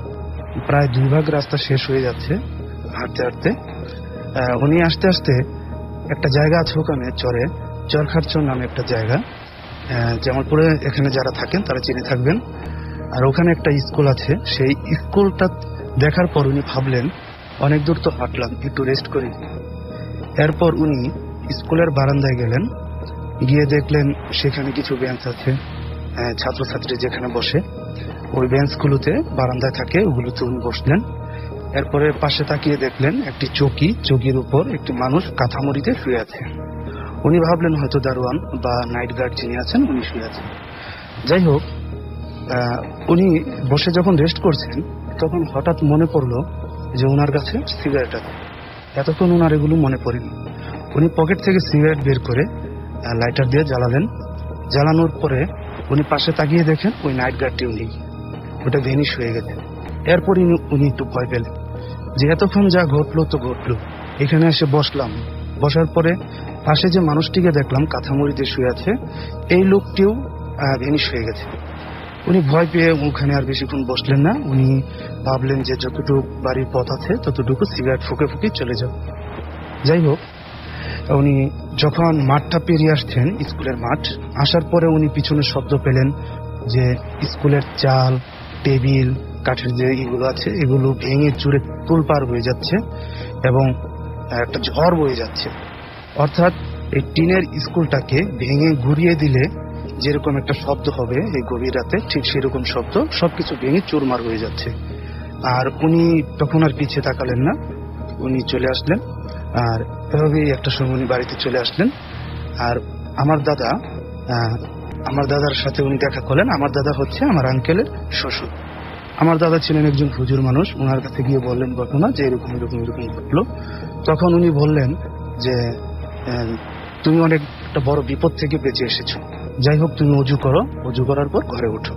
প্রায় 2 ভাগ রাস্তা শেষ হয়ে যাচ্ছে হাঁটতে হাঁটতে। উনি আস্তে আস্তে একটা জায়গা আছে ওখানে, চরখারচর নামে একটা জায়গা, জামালপুরে এখানে যারা থাকেন তারা চিনে থাকবেন। আর ওখানে একটা স্কুল আছে, সেই স্কুলটা দেখার পর উনি ভাবলেন অনেক দূর তো হাঁটলাম, একটু রেস্ট করি। এরপর উনি স্কুলের বারান্দায় গেলেন, গিয়ে দেখলেন সেখানে কিছু বেঞ্চ আছে, ছাত্রছাত্রী যেখানে বসে, ওই বেঞ্চগুলোতে বারান্দায় থাকে, ওগুলোতে উনি বসলেন। এরপরে পাশে তাকিয়ে দেখলেন একটি চৌকির উপর একটি মানুষ কাঁথামুড়িতে শুয়ে আছে। উনি ভাবলেন হয়তো দারোয়ান বা নাইট গার্ড যিনি আছেন উনি শুয়ে আছেন। যাই হোক, উনি বসে যখন রেস্ট করছেন, তখন হঠাৎ মনে পড়লো যে ওনার কাছে সিগারেট আছে। এতক্ষণ ওনার এগুলো মনে পড়েনি। উনি পকেট থেকে সিগারেট বের করে লাইটার দিয়ে জ্বালালেন। জ্বালানোর পরে উনি পাশে তাকিয়ে দেখেন ওই নাইট গার্ডটিও নেই, ওটা ভেনিশ হয়ে গেছে। এরপর উনি একটু ভয় পেলেন যে এতক্ষণ যা ঘটলো তো ঘটলো, এখানে এসে বসলাম, বসার পরে পাশে যে মানুষটিকে দেখলাম কাঁথামুড়িতে শুয়ে আছে, এই লোকটিও ভেনিশ হয়ে গেছে। উনি ভয় পেয়ে ওখানে আর বেশিক্ষণ বসলেন না। উনি ভাবলেন যে যতটুকু বাড়ির পথ আছে ততটুকু সিগারেট ফুঁকে ফুঁকে চলে যাব। যাই হোক, উনি যখন মাঠটা পেরিয়ে আসছেন, স্কুলের মাঠ, আসার পরে উনি পিছনে শব্দ পেলেন যে স্কুলের চাল, টেবিল, কাঠের যে ইগুলো আছে এগুলো ভেঙে চুরে তোলপাড় হয়ে যাচ্ছে এবং একটা ঝড় বয়ে যাচ্ছে। অর্থাৎ এই টিনের স্কুলটাকে ভেঙে ঘুরিয়ে দিলে যেরকম একটা শব্দ হবে এই গভীর রাতে, ঠিক সেরকম শব্দ, সবকিছু ভেঙে চুরমার হয়ে যাচ্ছে। আর উনি তখন আর পিছিয়ে তাকালেন না, উনি চলে আসলেন। আর এভাবেই একটা সময় উনি বাড়িতে চলে আসলেন। আর আমার দাদার সাথে উনি দেখা করলেন। আমার দাদা হচ্ছে আমার আঙ্কেলের শ্বশুর। আমার দাদা ছিলেন একজন হুজুর মানুষ। ওনার কাছে গিয়ে বললেন ঘটনা যে এরকম এরকম এরকম ঘটলো। তখন উনি বললেন যে তুমি অনেক একটা বড় বিপদ থেকে বেঁচে এসেছো, যাই হোক তুমি অজু করো, অজু করার পর ঘরে ওঠো।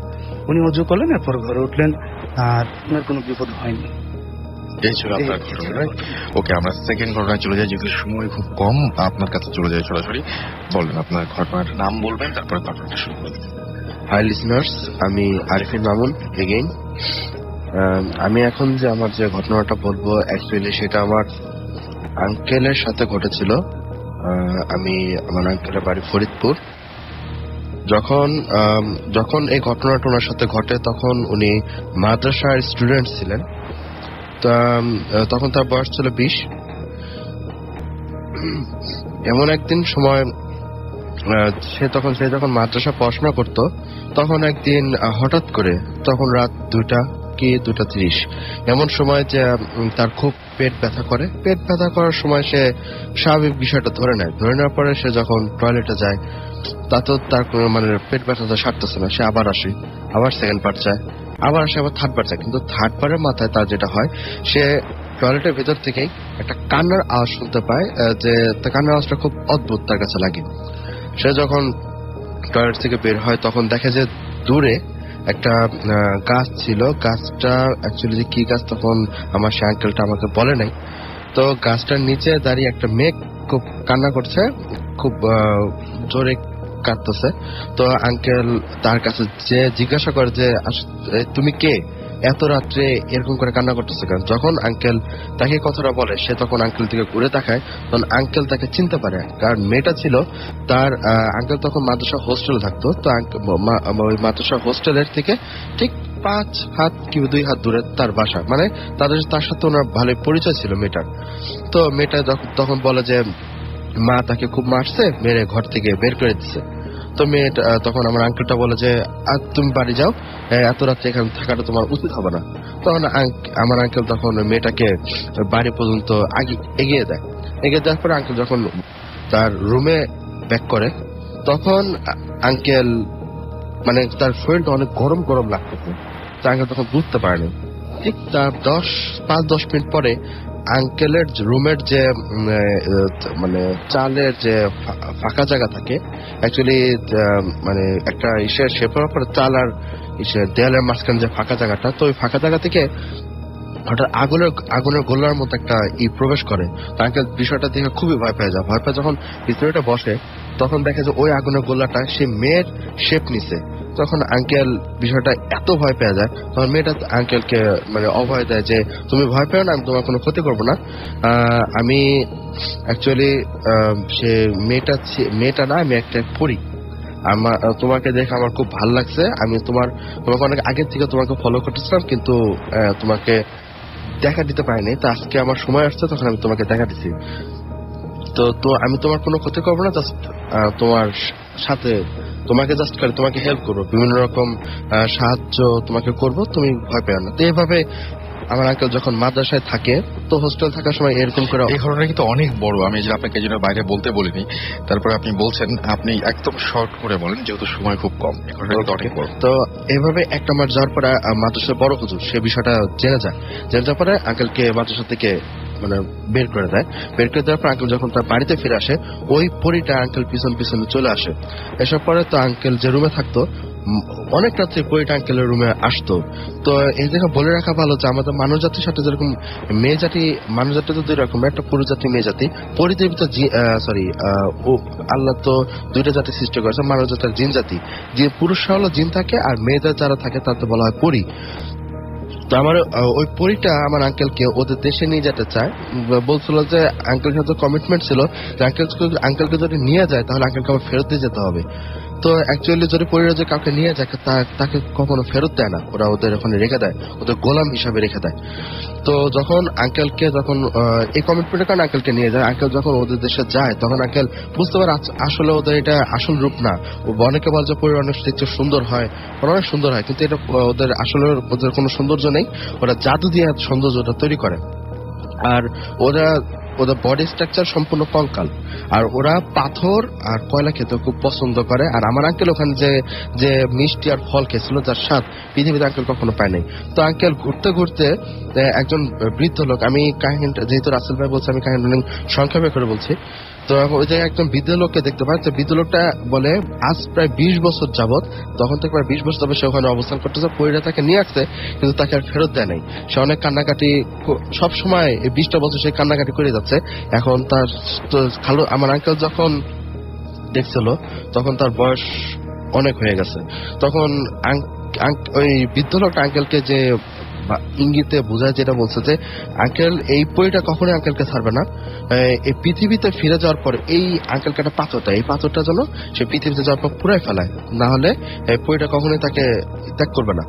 উনি অজু করলেন, এরপর ঘরে উঠলেন, আর ওনার কোনো বিপদ হয়নি। এই ছিল আপনার ঘটনা। ওকে, আমরা সেকেন্ড ঘটনায় চলে যাই, যেহেতু সময় খুব কম। আপনার কাছে চলে যাই সরাসরি। বলেন আপনার ঘটনার নাম বলবেন, তারপরে ঘটনাটা শুরু করবেন। হাই লিসনার্স, আমি আরিফিন মামুন এগেইন। আমি এখন যে আমার যে ঘটনাটা বলবো অ্যাকচুয়ালি সেটা আমার আঙ্কেলের সাথে ঘটেছিল। আমার আঙ্কেলের বাড়ি ফরিদপুর। যখন এই ঘটনাটা ওনার সাথে ঘটে তখন উনি মাদ্রাসার স্টুডেন্ট ছিলেন। তখন তার বয়স ছিল 20। এমন একদিন সময় সে যখন মাদ্রাসা পড়াশোনা করতো, তখন একদিন হঠাৎ করে, তখন রাত 2টা কি 2:30 এমন সময় যে তার খুব পেট ব্যথা করে। পেট ব্যথা করার সময় সে স্বাভাবিক বিষয়টা ধরে নেওয়ার পরে সে যখন টয়লেটে যায়, তাতে তার পেট ব্যথাটা সারতেছে না। সে আবার আসে, আবার সেকেন্ড বার যায়, আবার আসে, আবার থার্ড বার যায়। কিন্তু থার্ড বারের মাথায় তার যেটা হয়, সে টয়লেটের ভেতর থেকেই একটা কান্নার আওয়াজ শুনতে পায়, যে কান্নার আওয়াজটা খুব অদ্ভুত তার কাছে লাগে। সে যখন টয়লেট থেকে বের হয় তখন দেখে যে দূরে একটা গাছ ছিল। গাছটা অ্যাকচুয়ালি কি গাছ তখন আমার সে আঙ্কেলটা আমাকে বলে নাই। তো গাছটার নিচে দাঁড়িয়ে একটা মেঘ খুব কান্না করছে, খুব জোরে কাঁদতেছে। তো আঙ্কেল তার কাছে যে জিজ্ঞাসা করে যে তুমি কে, এত রাত্রে এরকম করে কান্না করতেছে কেন? যখন আঙ্কেল তাকে কথাটা বলে, সে তখন আঙ্কেল থেকে ঘুরে তাকায়, তখন আঙ্কেল তাকে চিনতে পারে, কারণ মেয়েটা ছিল তার আঙ্কেল তখন মাদ্রাসা হোস্টেলে থাকতো। তো ওই মাদ্রাসা হোস্টেলের থেকে ঠিক 5 হাত কি 2 হাত দূরে তার বাসা, মানে তার সাথে ওনার ভালো পরিচয় ছিল মেয়েটার। তো মেয়েটা তখন বলে যে মা তাকে খুব মারছে, মেরে ঘর থেকে বের করে দিচ্ছে। তো মেয়েটা তখন আমার আঙ্কেলটা বলে যে তুমি বাড়ি যাও, এত রাত্রে এখানে থাকাটা তোমার উচিত হবে না। তখন আমার আঙ্কেল তখন মেয়েটাকে বাড়ি পর্যন্ত এগিয়ে দেওয়ার পরে আঙ্কেল যখন তার রুমে ব্যাক করে, তখন আঙ্কেল তার শরীরটা অনেক গরম গরম লাগতেছে। আঙ্কেল তখন বুঝতে পারেনি। ঠিক তার 5-10 মিনিট পরে আঙ্কেলের রুমের যে চালের যে ফাঁকা জায়গা থাকে, অ্যাকচুয়ালি একটা ইসের শেপের পরে চাল আর দেয়ালের মাঝখানে যে ফাঁকা জায়গাটা, তো ওই ফাঁকা জায়গা থেকে হঠাৎ আগুনের গোলার মতো একটা প্রবেশ করে। আঙ্কেল বিষয়টা দেখে খুবই ভয় পেয়ে যায়। ভয় পেয়ে যখন পিছনেটা বসে, তখন দেখে যে ওই আগুনের গোলাটা সে মেয়ের শেপ নিছে। তখন আঙ্কেল বিষয়টা এত ভয় পেয়ে যায়, তখন মেয়েটা আঙ্কেলকে অভয় দেয় যে তুমি ভয় পেও না, আমি তোমার কোনো ক্ষতি করবো না। আমি অ্যাকচুয়ালি সে মেয়েটা না, আমি একটা পড়ি। তোমাকে দেখে আমার খুব ভালো লাগছে। আমি তোমাকে অনেক আগের থেকে তোমাকে ফলো করতেছিলাম, কিন্তু তোমাকে দেখা দিতে পারিনি। তো আজকে আমার সময় আসছে, তখন আমি তোমাকে দেখা দিচ্ছি। তো আমি তোমার কোনো ক্ষতি করবো না, জাস্ট তোমার সাথে তোমাকে হেল্প করবো, বিভিন্ন রকম সাহায্য তোমাকে করবো, তুমি ভয় পেও না। তো এইভাবে আমার আঙ্কেল যখন মাদ্রাসায় থাকে, তো হোস্টেল থাকার সময় এরকম করে। এই ঘটনা কিন্তু অনেক বড়, আমি যে আপনাকে যেন বাইরে বলতে বলিনি। তারপরে আপনি বলছেন, আপনি একদম শর্ট করে বলেন, যেহেতু সময় খুব কম। এই ঘটনা কিন্তু অনেক বড়। তো এইভাবে একটা মাস যাওয়ার পরে মাদ্রাসার বড় হুজুর সে বিষয়টা জেনে যাওয়ার পরে আঙ্কেলকে মাদ্রাসা থেকে বের করে দেওয়ার পর আঙ্কেল যখন তার বাড়িতে ফিরে আসে, ওই পরিটা আঙ্কেল পিছনে চলে আসে। এসব পরে তো আঙ্কেল যে রুমে থাকতো, অনেক রাত্রে পরিটা আঙ্কেলের রুমে আসতো। তো এই জায়গা বলে রাখা ভালো যে আমাদের মানব জাতির সাথে যেরকম মেয়ে জাতি, মানব জাতি তো 2 রকম, একটা পুরুষ জাতি, মেয়ে জাতি। পরিদের ভিতর আল্লাহ তো 2টা জাতি সৃষ্টি করেছে, মানব জাতি আর জিন জাতি। যে পুরুষরা হলো জিন থাকে, আর মেয়েদের যারা থাকে তাদের বলা হয় পরি। তো আমার ওই পরিটা আমার আঙ্কেলকে ওদের দেশে নিয়ে যেতে চায়। বলছিল যে আঙ্কেলের সাথে কমিটমেন্ট ছিল যে আঙ্কেলকে যদি নিয়ে যায় তাহলে আঙ্কেলকে আবার ফেরত দিয়ে যেতে হবে। তো অ্যাকচুয়ালি যদি পরিবার যে কাউকে নিয়ে যায় তাকে কখনো ফেরত দেয় না, ওরা ওদের ওখানে রেখে দেয়, ওদের গোলাম হিসাবে রেখে দেয়। তো যখন আঙ্কেলকে এই কমিটমেন্টের কারণে আঙ্কেলকে নিয়ে যায়, আঙ্কেল যখন ওদের দেশে যায় তখন আঙ্কেল বুঝতে পারে আসলে ওদের এটা আসল রূপ না। অনেকে বলে যে পরিবার অনেক দেখতে সুন্দর হয়, ওরা অনেক সুন্দর হয়, কিন্তু এটা ওদের আসলে ওদের কোনো সৌন্দর্য নেই, ওরা জাদু দিয়ে সৌন্দর্যটা তৈরি করে। আর ওদের বডি স্ট্রাকচার সম্পূর্ণ কঙ্কাল, আর ওরা পাথর আর কয়লা খেতে খুব পছন্দ করে। আর আমার আঙ্কেল ওখানে যে মিষ্টি আর ফল খেয়েছিল যার স্বাদ পৃথিবীতে আঙ্কেল কখনো পায় নাই। তো আঙ্কেল ঘুরতে ঘুরতে একজন বৃদ্ধ লোক, আমি কাহিনীটা যেহেতু রাসেল ভাই বলছে আমি কাহিনী সংক্ষেপে করে বলছি, তো ওই জায়গায় একজন বৃদ্ধ লোককে দেখতে পায়। তো বৃদ্ধ লোকটা বলে আজ প্রায় 20 বছর যাবত, তখন থেকে প্রায় 20 বছর যাবত সে ওখানে অবস্থান করতেছে, পরিরা তাকে নিয়ে আসছে কিন্তু তাকে আর ফেরত দেয় নাই। সে অনেক কান্নাকাটি সবসময় 20টা বছর সে কান্নাকাটি করে যাচ্ছে। এখন তার আমার আঙ্কেল যখন দেখছিল তখন তার বয়স অনেক হয়ে গেছে। তখন ওই বৃদ্ধ লোকটা আঙ্কেলকে যে ইঙ্গিতে বোঝায় যেটা বলছে যে আঙ্কেল এই পরিটা কখনোই আঙ্কেলকে ছাড়বে না, এই পৃথিবীতে ফিরে যাওয়ার পর এই আঙ্কেলকে একটা পাথরটা, এই পাথরটা যেন সে পৃথিবীতে যাওয়ার পর পুরাই ফেলায়, না হলে এই পরিটা কখনোই তাকে ত্যাগ করবে না।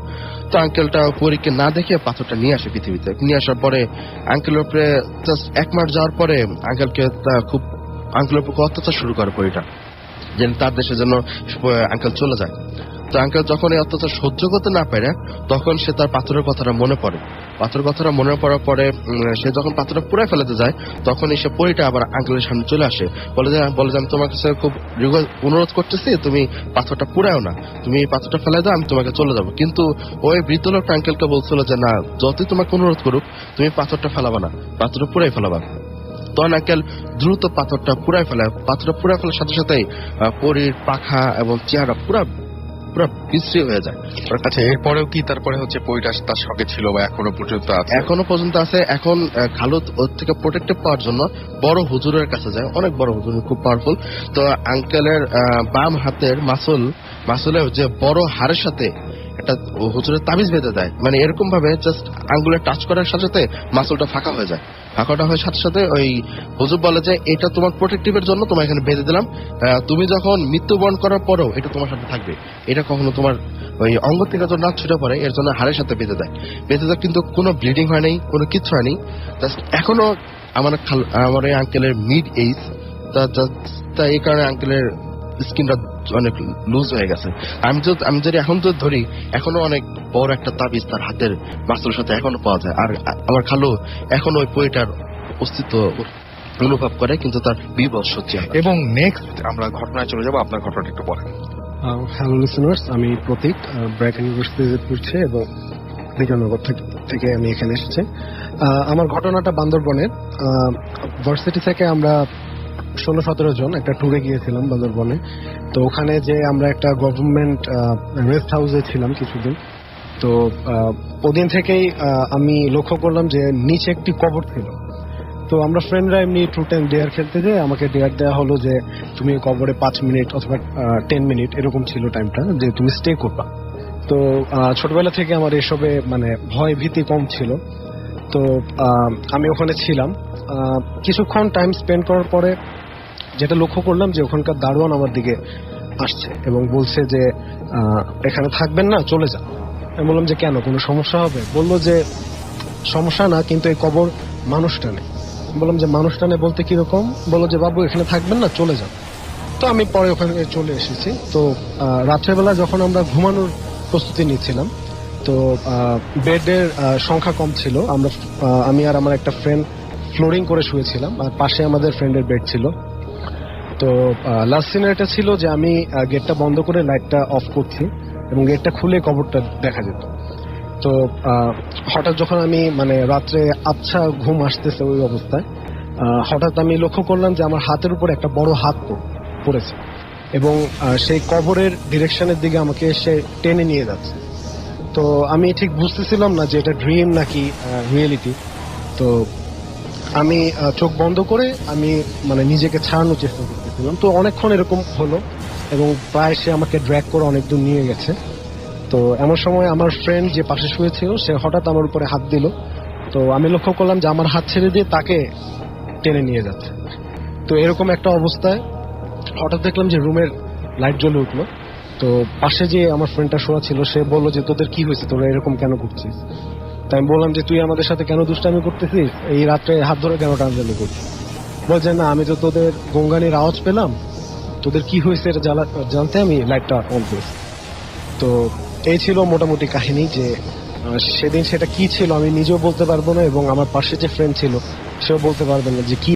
তো আঙ্কেলটা পরীকে না দেখে পাথরটা নিয়ে আসে পৃথিবীতে। নিয়ে আসার পরে আঙ্কেলের উপরে জাস্ট 1 মাস যাওয়ার পরে আঙ্কেলের উপর অত্যাচার শুরু করে পরীটা, যেন তার দেশে যেন আঙ্কেল চলে যায়। তো আঙ্কেল যখন এই অত্যাচার সহ্য করতে না পারে তখন সে তার পাথরের কথাটা মনে পড়ে। পাথরের কথাটা মনে পড়ার পরে সে যখন পাথরটা পুরাই ফেলাতে যায় তখন এসে পরিটা আবার আঙ্কেলের সামনে চলে আসে, বলে যে আমি তোমার কাছে খুব অনুরোধ করতেছি, তুমি পাথরটা পুরাও না, তুমি এই পাথরটা ফেলে দাও, আমি তোমাকে চলে যাবো। কিন্তু ওই বৃদ্ধ লোকটা আঙ্কেলকে বলছিল যে না, যতই তোমাকে অনুরোধ করুক তুমি পাথরটা ফেলাবা না, পাথরটা পুরাই ফেলাবা। তখন আঙ্কেল দ্রুত পাথরটা পুরাই ফেলায়। পাথরটা পুরাই ফেলার সাথে সাথেই পরীর পাখা এবং চেহারা পুরা বিশ্রী হয়ে যায়। আচ্ছা, এরপরেও কি তারপরে হচ্ছে পরিটা তার সঙ্গে ছিল বা এখনো পর্যন্ত আছে? এখনো পর্যন্ত আছে। এখন খালুদ ওর থেকে প্রোটেক্টিভ পাওয়ার জন্য বড় হুজুরের কাছে যায়, অনেক বড় হুজুর, খুব পাওয়ারফুল। তো আঙ্কেলের বাম হাতের মাসুলের যে বড় হাড়ের সাথে একটা হুজুরের তাবিজ বেঁধে দেয়, মানে এরকম ভাবে জাস্ট আঙ্গুলে টাচ করার সাথে সাথে মাসুলটা ফাঁকা হয়ে যায়। ফাঁকাটা হওয়ার সাথে সাথে ওই হুজুর বলে যে এটা তোমার প্রোটেক্টিভের জন্য তোমার এখানে বেঁধে দিলাম, তুমি যখন মৃত্যুবরণ করার পরেও এটা তোমার সাথে থাকবে, এটা কখনো তোমার ওই অঙ্গ থেকে যখন না ছুটে পড়ে এর জন্য হাড়ের সাথে বেঁধে দেয়। কিন্তু কোনো ব্লিডিং হয় নাই, কোনো কিচ্ছু হয়নি। এখনো আমার এই আঙ্কেলের মিড এইজ, তা এই কারণে আঙ্কেলের স্কিনটা অনেক লুজ হয়ে গেছে। আমি যদি এখন তো ধরি, এখনো অনেক বড় একটা তাবিজ তার হাতের মাসুলের সাথে এখনো পাওয়া যায়। আর আমার খালু এখনো ওই পরিটার অস্তিত্ব অনুভব করে, কিন্তু তার বিবশ হচ্ছে। এবং নেক্সট আমরা ঘটনায় চলে যাবো, আপনার ঘটনাটা একটু বলেন। হ্যালো লিসেনার্স, আমি প্রতীক, ব্র্যাক ইউনিভার্সিটিতে পড়ছি এবং বিজয়নগর থেকে আমি এখানে এসেছি। আমার ঘটনাটা বান্দরবনের ভার্সিটি থেকে আমরা 16-17 জন একটা ট্যুরে গিয়েছিলাম বান্দরবনে। তো ওখানে যে আমরা একটা গভর্নমেন্ট রেস্ট হাউসে ছিলাম কিছুদিন। তো ওদিন থেকেই আমি লক্ষ্য করলাম যে নিচে একটি কবর ছিল। তো আমরা ফ্রেন্ডরা এমনি ট্রুথ অ্যান্ড ডেয়ার খেলতে যে আমাকে ডেয়ার দেওয়া হলো যে তুমি কবরে 5 মিনিট অথবা 10 মিনিট এরকম ছিল টাইমটা, যে তুমি স্টে করবা। তো ছোটবেলা থেকে আমার এসবে মানে ভয় ভীতি কম ছিল। তো আমি ওখানে ছিলাম। কিছুক্ষণ টাইম স্পেন্ড করার পরে যেটা লক্ষ্য করলাম যে ওখানকার দারোয়ান আমার দিকে আসছে এবং বলছে যে এখানে থাকবেন না, চলে যান। আমি বললাম যে কেন, কোনো সমস্যা হবে? বললো যে সমস্যা না, কিন্তু এই কবর মানুষটা নেই। বললাম যে মানুষটা নেই বলতে কিরকম? বললো যে বাবু এখানে থাকবেন না, চলে যান। তো আমি পরে ওখানে চলে এসেছি। তো রাত্রেবেলা যখন আমরা ঘুমানোর প্রস্তুতি নিচ্ছিলাম, তো বেডের সংখ্যা কম ছিল। আমি আর আমার একটা ফ্রেন্ড ফ্লোরিং করে শুয়েছিলাম, আর পাশে আমাদের ফ্রেন্ডের বেড ছিল। তো লাস্ট সিন এটা ছিল যে আমি গেটটা বন্ধ করে লাইটটা অফ করছি এবং গেটটা খুলে কবরটা দেখা যেত। তো হঠাৎ যখন আমি মানে রাত্রে আচ্ছা ঘুম আসতেছে ওই অবস্থায়, হঠাৎ আমি লক্ষ্য করলাম যে আমার হাতের উপর একটা বড় হাত পড়েছে এবং সেই কবরের ডিরেকশনের দিকে আমাকে সে টেনে নিয়ে যাচ্ছে। তো আমি ঠিক বুঝতেছিলাম না যে এটা ড্রিম নাকি রিয়েলিটি। তো আমি চোখ বন্ধ করে আমি মানে নিজেকে ছাড়ানোর চেষ্টা করতেছিলাম। তো অনেকক্ষণ এরকম হলো এবং প্রায় সে আমাকে ড্র্যাগ করে অনেক দূর নিয়ে গেছে। তো এমন সময় আমার ফ্রেন্ড যে পাশে শুয়েছিল সে হঠাৎ আমার উপরে হাত দিল। তো আমি লক্ষ্য করলাম যে আমার হাত ছেড়ে দিয়ে তাকে টেনে নিয়ে যাচ্ছে। তো এরকম একটা অবস্থায় হঠাৎ দেখলাম যে রুমের লাইট জ্বলে উঠলো তো পাশে যে আমার ফ্রেন্ডটা শোয়া ছিল সে বললো যে তোদের কি হয়েছে, তোরা এরকম কেন করছিস? তাই আমি বললাম যে তুই আমাদের সাথে কেন দুষ্টামি করতেছিস, এই রাত্রে হাত ধরে কেন টানটানি করছিস? বলছে না, আমি তো তোদের গঙ্গানির আওয়াজ পেলাম, তোদের কি হয়েছে এটা জানতে আমি লাইটটা অন করেছি। তো এই ছিল মোটামুটি কাহিনী, যে সেদিন সেটা কি ছিল আমি নিজেও বলতে পারবো না এবং আমার পাশে যে ফ্রেন্ড ছিল সেও বলতে পারবে না যে কি